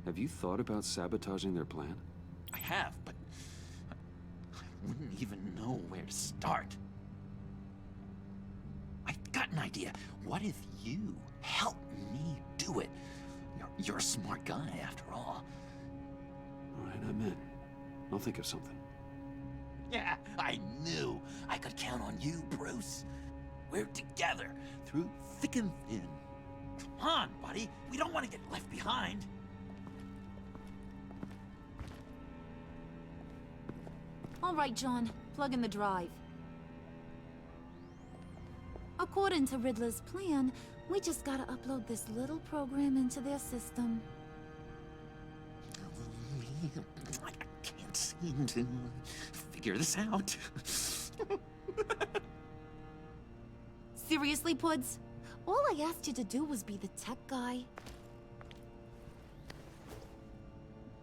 Have you thought about sabotaging their plan? I have, but I wouldn't even know where to start. I've got an idea. What if you help me do it? You're a smart guy, after all. All right, I'm in. I'll think of something. Yeah, I knew I could count on you, Bruce. We're together through thick and thin. Come on, buddy. We don't want to get left behind. All right, John. Plug in the drive. According to Riddler's plan, we just gotta upload this little program into their system. I can't seem to figure this out. Seriously, Puds? All I asked you to do was be the tech guy.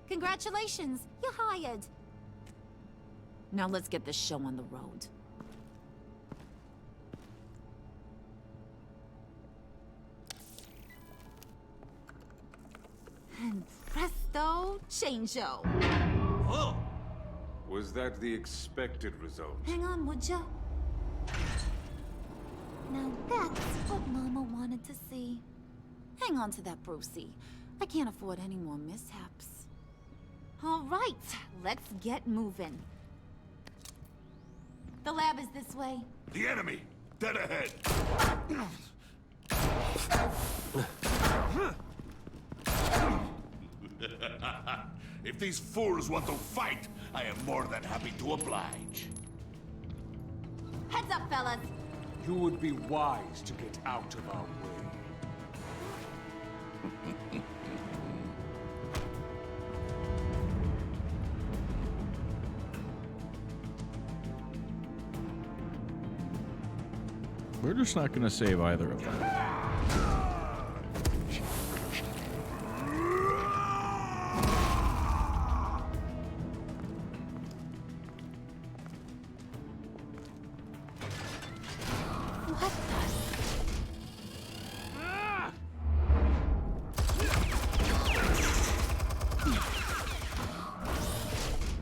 Congratulations, you're hired. Now let's get this show on the road. And presto, changeo. Oh! Was that the expected result? Hang on, would ya? Now that's what Mama wanted to see. Hang on to that, Brucey. I can't afford any more mishaps. All right, let's get moving. The lab is this way. The enemy! Dead ahead! If these fools want to fight, I am more than happy to oblige. Heads up, fellas. You would be wise to get out of our way. We're just not going to save either of them.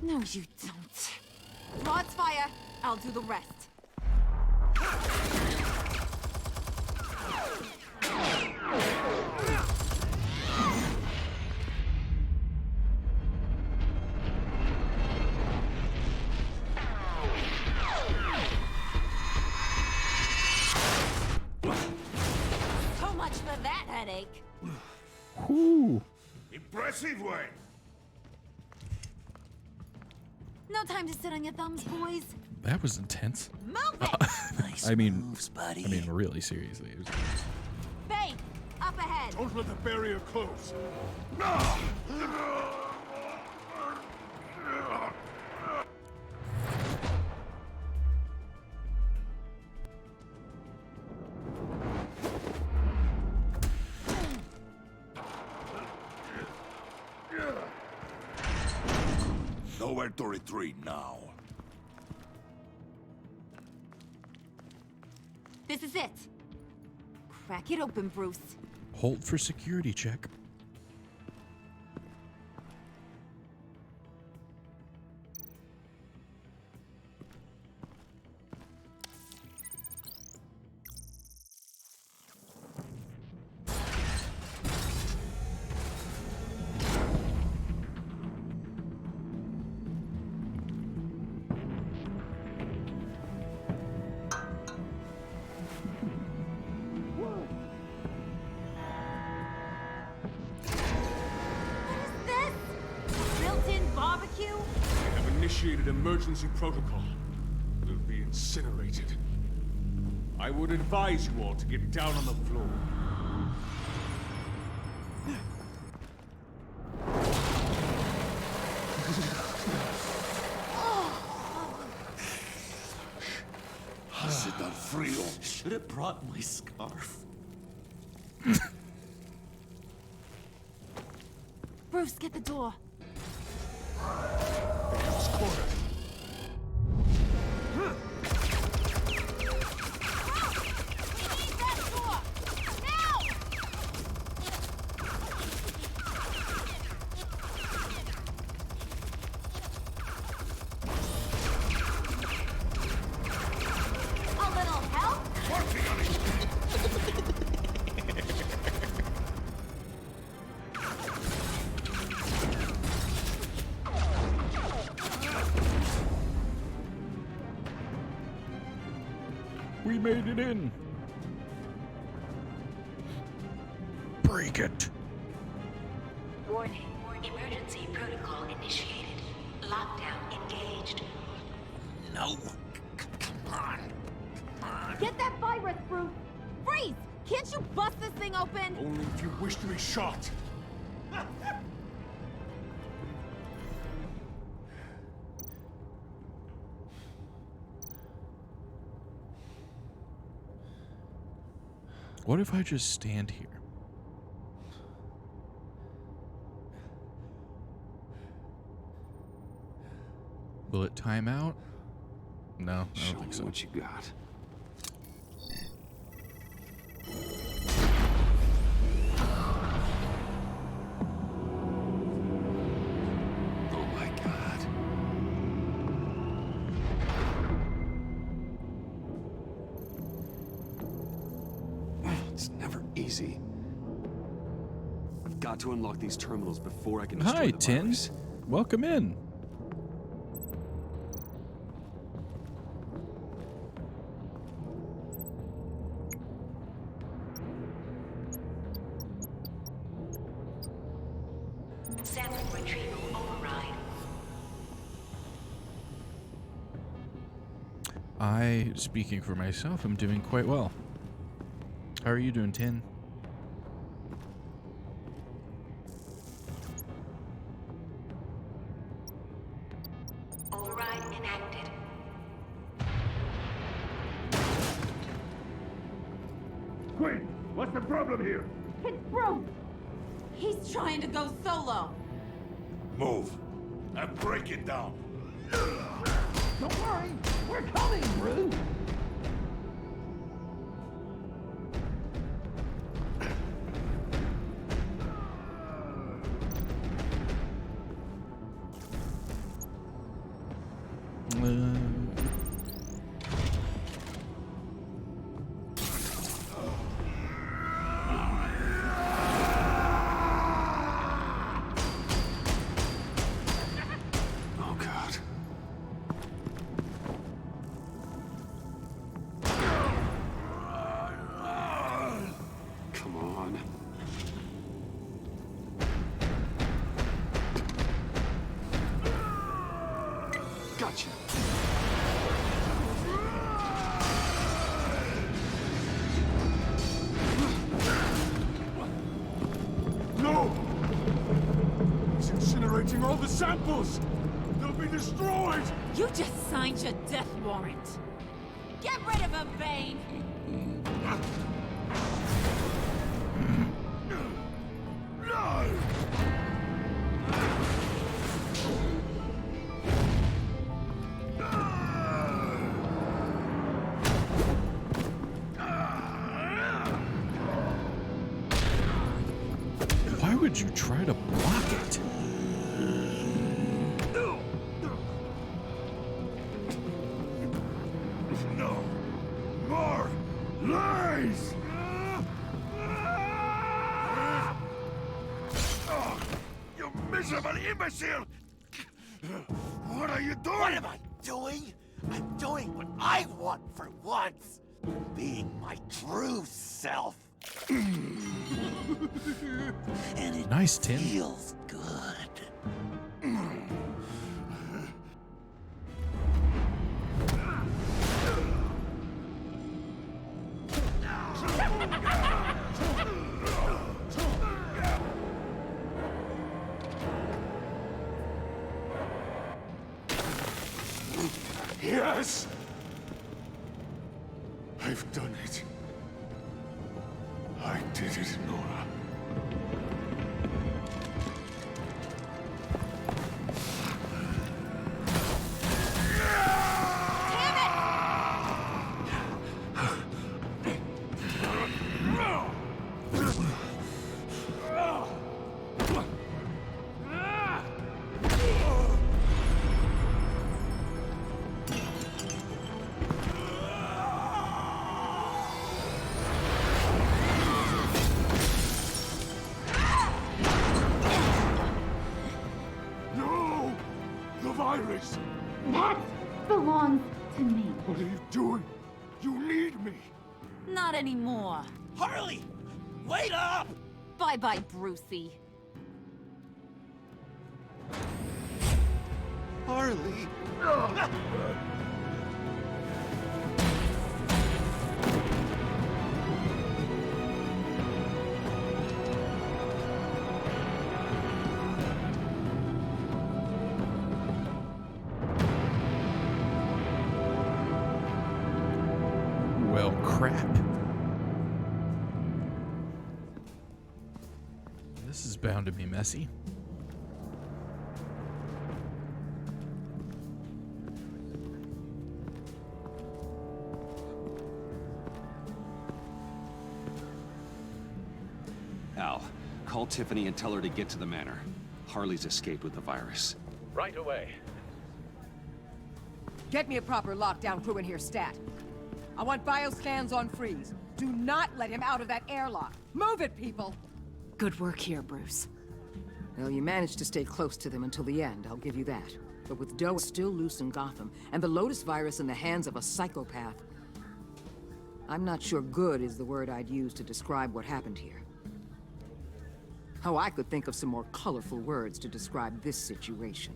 No, you don't. Rods fire. I'll do the rest. So much for that headache. Whoo! Impressive way! No time to sit on your thumbs, boys. That was intense. Move it! I mean, moves, buddy. I mean, really seriously. It was... Faye, up ahead. Don't let the barrier close. Nowhere to retreat now. This is it. Crack it open, Bruce. Hold for security check. barbecue? I have initiated emergency protocol. Will be incinerated. I would advise you all to get down on the floor. Has it not frio? Should have brought my scarf. Bruce, get the door. It's cornered. We made it in. Break it. Warning. Emergency protocol initiated. Lockdown engaged. No. Come on. Get that virus, Bruce! Freeze! Can't you bust this thing open? Only if you wish to be shot. What if I just stand here? Will it time out? No, I Show don't think me so. what you got. Oh my God. It's never easy. I've got to unlock these terminals before I can destroy Hi, the Tin. virus. Welcome in. Sample retrieval override. I, speaking for myself, am doing quite well. How are you doing, Tin? Override enacted. Quick! What's the problem here? It's Bruce! He's trying to go solo. Move. And break it down. Don't worry, we're coming, Bruce. Oh God. Come on. Gotcha. No! He's incinerating all the samples! They'll be destroyed! You just signed your death warrant. Get rid of him, Bane! Why would you try to block it? No. More lies! Oh, you miserable imbecile! What are you doing? What am I doing? I'm doing what I want for once. Being my true self. And it Nice, Tin. feels good. Yes! I've done it. I did it, Nora. That belongs to me. What are you doing? You need me. Not anymore. Harley! Wait up! Bye-bye, Brucey. Harley! Well, crap. This is bound to be messy. Al, call Tiffany and tell her to get to the manor. Harley's escaped with the virus. Right away. Get me a proper lockdown crew in here, stat. I want bioscans on Freeze. Do not let him out of that airlock. Move it, people! Good work here, Bruce. Well, you managed to stay close to them until the end, I'll give you that. But with Doe still loose in Gotham, and the Lotus virus in the hands of a psychopath, I'm not sure good is the word I'd use to describe what happened here. Oh, I could think of some more colorful words to describe this situation.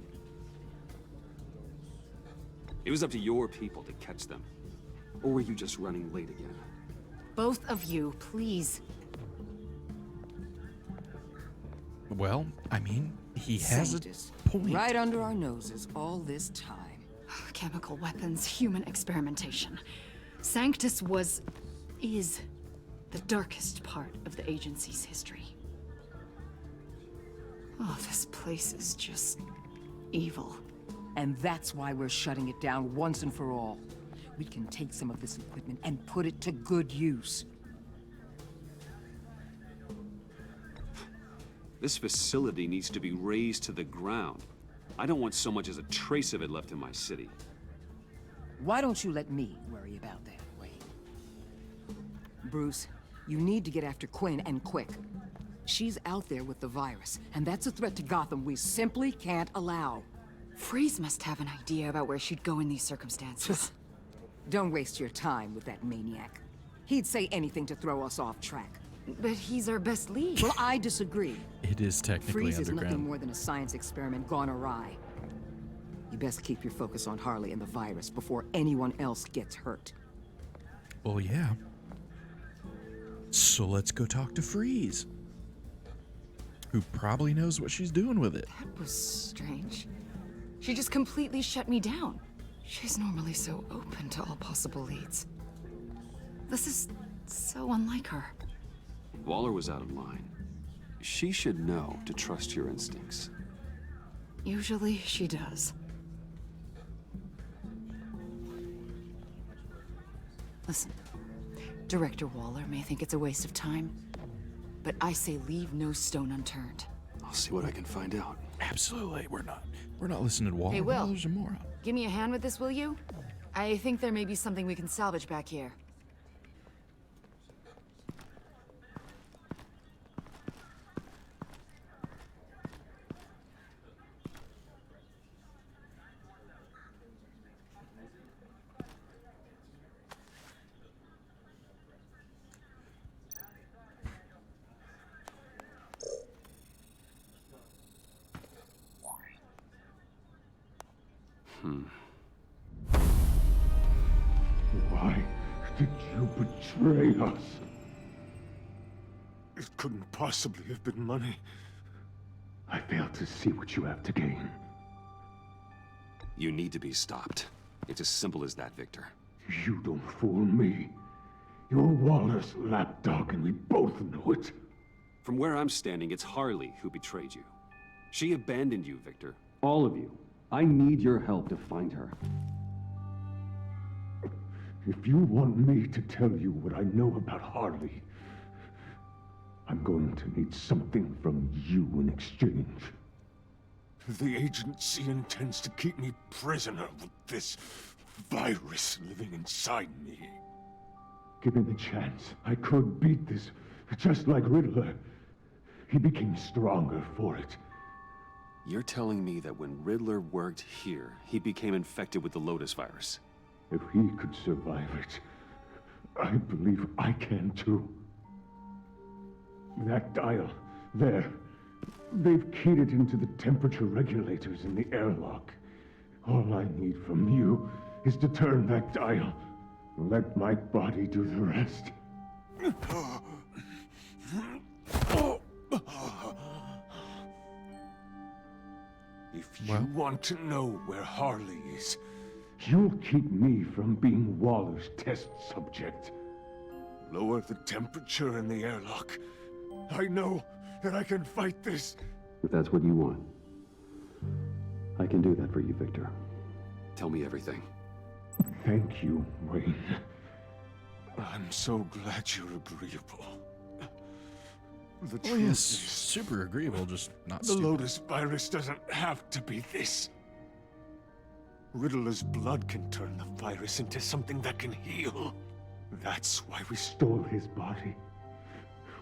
It was up to your people to catch them. Or were you just running late again? Both of you, please. Well, I mean, he has Sanctus, a point. right under our noses all this time. Chemical weapons, human experimentation. Sanctus is the darkest part of the agency's history. Oh, this place is just evil. And that's why we're shutting it down once and for all. We can take some of this equipment and put it to good use. This facility needs to be razed to the ground. I don't want so much as a trace of it left in my city. Why don't you let me worry about that, Wayne? Bruce, you need to get after Quinn, and quick. She's out there with the virus, and that's a threat to Gotham we simply can't allow. Freeze must have an idea about where she'd go in these circumstances. Don't waste your time with that maniac. He'd say anything to throw us off track. But he's our best lead. Well, I disagree. It is technically Freeze is underground. nothing more than a science experiment gone awry. You best keep your focus on Harley and the virus before anyone else gets hurt. Well, yeah. So let's go talk to Freeze, who probably knows what she's doing with it. That was strange. She just completely shut me down. She's normally so open to all possible leads. This is so unlike her. Waller was out of line. She should know to trust your instincts. Usually she does. Listen, Director Waller may think it's a waste of time, but I say leave no stone unturned. I'll see what I can find out. Absolutely, we're not listening to Waller. Hey, Will. Waller's a moron. Give me a hand with this, will you? I think there may be something we can salvage back here. Why did you betray us? It couldn't possibly have been money. I fail to see what you have to gain. You need to be stopped. It's as simple as that, Victor. You don't fool me. You're Waller's lapdog, and we both know it. From where I'm standing, it's Harley who betrayed you. She abandoned you, Victor. All of you. I need your help to find her. If you want me to tell you what I know about Harley, I'm going to need something from you in exchange. The agency intends to keep me prisoner with this virus living inside me. Given the chance, I could beat this, just like Riddler. He became stronger for it. You're telling me that when Riddler worked here, he became infected with the Lotus virus? If he could survive it, I believe I can too. That dial, there. They've keyed it into the temperature regulators in the airlock. All I need from you is to turn that dial. Let my body do the rest. If you want to know where Harley is, you'll keep me from being Waller's test subject. Lower the temperature in the airlock. I know that I can fight this. If that's what you want, I can do that for you, Victor. Tell me everything. Thank you, Wayne. I'm so glad you're agreeable. The Oh truth yes, is, super agreeable, just not the stupid. Lotus virus doesn't have to be this. Riddler's blood can turn the virus into something that can heal. That's why we Stole his body.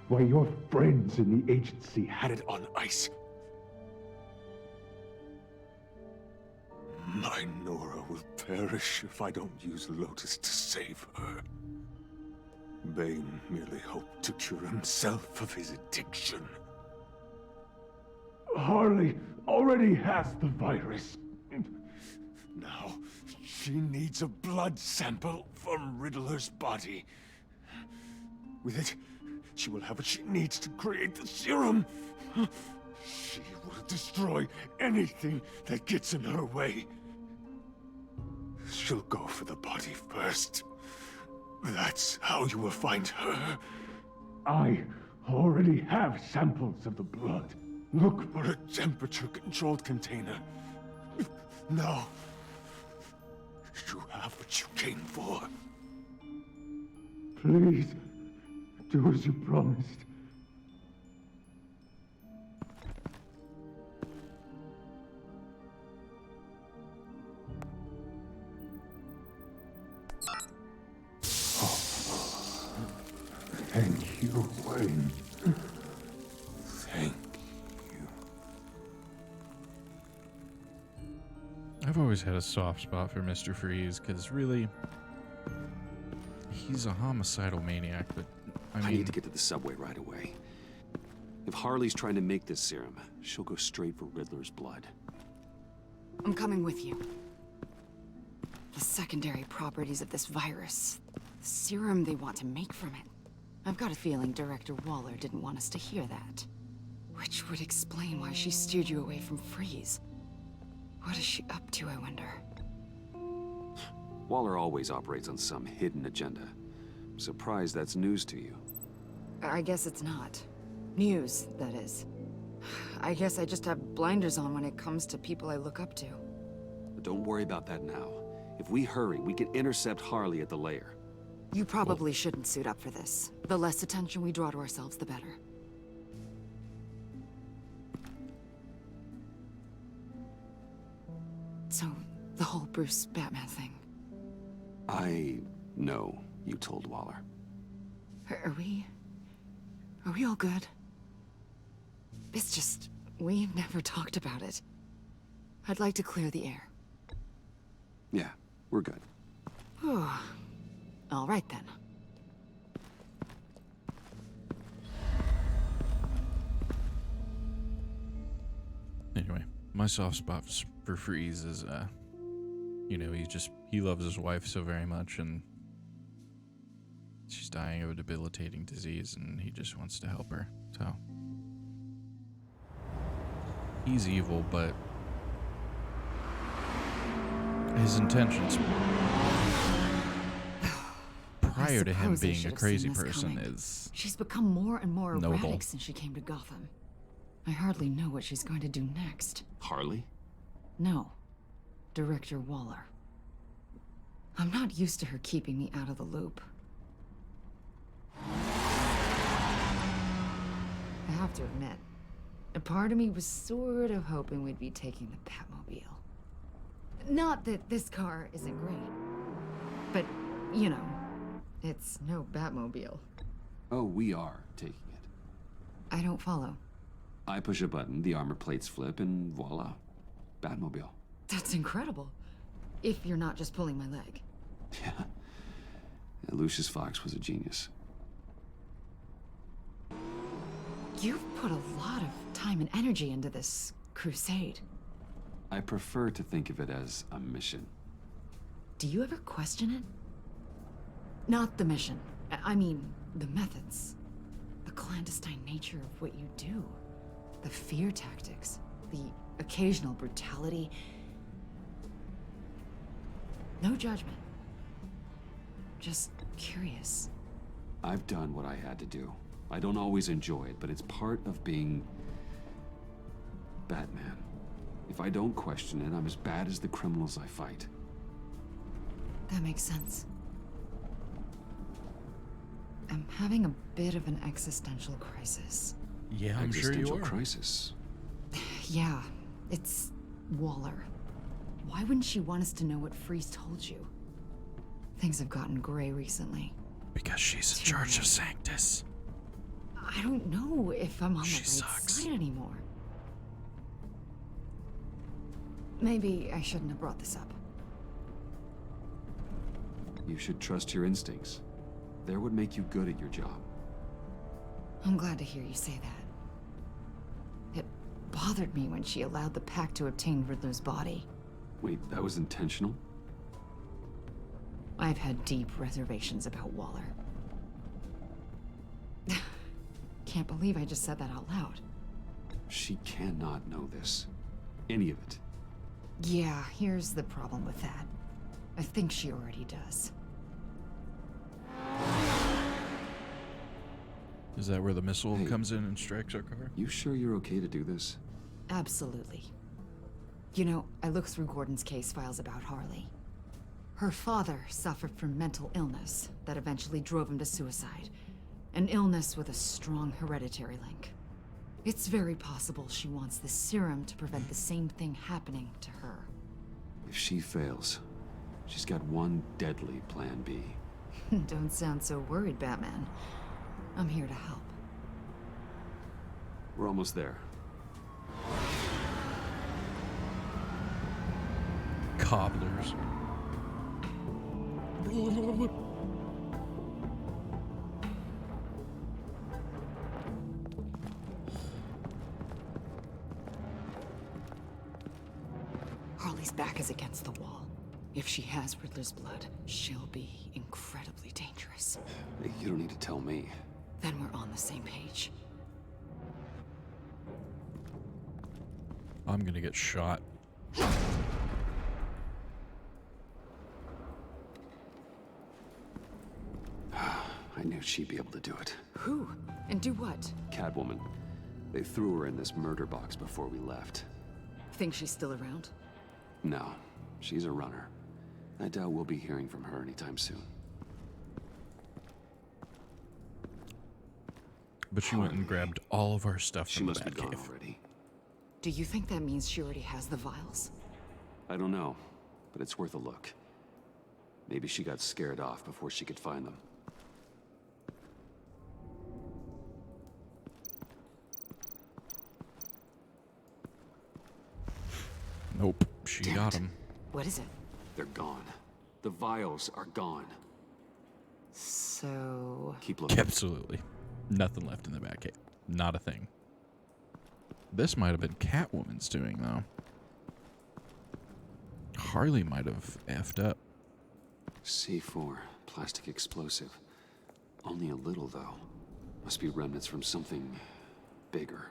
Why your friends in the agency had it on ice. My Nora will perish if I don't use Lotus to save her. Bane merely hoped to cure himself of his addiction. Harley already has the virus. Now, she needs a blood sample from Riddler's body. With it, she will have what she needs to create the serum. She will destroy anything that gets in her way. She'll go for the body first. That's how you will find her. I already have samples of the blood. Look for a temperature-controlled container. Now, you have what you came for. Please, do as you promised. Thank you, Wayne. Thank you. I've always had a soft spot for Mr. Freeze, because really, he's a homicidal maniac, but I need to get to the subway right away. If Harley's trying to make this serum, she'll go straight for Riddler's blood. I'm coming with you. The secondary properties of this virus. The serum they want to make from it. I've got a feeling Director Waller didn't want us to hear that. Which would explain why she steered you away from Freeze. What is she up to, I wonder? Waller always operates on some hidden agenda. Surprised that's news to you. I guess it's not. News, that is. I guess I just have blinders on when it comes to people I look up to. But don't worry about that now. If we hurry, we can intercept Harley at the lair. You probably shouldn't suit up for this. The less attention we draw to ourselves, the better. So, the whole Bruce Batman thing. I know you told Waller. Are we all good? It's just, we never talked about it. I'd like to clear the air. Yeah, we're good. Whew. All right then. Anyway, my soft spot for Freeze is, you know, he loves his wife so very much, and she's dying of a debilitating disease, and he just wants to help her, so. He's evil, but his intentions prior to him suppose I being should a have crazy seen this person coming. is She's become more and more noble. erratic since she came to Gotham. I hardly know what she's going to do next. Harley? No. Director Waller. I'm not used to her keeping me out of the loop. I have to admit, a part of me was sort of hoping we'd be taking the Batmobile. Not that this car isn't great, but, you know, it's no Batmobile. Oh, we are taking it. I don't follow. I push a button, the armor plates flip, and voila. Batmobile. That's incredible. If you're not just pulling my leg. Yeah, Lucius Fox was a genius. You've put a lot of time and energy into this crusade. I prefer to think of it as a mission. Do you ever question it? Not the mission. I mean, the methods. The clandestine nature of what you do. The fear tactics. The occasional brutality. No judgment. Just curious. I've done what I had to do. I don't always enjoy it, but it's part of being Batman. If I don't question it, I'm as bad as the criminals I fight. That makes sense. I'm having a bit of an existential crisis. Yeah, I'm sure you Existential are. crisis. Yeah, it's Waller. Why wouldn't she want us to know what Freeze told you? Things have gotten gray recently. Because she's in charge of Sanctus. I don't know if I'm on the She right sucks. side anymore. Maybe I shouldn't have brought this up. You should trust your instincts. They're what make you good at your job. I'm glad to hear you say that. It bothered me when she allowed the Pact to obtain Riddler's body. Wait, that was intentional? I've had deep reservations about Waller. Can't believe I just said that out loud. She cannot know this. Any of it. Yeah, here's the problem with that. I think she already does. Is that where the missile comes in and strikes our car? You sure you're okay to do this? Absolutely. You know, I looked through Gordon's case files about Harley. Her father suffered from mental illness that eventually drove him to suicide. An illness with a strong hereditary link. It's very possible she wants the serum to prevent the same thing happening to her. If she fails, she's got one deadly plan B. Don't sound so worried, Batman. I'm here to help. We're almost there. Cobblers. Harley's back is against the wall. If she has Riddler's blood, she'll be incredibly dangerous. Hey, you don't need to tell me. Then we're on the same page. I'm gonna get shot. I knew she'd be able to do it. Who? And do what? Catwoman. They threw her in this murder box before we left. Think she's still around? No, she's a runner. I doubt we'll be hearing from her anytime soon. But she went and grabbed all of our stuff She from the must be gone Batcave. already. Do you think that means she already has the vials? I don't know, but it's worth a look. Maybe she got scared off before she could find them. Nope, she Damn got it. him. What is it? They're gone. The vials are gone. So... Keep looking. Absolutely. Nothing left in the Batcave. Not a thing. This might have been Catwoman's doing, though. Harley might have effed up. C4, plastic explosive. Only a little, though. Must be remnants from something bigger.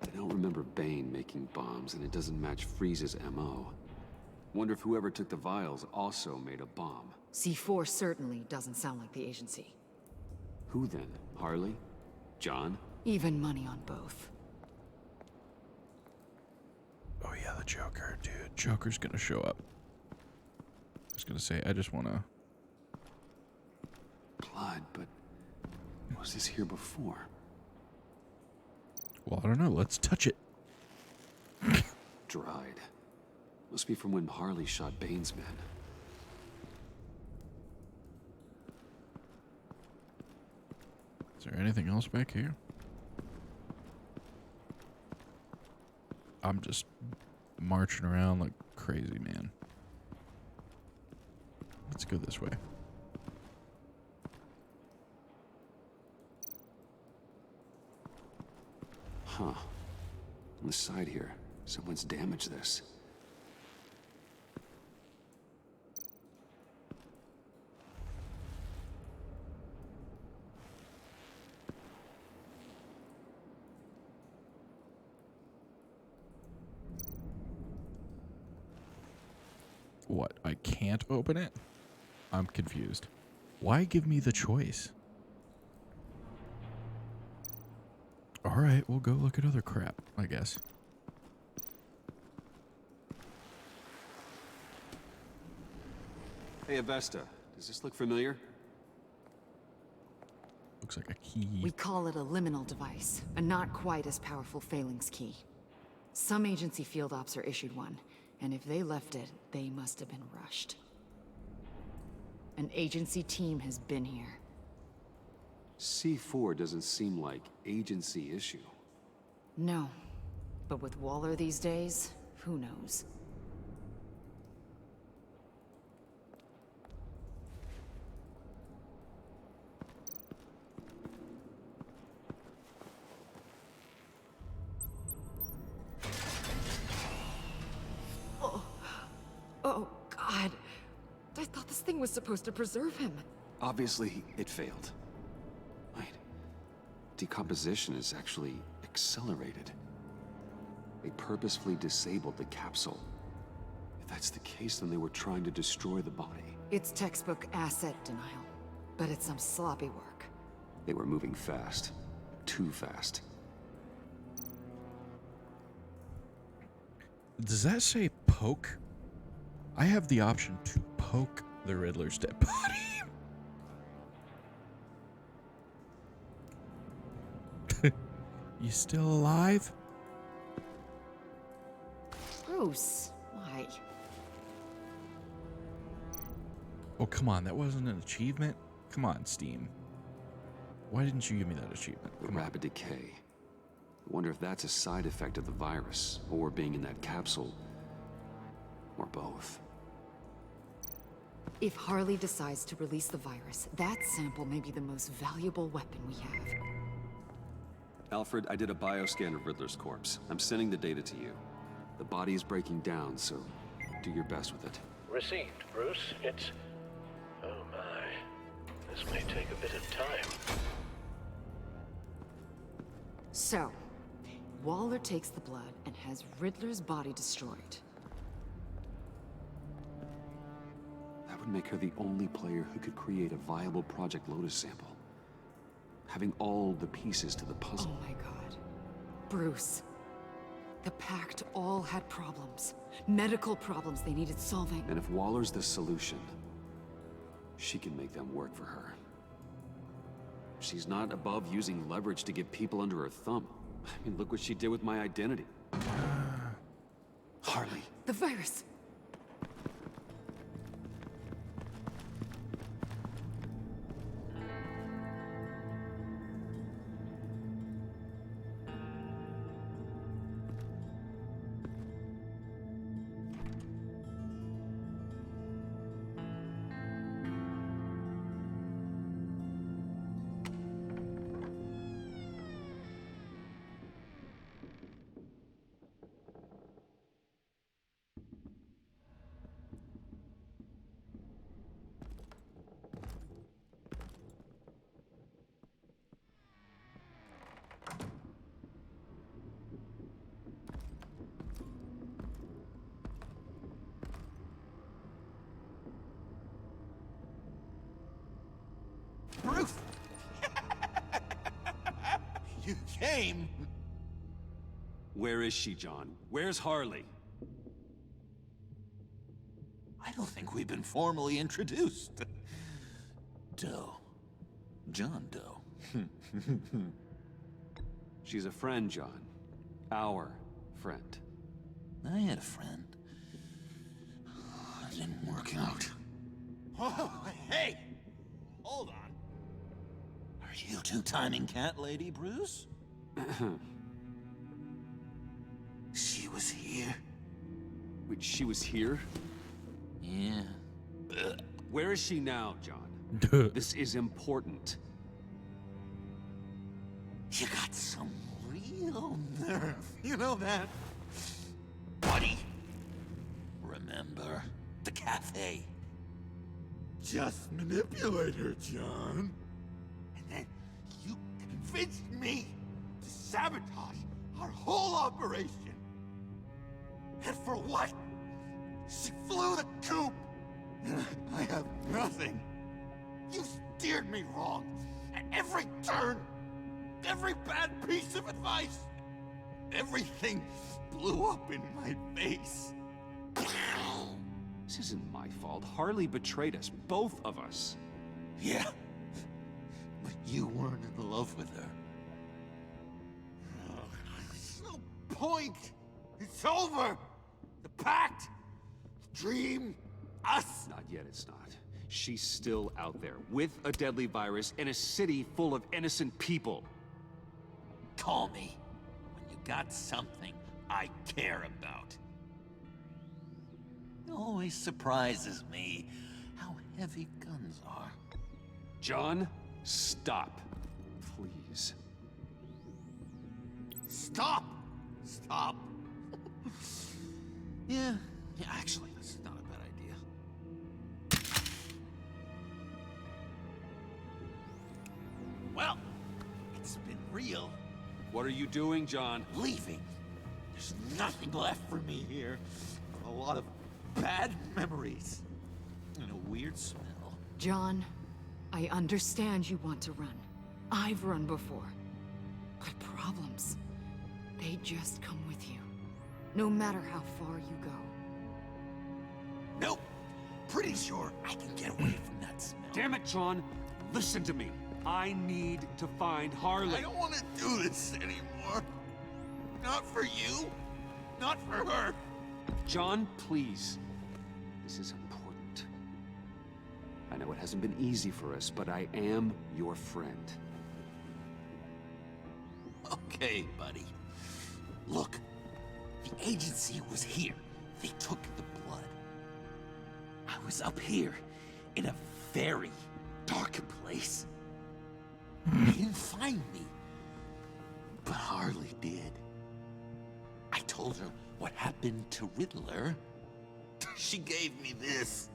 I don't remember Bane making bombs, and it doesn't match Freeze's MO. Wonder if whoever took the vials also made a bomb. C4 certainly doesn't sound like the agency. Who then? Harley? John? Even money on both. Oh yeah, the Joker, dude. Joker's gonna show up. I was gonna say, I just wanna... Blood, but was this here before? Well, I don't know. Let's touch it. Dried. Must be from when Harley shot Bane's men. Is there anything else back here? I'm just marching around like crazy, man. Let's go this way. Huh. On the side here, someone's damaged this. What? I can't open it? I'm confused. Why give me the choice? Alright, we'll go look at other crap, I guess. Hey, Avesta. Does this look familiar? Looks like a key. We call it a liminal device, a not quite as powerful Phalanx key. Some agency field ops are issued one, and if they left it, they must have been rushed. An agency team has been here. C4 doesn't seem like agency issue. No, but with Waller these days, who knows? Oh, God. I thought this thing was supposed to preserve him. Obviously, it failed. Wait. Decomposition is actually accelerated. They purposefully disabled the capsule. If that's the case, then they were trying to destroy the body. It's textbook asset denial, but it's some sloppy work. They were moving fast. Too fast. Does that say poke? I have the option to poke the Riddler's dead body. You still alive? Bruce, why? Oh, come on. That wasn't an achievement? Come on, Steam. Why didn't you give me that achievement? The rapid decay. I wonder if that's a side effect of the virus, or being in that capsule, or both. If Harley decides to release the virus, that sample may be the most valuable weapon we have. Alfred, I did a bioscan of Riddler's corpse. I'm sending the data to you. The body is breaking down, so do your best with it. Received, Bruce. It's... oh my. This may take a bit of time. So, Waller takes the blood and has Riddler's body destroyed. That would make her the only player who could create a viable Project Lotus sample. Having all the pieces to the puzzle. Oh my God. Bruce. The Pact all had problems. Medical problems they needed solving. And if Waller's the solution, she can make them work for her. She's not above using leverage to get people under her thumb. I mean, look what she did with my identity. Harley. The virus. came... Where is she, John? Where's Harley? I don't think we've been formally introduced. Doe. John Doe. She's a friend, John. Our friend. I had a friend. It didn't work out. Oh, hey! Hold on. Are you two-timing cat lady, Bruce? She was here. Wait, she was here? Yeah. Where is she now, John? This is important. You got some real nerve. You know that? Buddy. Remember the cafe? Just manipulate her, John. And then you convinced me to sabotage our whole operation. And for what? She flew the coop. And I have nothing. You steered me wrong at every turn. Every bad piece of advice. Everything blew up in my face. This isn't my fault. Harley betrayed us, both of us. Yeah, but you weren't in love with her. There's no point. It's over. The pact, the dream, us. Not yet, it's not. She's still out there, with a deadly virus in a city full of innocent people. Call me when you got something I care about. It always surprises me how heavy guns are. John, stop. Please. Stop! Stop! Yeah, actually, that's not a bad idea. Well, it's been real. What are you doing, John? Leaving. There's nothing left for me here. A lot of bad memories. And a weird smell. John, I understand you want to run. I've run before. But problems, they just come with you. No matter how far you go. Nope. Pretty sure I can get away from that smell. Damn it, John. Listen to me. I need to find Harley. I don't want to do this anymore. Not for you. Not for her. John, please. This is important. I know it hasn't been easy for us, but I am your friend. Okay, buddy. Look, the agency was here. They took the blood. I was up here in a very dark place. They didn't find me, but Harley did. I told her what happened to Riddler. She gave me this.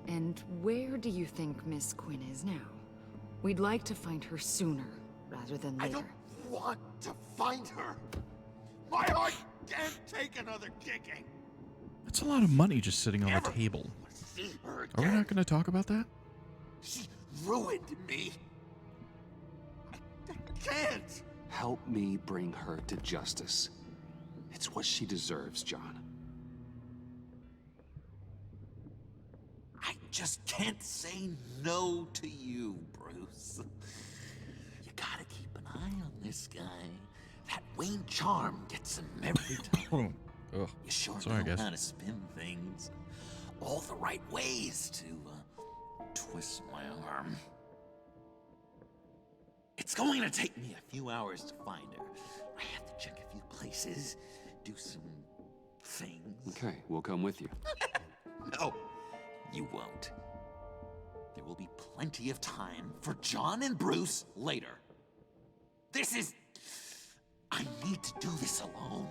And where do you think Miss Quinn is now? We'd like to find her sooner, rather than later. I don't want to find her. My heart can't take another kicking. That's a lot of money just sitting on the table. See her Are we not going to talk about that? She ruined me. I can't. Help me bring her to justice. It's what she deserves, John. I just can't say no to you, Bruce. You gotta keep an eye on this guy. That Wayne charm gets him every time. Ugh. You sure Sorry, know guys. how to spin things. All the right ways to twist my arm. It's going to take me a few hours to find her. I have to check a few places, do some things. Okay, we'll come with you. No, you won't. There will be plenty of time for John and Bruce later. This is... I need to do this alone.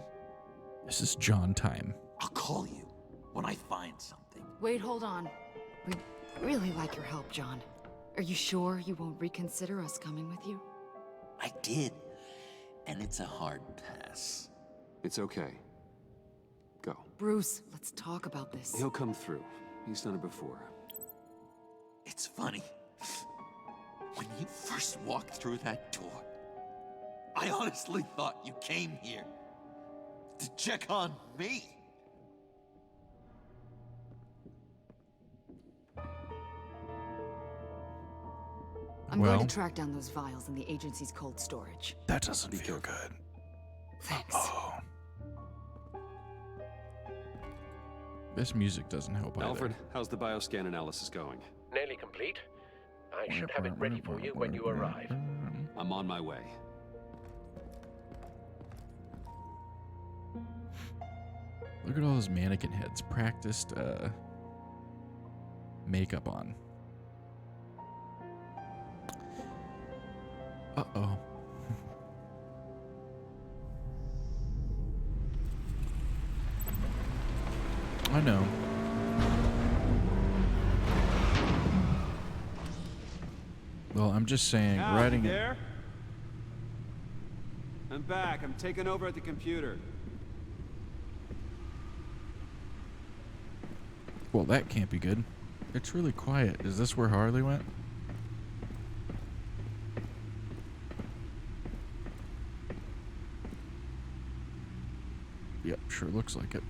This is John time. I'll call you when I find something. Wait, hold on. We'd really like your help, John. Are you sure you won't reconsider us coming with you? I did, and it's a hard pass. It's okay. Go. Bruce, let's talk about this. He'll come through. He's done it before. It's funny. When you first walked through that door, I honestly thought you came here to check on me. I'm going to track down those vials in the agency's cold storage. That doesn't feel good. Thanks. Oh. This music doesn't help either. Alfred, how's the bioscan analysis going? Nearly complete. I should have it ready for you when you arrive. I'm on my way. Look at all those mannequin heads practiced makeup on. Uh-oh. I know. Well, I'm just saying, Al, writing you there? I'm back. I'm taking over at the computer. Well, that can't be good. It's really quiet. Is this where Harley went? Yep, sure looks like it.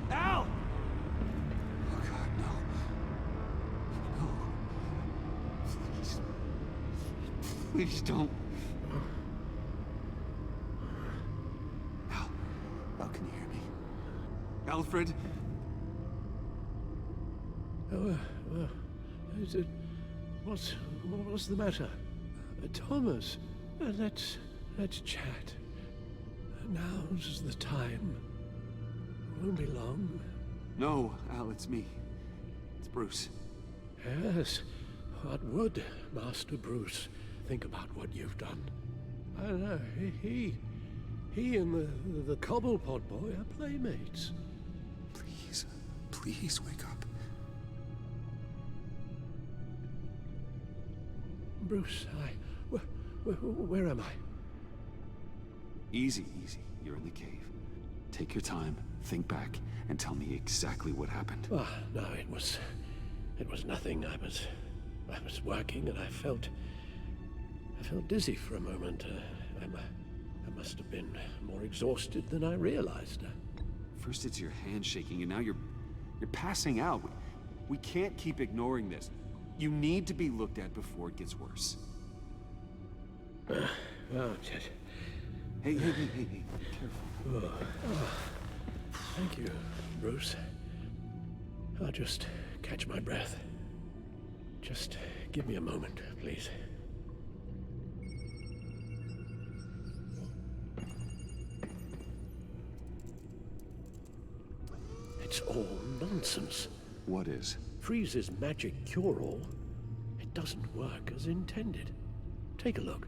Al! Oh God, no. No. Please. Please don't. Al. Al, can you hear me? Alfred? What's the matter? Thomas, let's chat. Now's the time. Won't be long. No, Al, it's me. It's Bruce. Yes, what would Master Bruce think about what you've done? I know, he and the Cobblepot boy are playmates. Please wake up. Bruce, where am I? Easy, easy. You're in the cave. Take your time, think back, and tell me exactly what happened. Ah, no, it was nothing. I was working and I felt dizzy for a moment. I must have been more exhausted than I realized. First it's your hand shaking, and now you're passing out. We can't keep ignoring this. You need to be looked at before it gets worse. Hey, careful. Thank you, Bruce. I'll just catch my breath. Just give me a moment, please. It's all nonsense. What is? Freeze's magic cure-all. It doesn't work as intended. Take a look.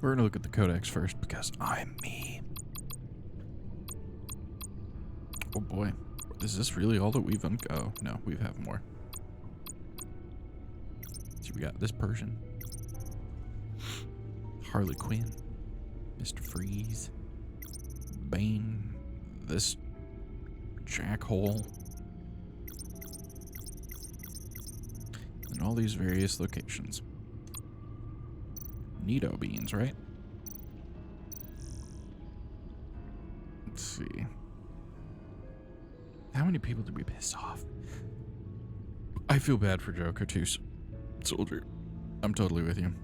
We're gonna look at the codex first because I'm me. Oh boy. Is this really all that we've oh, no, we have more. So we got this Persian. Harley Quinn. Mr. Freeze. Bane. This Jackhole. And all these various locations. Nito beans, right? Let's see. How many people did we piss off? I feel bad for Joker too, Soldier. I'm totally with you.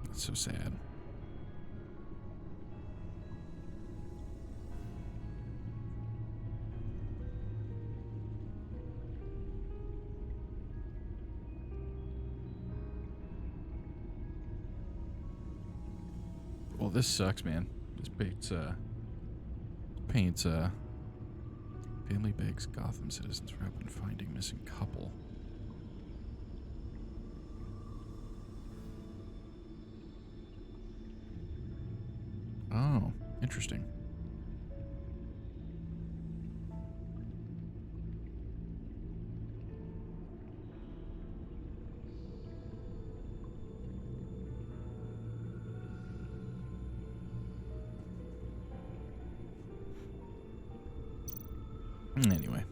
That's so sad. Well, this sucks, man. This paints Family begs Gotham citizens for help in finding missing couple. Oh, interesting. Anyway.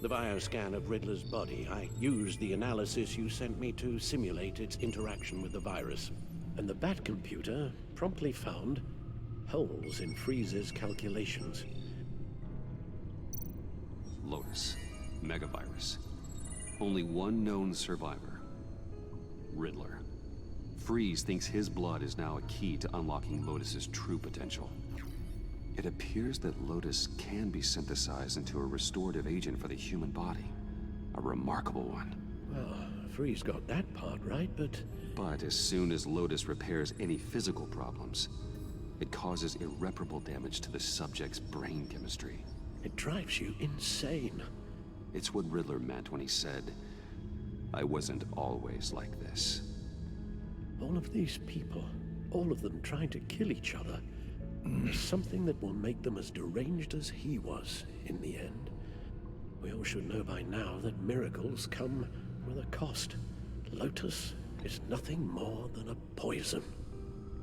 The bioscan of Riddler's body. I used the analysis you sent me to simulate its interaction with the virus. And the Bat computer promptly found holes in Freeze's calculations. Lotus. Megavirus. Only one known survivor. Riddler. Freeze thinks his blood is now a key to unlocking Lotus's true potential. It appears that Lotus can be synthesized into a restorative agent for the human body. A remarkable one. Well, Freeze got that part right, but... But as soon as Lotus repairs any physical problems, it causes irreparable damage to the subject's brain chemistry. It drives you insane. It's what Riddler meant when he said, "I wasn't always like this." All of these people, all of them trying to kill each other. There's something that will make them as deranged as he was in the end. We all should know by now that miracles come with a cost. Lotus is nothing more than a poison.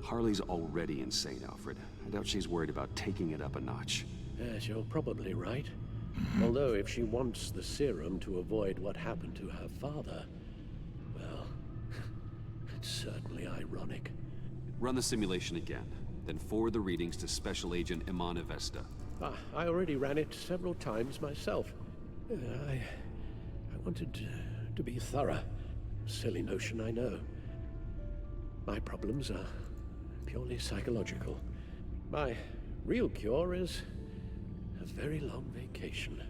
Harley's already insane, Alfred. I doubt she's worried about taking it up a notch. Yes, you're probably right. Although if she wants the serum to avoid what happened to her father, well, it's certainly ironic. Run the simulation again. Then forward the readings to Special Agent Iman Avesta. I already ran it several times myself. I wanted to be thorough. Silly notion, I know. My problems are purely psychological. My real cure is a very long vacation.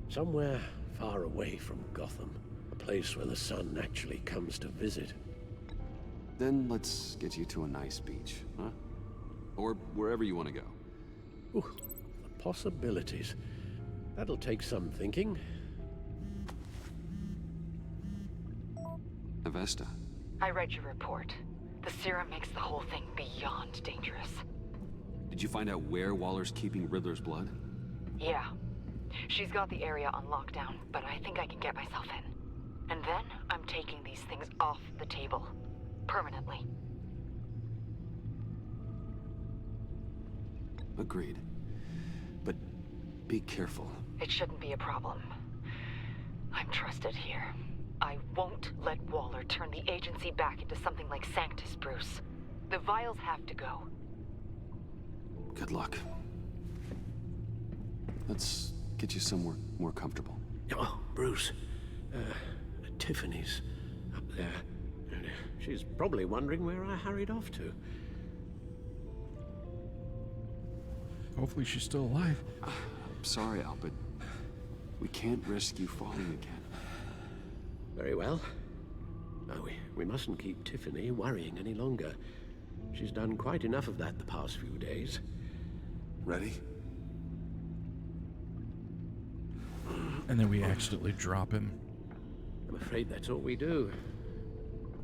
Somewhere far away from Gotham. A place where the sun actually comes to visit. Then let's get you to a nice beach, huh? Or wherever you want to go. Ooh, the possibilities. That'll take some thinking. Avesta. I read your report. The serum makes the whole thing beyond dangerous. Did you find out where Waller's keeping Riddler's blood? Yeah. She's got the area on lockdown, but I think I can get myself in. And then I'm taking these things off the table. Permanently. Agreed. But be careful. It shouldn't be a problem. I'm trusted here. I won't let Waller turn the agency back into something like Sanctus, Bruce. The vials have to go. Good luck. Let's get you somewhere more comfortable. Oh, Bruce. Tiffany's up there. She's probably wondering where I hurried off to. Hopefully she's still alive. I'm sorry, Al, but we can't risk you falling again. Very well. No, we mustn't keep Tiffany worrying any longer. She's done quite enough of that the past few days. Ready? And then we accidentally drop him. I'm afraid that's all we do.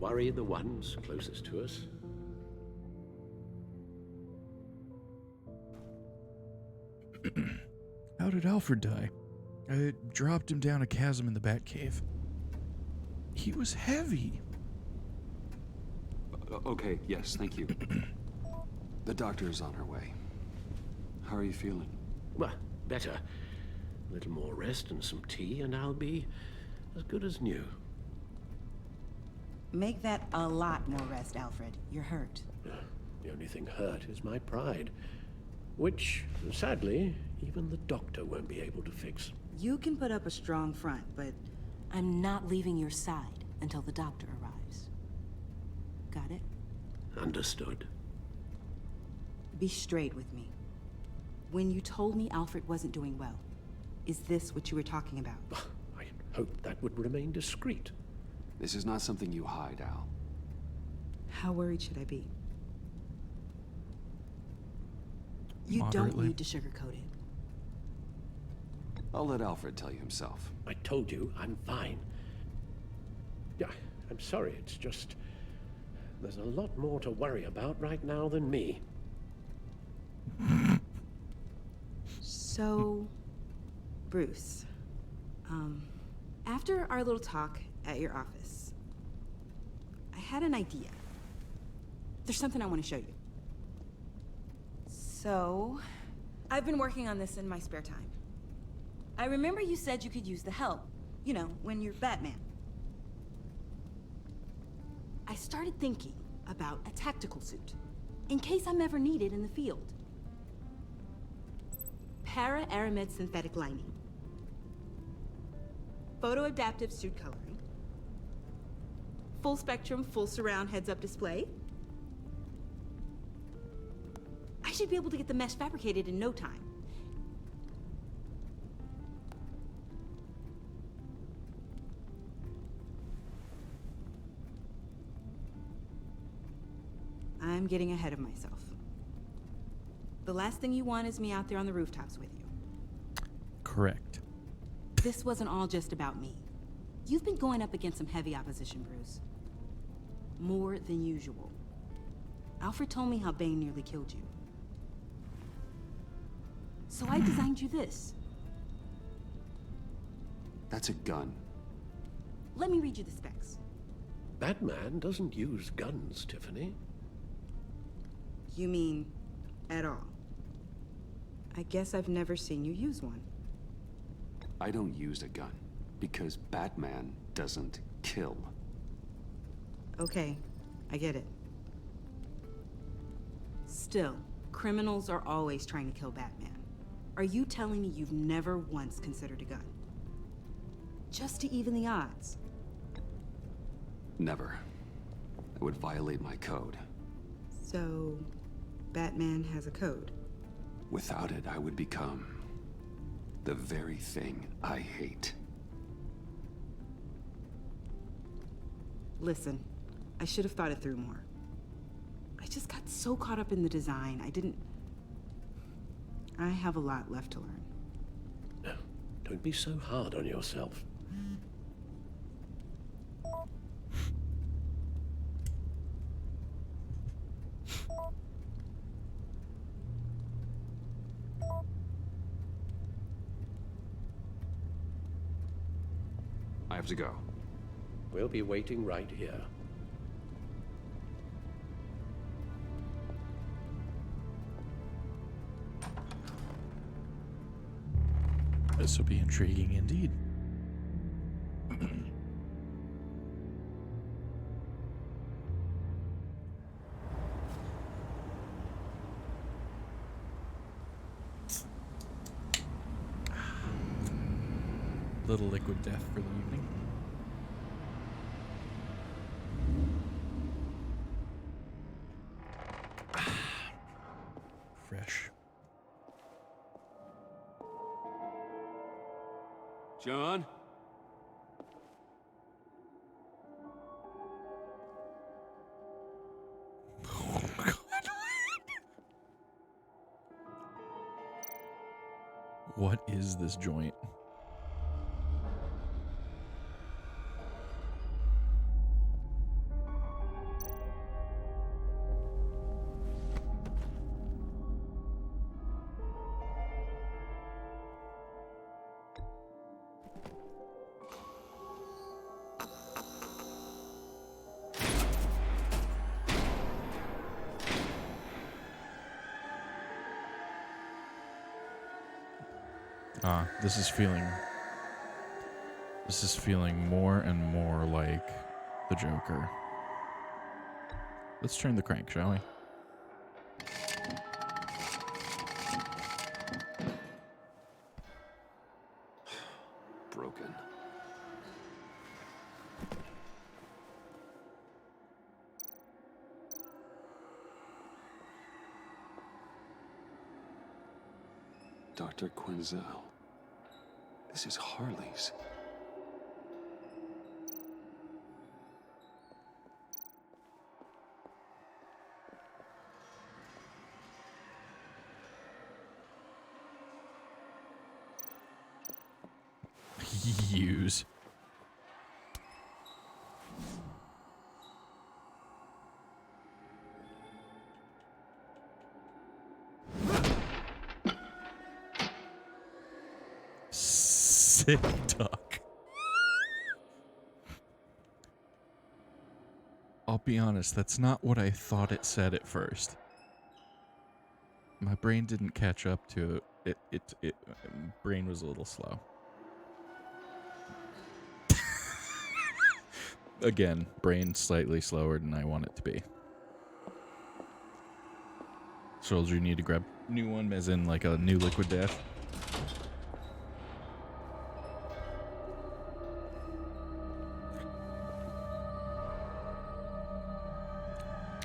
Worry the ones closest to us. How did Alfred die? I dropped him down a chasm in the Batcave. He was heavy. Okay, yes, thank you. The doctor is on her way. How are you feeling? Well, better. A little more rest and some tea, and I'll be as good as new. Make that a lot more rest, Alfred. You're hurt. The only thing hurt is my pride. Which, sadly, even the doctor won't be able to fix. You can put up a strong front, but I'm not leaving your side until the doctor arrives. Got it? Understood. Be straight with me. When you told me Alfred wasn't doing well, is this what you were talking about? I hoped that would remain discreet. This is not something you hide, Al. How worried should I be? You Moderately. don't need to sugarcoat it. I'll let Alfred tell you himself. I told you, I'm fine. Yeah, I'm sorry, it's just... There's a lot more to worry about right now than me. So, Bruce, after our little talk at your office, I had an idea. There's something I want to show you. So, I've been working on this in my spare time. I remember you said you could use the help, you know, when you're Batman. I started thinking about a tactical suit, in case I'm ever needed in the field. Para-Aramid synthetic lining. Photo-adaptive suit coloring. Full spectrum, full surround heads-up display. I should be able to get the mesh fabricated in no time. I'm getting ahead of myself. The last thing you want is me out there on the rooftops with you. Correct. This wasn't all just about me. You've been going up against some heavy opposition, Bruce. More than usual. Alfred told me how Bane nearly killed you. So I designed you this. That's a gun. Let me read you the specs. Batman doesn't use guns, Tiffany. You mean, at all? I guess I've never seen you use one. I don't use a gun, because Batman doesn't kill. Okay, I get it. Still, criminals are always trying to kill Batman. Are you telling me you've never once considered a gun? Just to even the odds? Never. It would violate my code. So, Batman has a code. Without it, I would become the very thing I hate. Listen, I should have thought it through more. I just got so caught up in the design, I have a lot left to learn. No, don't be so hard on yourself. I have to go. We'll be waiting right here. This will be intriguing indeed. Little liquid death for the evening. Fresh. John? What is this joint? This is feeling more and more like the Joker. Let's turn the crank, shall we? Broken. Dr. Quinzel. This is Harley's. use. Sick duck. I'll be honest, that's not what I thought it said at first. My brain didn't catch up to it. Brain was a little slow. Again, brain slightly slower than I want it to be. Soldier, you need to grab new one, as in like a new liquid death.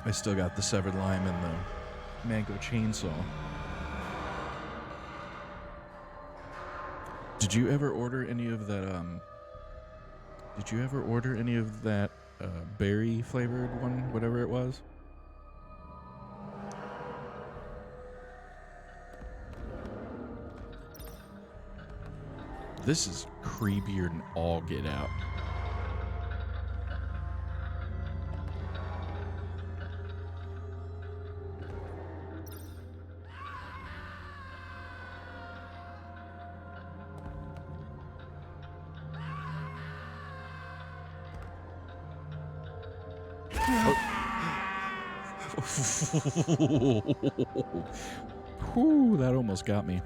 I still got the severed lime and the mango chainsaw. Did you ever order any of that, berry flavored one, whatever it was? This is creepier than all get out. Whew, that almost got me.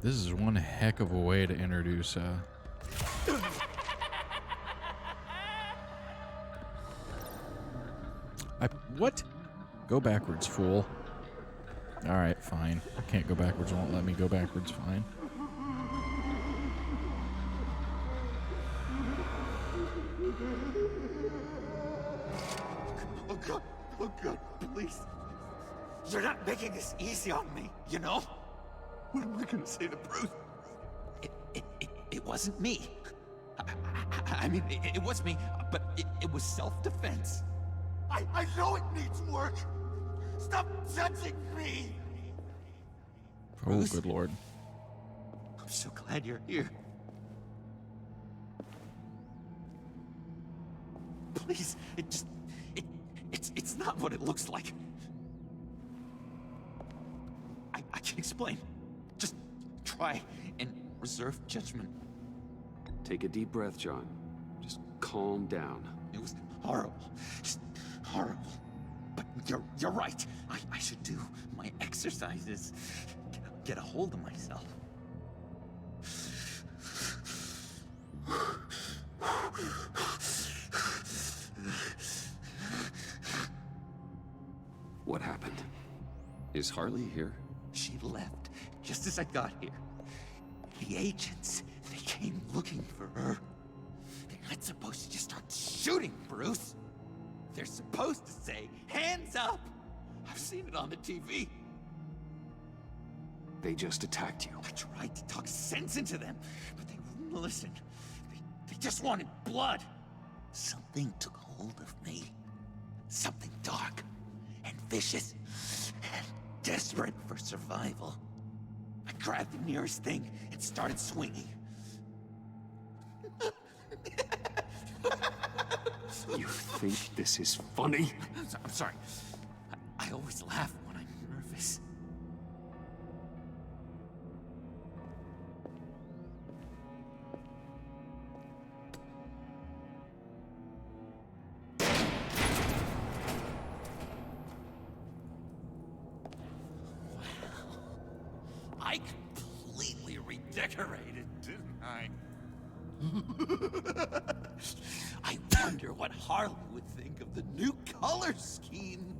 This is one heck of a way to introduce what? Go backwards, fool. Alright, fine. I can't go backwards, won't let me go backwards, fine. Oh God, please. You're not making this easy on me, you know? What am I gonna say to Bruce? It wasn't me. I mean, it was me, but it was self-defense. I know it needs work. Stop judging me. Oh, Bruce? good Lord. I'm so glad you're here. Please, it's not what it looks like. I can explain. Just try and reserve judgment. Take a deep breath, John. Just calm down. It was horrible. Just horrible. But you're right. I should do my exercises. Get a hold of myself. What happened? Is Harley here? She left just as I got here. The agents, they came looking for her. They're not supposed to just start shooting, Bruce. They're supposed to say, hands up! I've seen it on the TV. They just attacked you. I tried to talk sense into them, but they wouldn't listen. They just wanted blood. Something took hold of me. Something dark and vicious and desperate for survival. I grabbed the nearest thing and started swinging. You think this is funny? I'm sorry. I always laugh when I'm nervous. I completely redecorated, didn't I? I wonder what Harley would think of the new color scheme.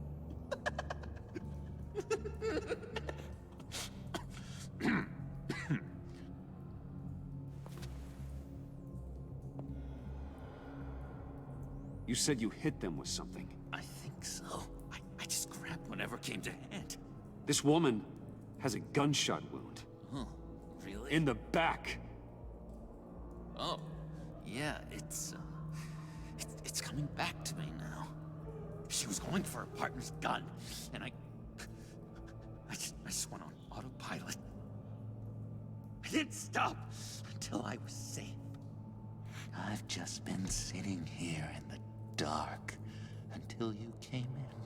You said you hit them with something. I think so. I just grabbed whatever came to hand. This woman has a gunshot wound. Oh, really? In the back. Oh, yeah, it's It's coming back to me now. She was going for her partner's gun, and I just went on autopilot. I didn't stop until I was safe. I've just been sitting here in the dark until you came in.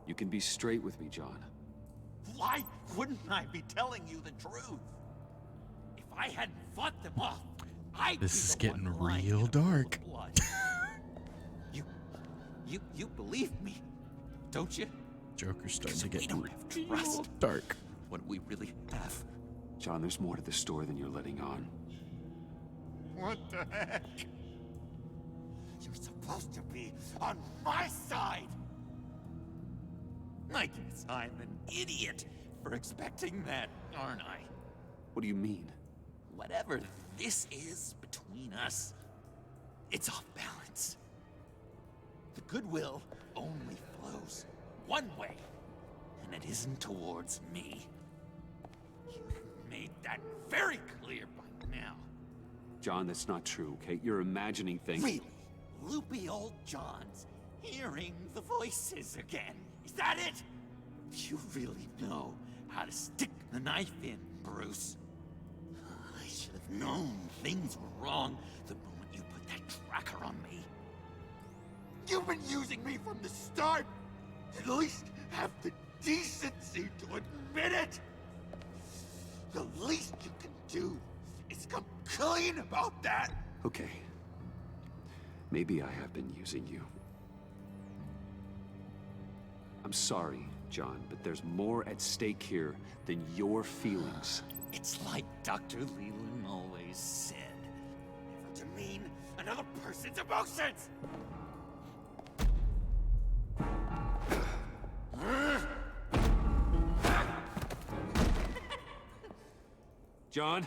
You can be straight with me, John. Why wouldn't I be telling you the truth? If I hadn't fought them off, I'd be This is the one getting lying real in a pool of dark. blood. You believe me, don't you? Joker's starting to get don't have trust. dark. What do we really have? John, there's more to the story than you're letting on. What the heck? You're supposed to be on my side. I guess I'm an idiot for expecting that, aren't I? What do you mean? Whatever this is between us, it's off balance. The goodwill only flows one way, and it isn't towards me. You've made that very clear by now. John, that's not true, okay? You're imagining things. Really? Loopy old John's hearing the voices again. Is that it? You really know how to stick the knife in, Bruce. I should have known things were wrong the moment you put that tracker on me. You've been using me from the start. At least have the decency to admit it. The least you can do is come clean about that. Okay. Maybe I have been using you. I'm sorry, John, but there's more at stake here than your feelings. It's like Dr. Leland always said. Never demean another person's emotions! John?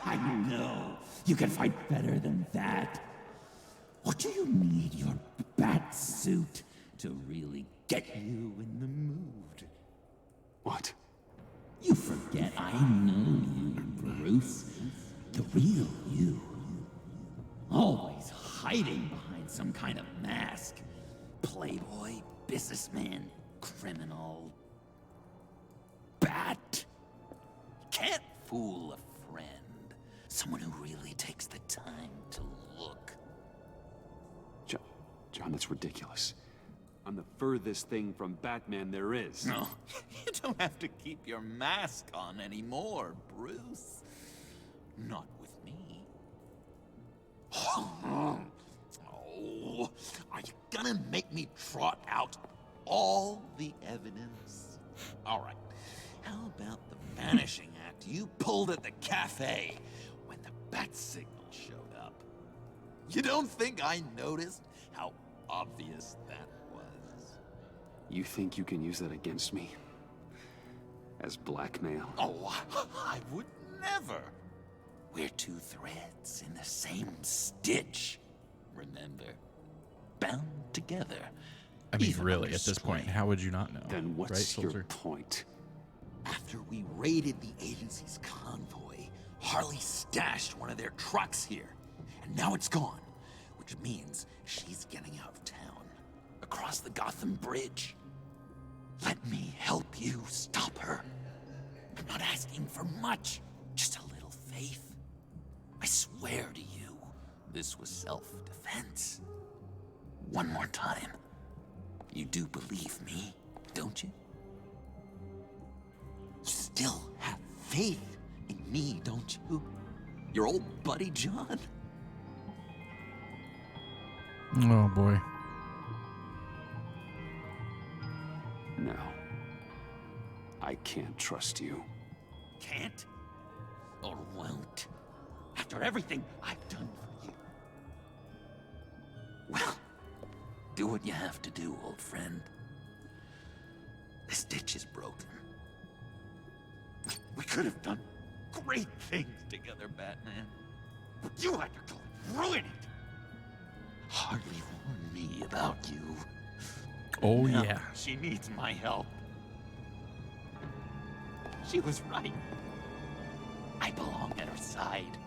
I know. You can fight better than that. Or do you need your bat suit to really get you in the mood? What? You forget I know you, Bruce. The real you. Always hiding behind some kind of mask. Playboy, businessman, criminal. Bat. Can't fool a friend. Someone who really takes the time to look. John, that's ridiculous. I'm the furthest thing from Batman there is. No, you don't have to keep your mask on anymore, Bruce. Not with me. Oh, are you gonna make me trot out all the evidence? All right, how about the vanishing act you pulled at the cafe when the bat signal showed up? You don't think I noticed how obvious that was? You think you can use that against me? As blackmail? Oh, I would never. We're two threads in the same stitch, remember? Bound together. I mean, even really, under at this point, strain. how would you not know? Then what's right, your Soldier? point? After we raided the agency's convoy, Harley stashed one of their trucks here. And now it's gone, which means she's getting out of town, across the Gotham Bridge. Let me help you stop her. I'm not asking for much, just a little faith. I swear to you, this was self-defense. One more time. You do believe me, don't you? You still have faith in me, don't you? Your old buddy John? Oh boy. No. I can't trust you. Can't? Or won't? After everything I've done for you. Well, do what you have to do, old friend. This ditch is broken. We could have done great things together, Batman. But you had to go and ruin it. Hardly warned me about you. Oh, Now yeah. She needs my help. She was right. I belong at her side.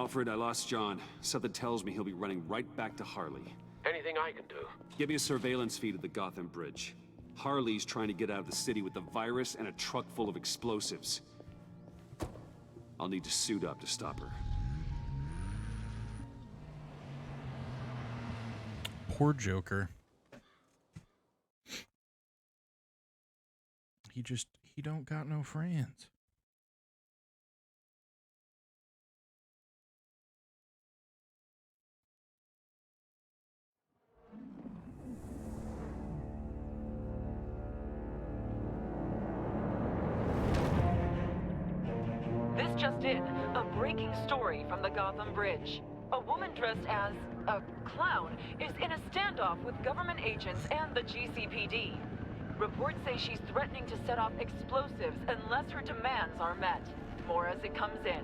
Alfred, I lost John. Something tells me he'll be running right back to Harley. Anything I can do? Give me a surveillance feed at the Gotham Bridge. Harley's trying to get out of the city with the virus and a truck full of explosives. I'll need to suit up to stop her. Poor Joker. He don't got no friends. This just in, a breaking story from the Gotham Bridge. A woman dressed as a clown is in a standoff with government agents and the GCPD. Reports say she's threatening to set off explosives unless her demands are met. More as it comes in.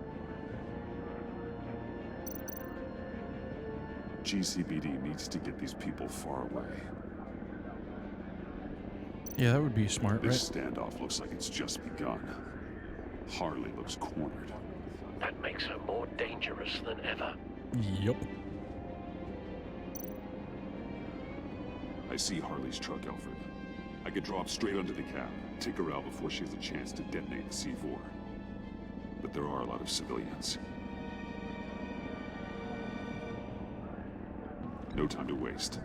GCPD needs to get these people far away. Yeah, that would be smart, right? This standoff looks like it's just begun. Harley looks cornered. That makes her more dangerous than ever. Yep. I see Harley's truck, Alfred. I could drop straight under the cab, take her out before she has a chance to detonate the C4. But there are a lot of civilians. No time to waste.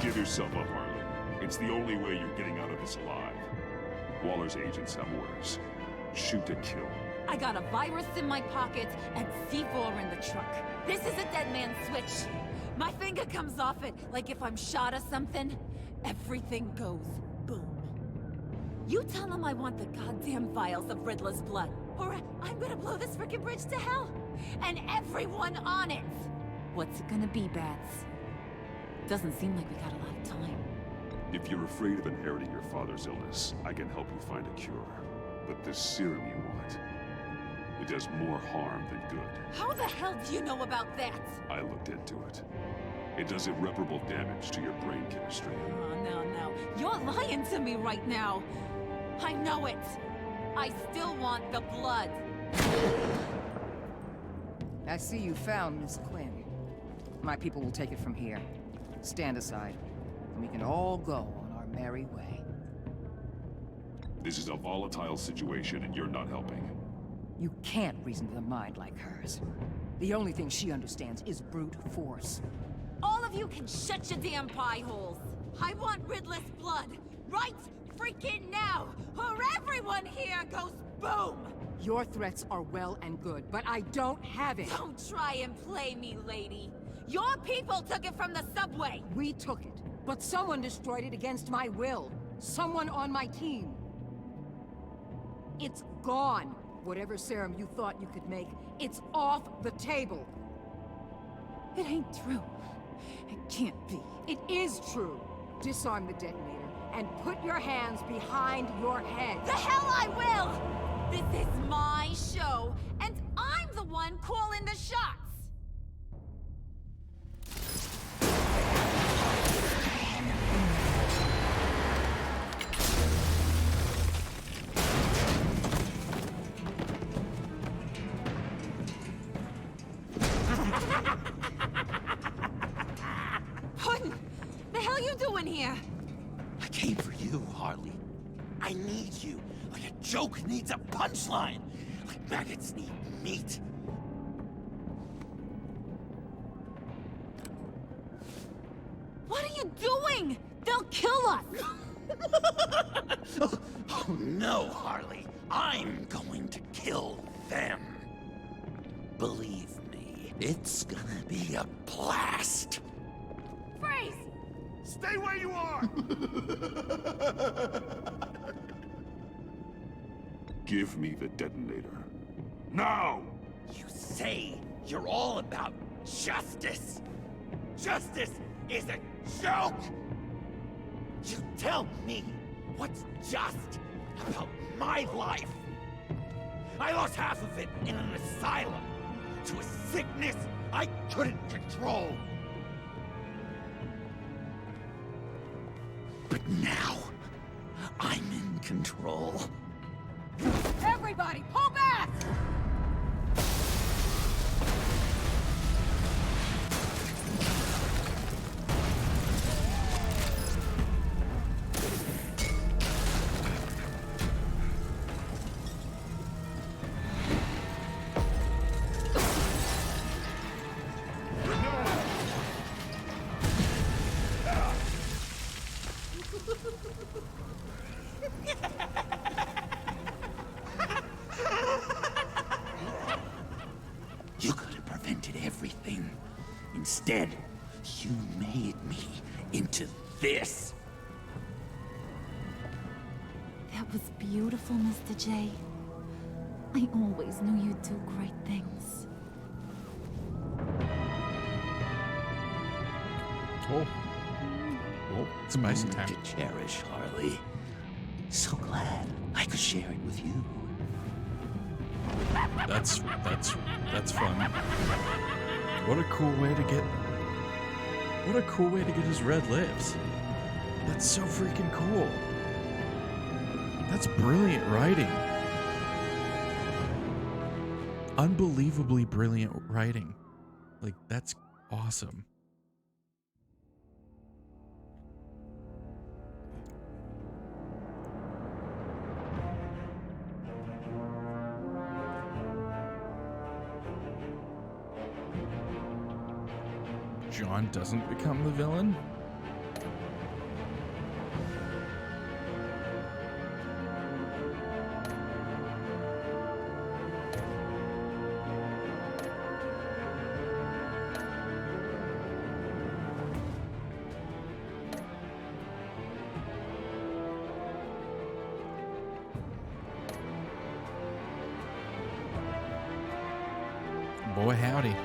Give yourself up, Harley. It's the only way you're getting out of this alive. Waller's agents have orders. Shoot to kill. I got a virus in my pocket and C4 in the truck. This is a dead man's switch. My finger comes off it, like if I'm shot or something. Everything goes boom. You tell him I want the goddamn vials of Riddler's blood, or I'm gonna blow this frickin' bridge to hell. And everyone on it. What's it gonna be, Bats? Doesn't seem like we got a lot of time. If you're afraid of inheriting your father's illness, I can help you find a cure. But this serum you want, it does more harm than good. How the hell do you know about that? I looked into it. It does irreparable damage to your brain chemistry. Oh, no. You're lying to me right now. I know it. I still want the blood. I see you found Miss Quinn. My people will take it from here. Stand aside, and we can all go on our merry way. This is a volatile situation, and you're not helping. You can't reason with a mind like hers. The only thing she understands is brute force. All of you can shut your damn pie holes. I want Riddler's blood, right freaking now, or everyone here goes boom! Your threats are well and good, but I don't have it. Don't try and play me, lady. Your people took it from the subway. We took it, but someone destroyed it against my will. Someone on my team. It's gone. Whatever serum you thought you could make, it's off the table. It ain't true. It can't be. It is true. Disarm the detonator and put your hands behind your head. The hell I will! This is my show, and I'm the one calling the shots! What the hell you doing here? I came for you, Harley. I need you. Like a joke needs a punchline. Like maggots need meat. What are you doing? They'll kill us! Oh no, Harley. I'm going to kill them. Believe me, it's gonna be a blast. Freeze! Stay where you are! Give me the detonator. Now! You say you're all about justice. Justice is a joke! You tell me what's just about my life. I lost half of it in an asylum to a sickness I couldn't control. But now, I'm in control. Everybody, pull back! You could have prevented everything. Instead, you made me into this. That was beautiful, Mr. J. I always knew you'd do great things. Oh. Oh, spicy time. To cherish, Harley. So glad I could share it with you. That's fun. What a cool way to get. What a cool way to get his red lips. That's so freaking cool. That's brilliant writing. Unbelievably brilliant writing. Like, that's awesome. John doesn't become the villain? Boy, howdy.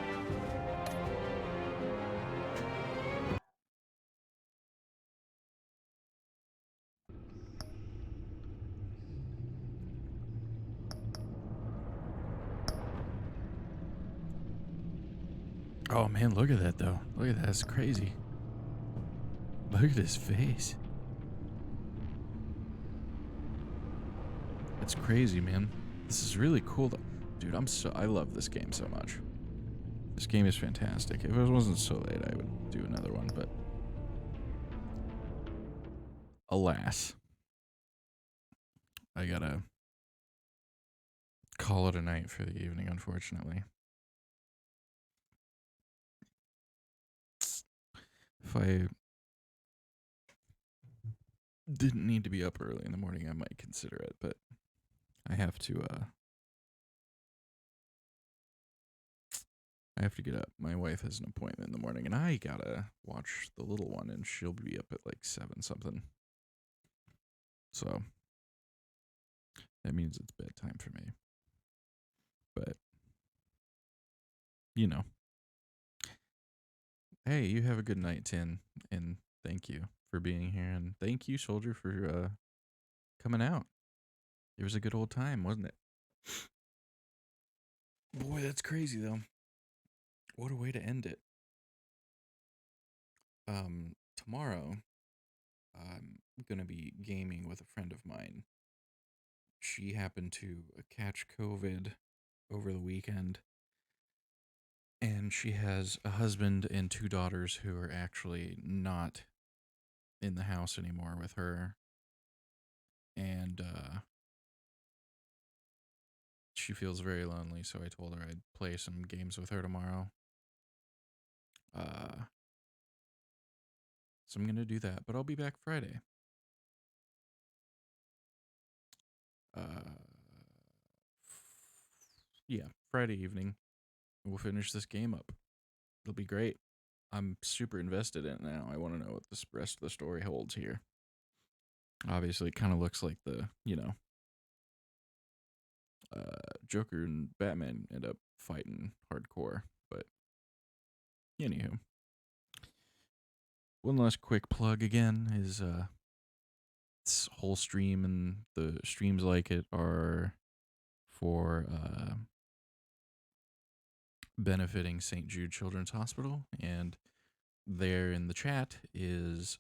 Oh man, look at that though. Look at that, that's crazy. Look at his face. It's crazy, man. This is really cool though. Dude, I love this game so much. This game is fantastic. If it wasn't so late, I would do another one, but alas, I gotta call it a night for the evening, unfortunately. If I didn't need to be up early in the morning, I might consider it, but I have to get up. My wife has an appointment in the morning, and I gotta watch the little one, and she'll be up at like 7 something. So that means it's bedtime for me. But, you know. Hey, you have a good night, Tin, and thank you for being here, and thank you, Soldier, for coming out. It was a good old time, wasn't it? Boy, that's crazy, though. What a way to end it. Tomorrow, I'm gonna be gaming with a friend of mine. She happened to catch COVID over the weekend, and she has a husband and 2 daughters who are actually not in the house anymore with her. And she feels very lonely, so I told her I'd play some games with her tomorrow. So I'm gonna do that, but I'll be back Friday. Yeah, Friday evening. We'll finish this game up. It'll be great. I'm super invested in it now. I want to know what the rest of the story holds here. Obviously, it kind of looks like the, Joker and Batman end up fighting hardcore, but anywho. One last quick plug again is This whole stream and the streams like it are for benefiting St. Jude Children's Hospital, and there in the chat is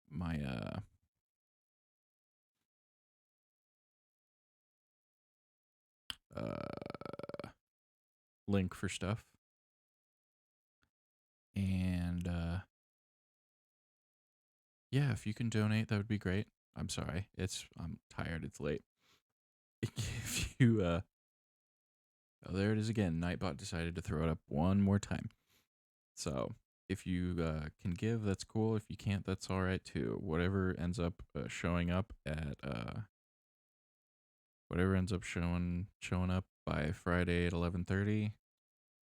my link for stuff. And yeah, if you can donate, that would be great. I'm sorry. I'm tired. It's late. If you oh, there it is again. Nightbot decided to throw it up one more time. So if you can give, that's cool. If you can't, that's all right too. Whatever ends up showing up by Friday at 11:30,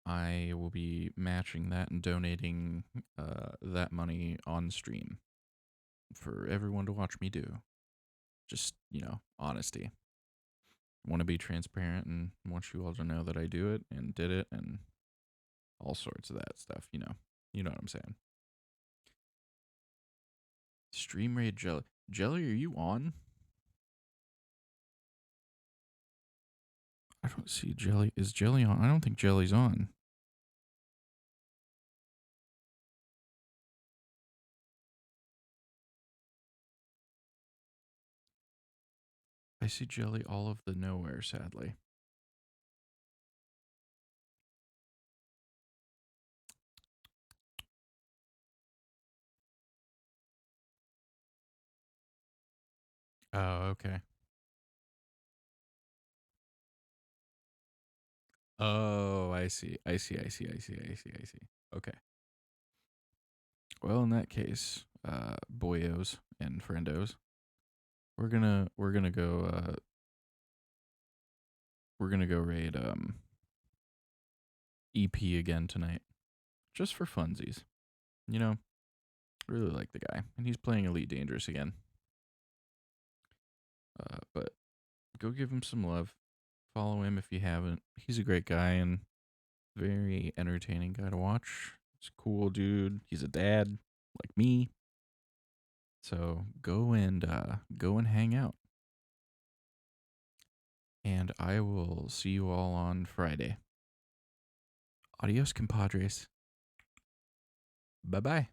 I will be matching that and donating that money on stream for everyone to watch me do. Just, honesty. Want to be transparent and want you all to know that I do it and did it and all sorts of that stuff, You know what I'm saying. Stream raid Jelly. Jelly, are you on? I don't see Jelly. Is Jelly on? I don't think Jelly's on. I see Jelly all of the nowhere, sadly. Oh, okay. Oh, I see. Okay. Well, in that case, boyos and friendos, we're gonna go raid EP again tonight, just for funsies. I really like the guy, and he's playing Elite Dangerous again. But go give him some love. Follow him if you haven't. He's a great guy and very entertaining guy to watch. He's a cool dude. He's a dad like me. So go and hang out. And I will see you all on Friday. Adios, compadres. Bye-bye.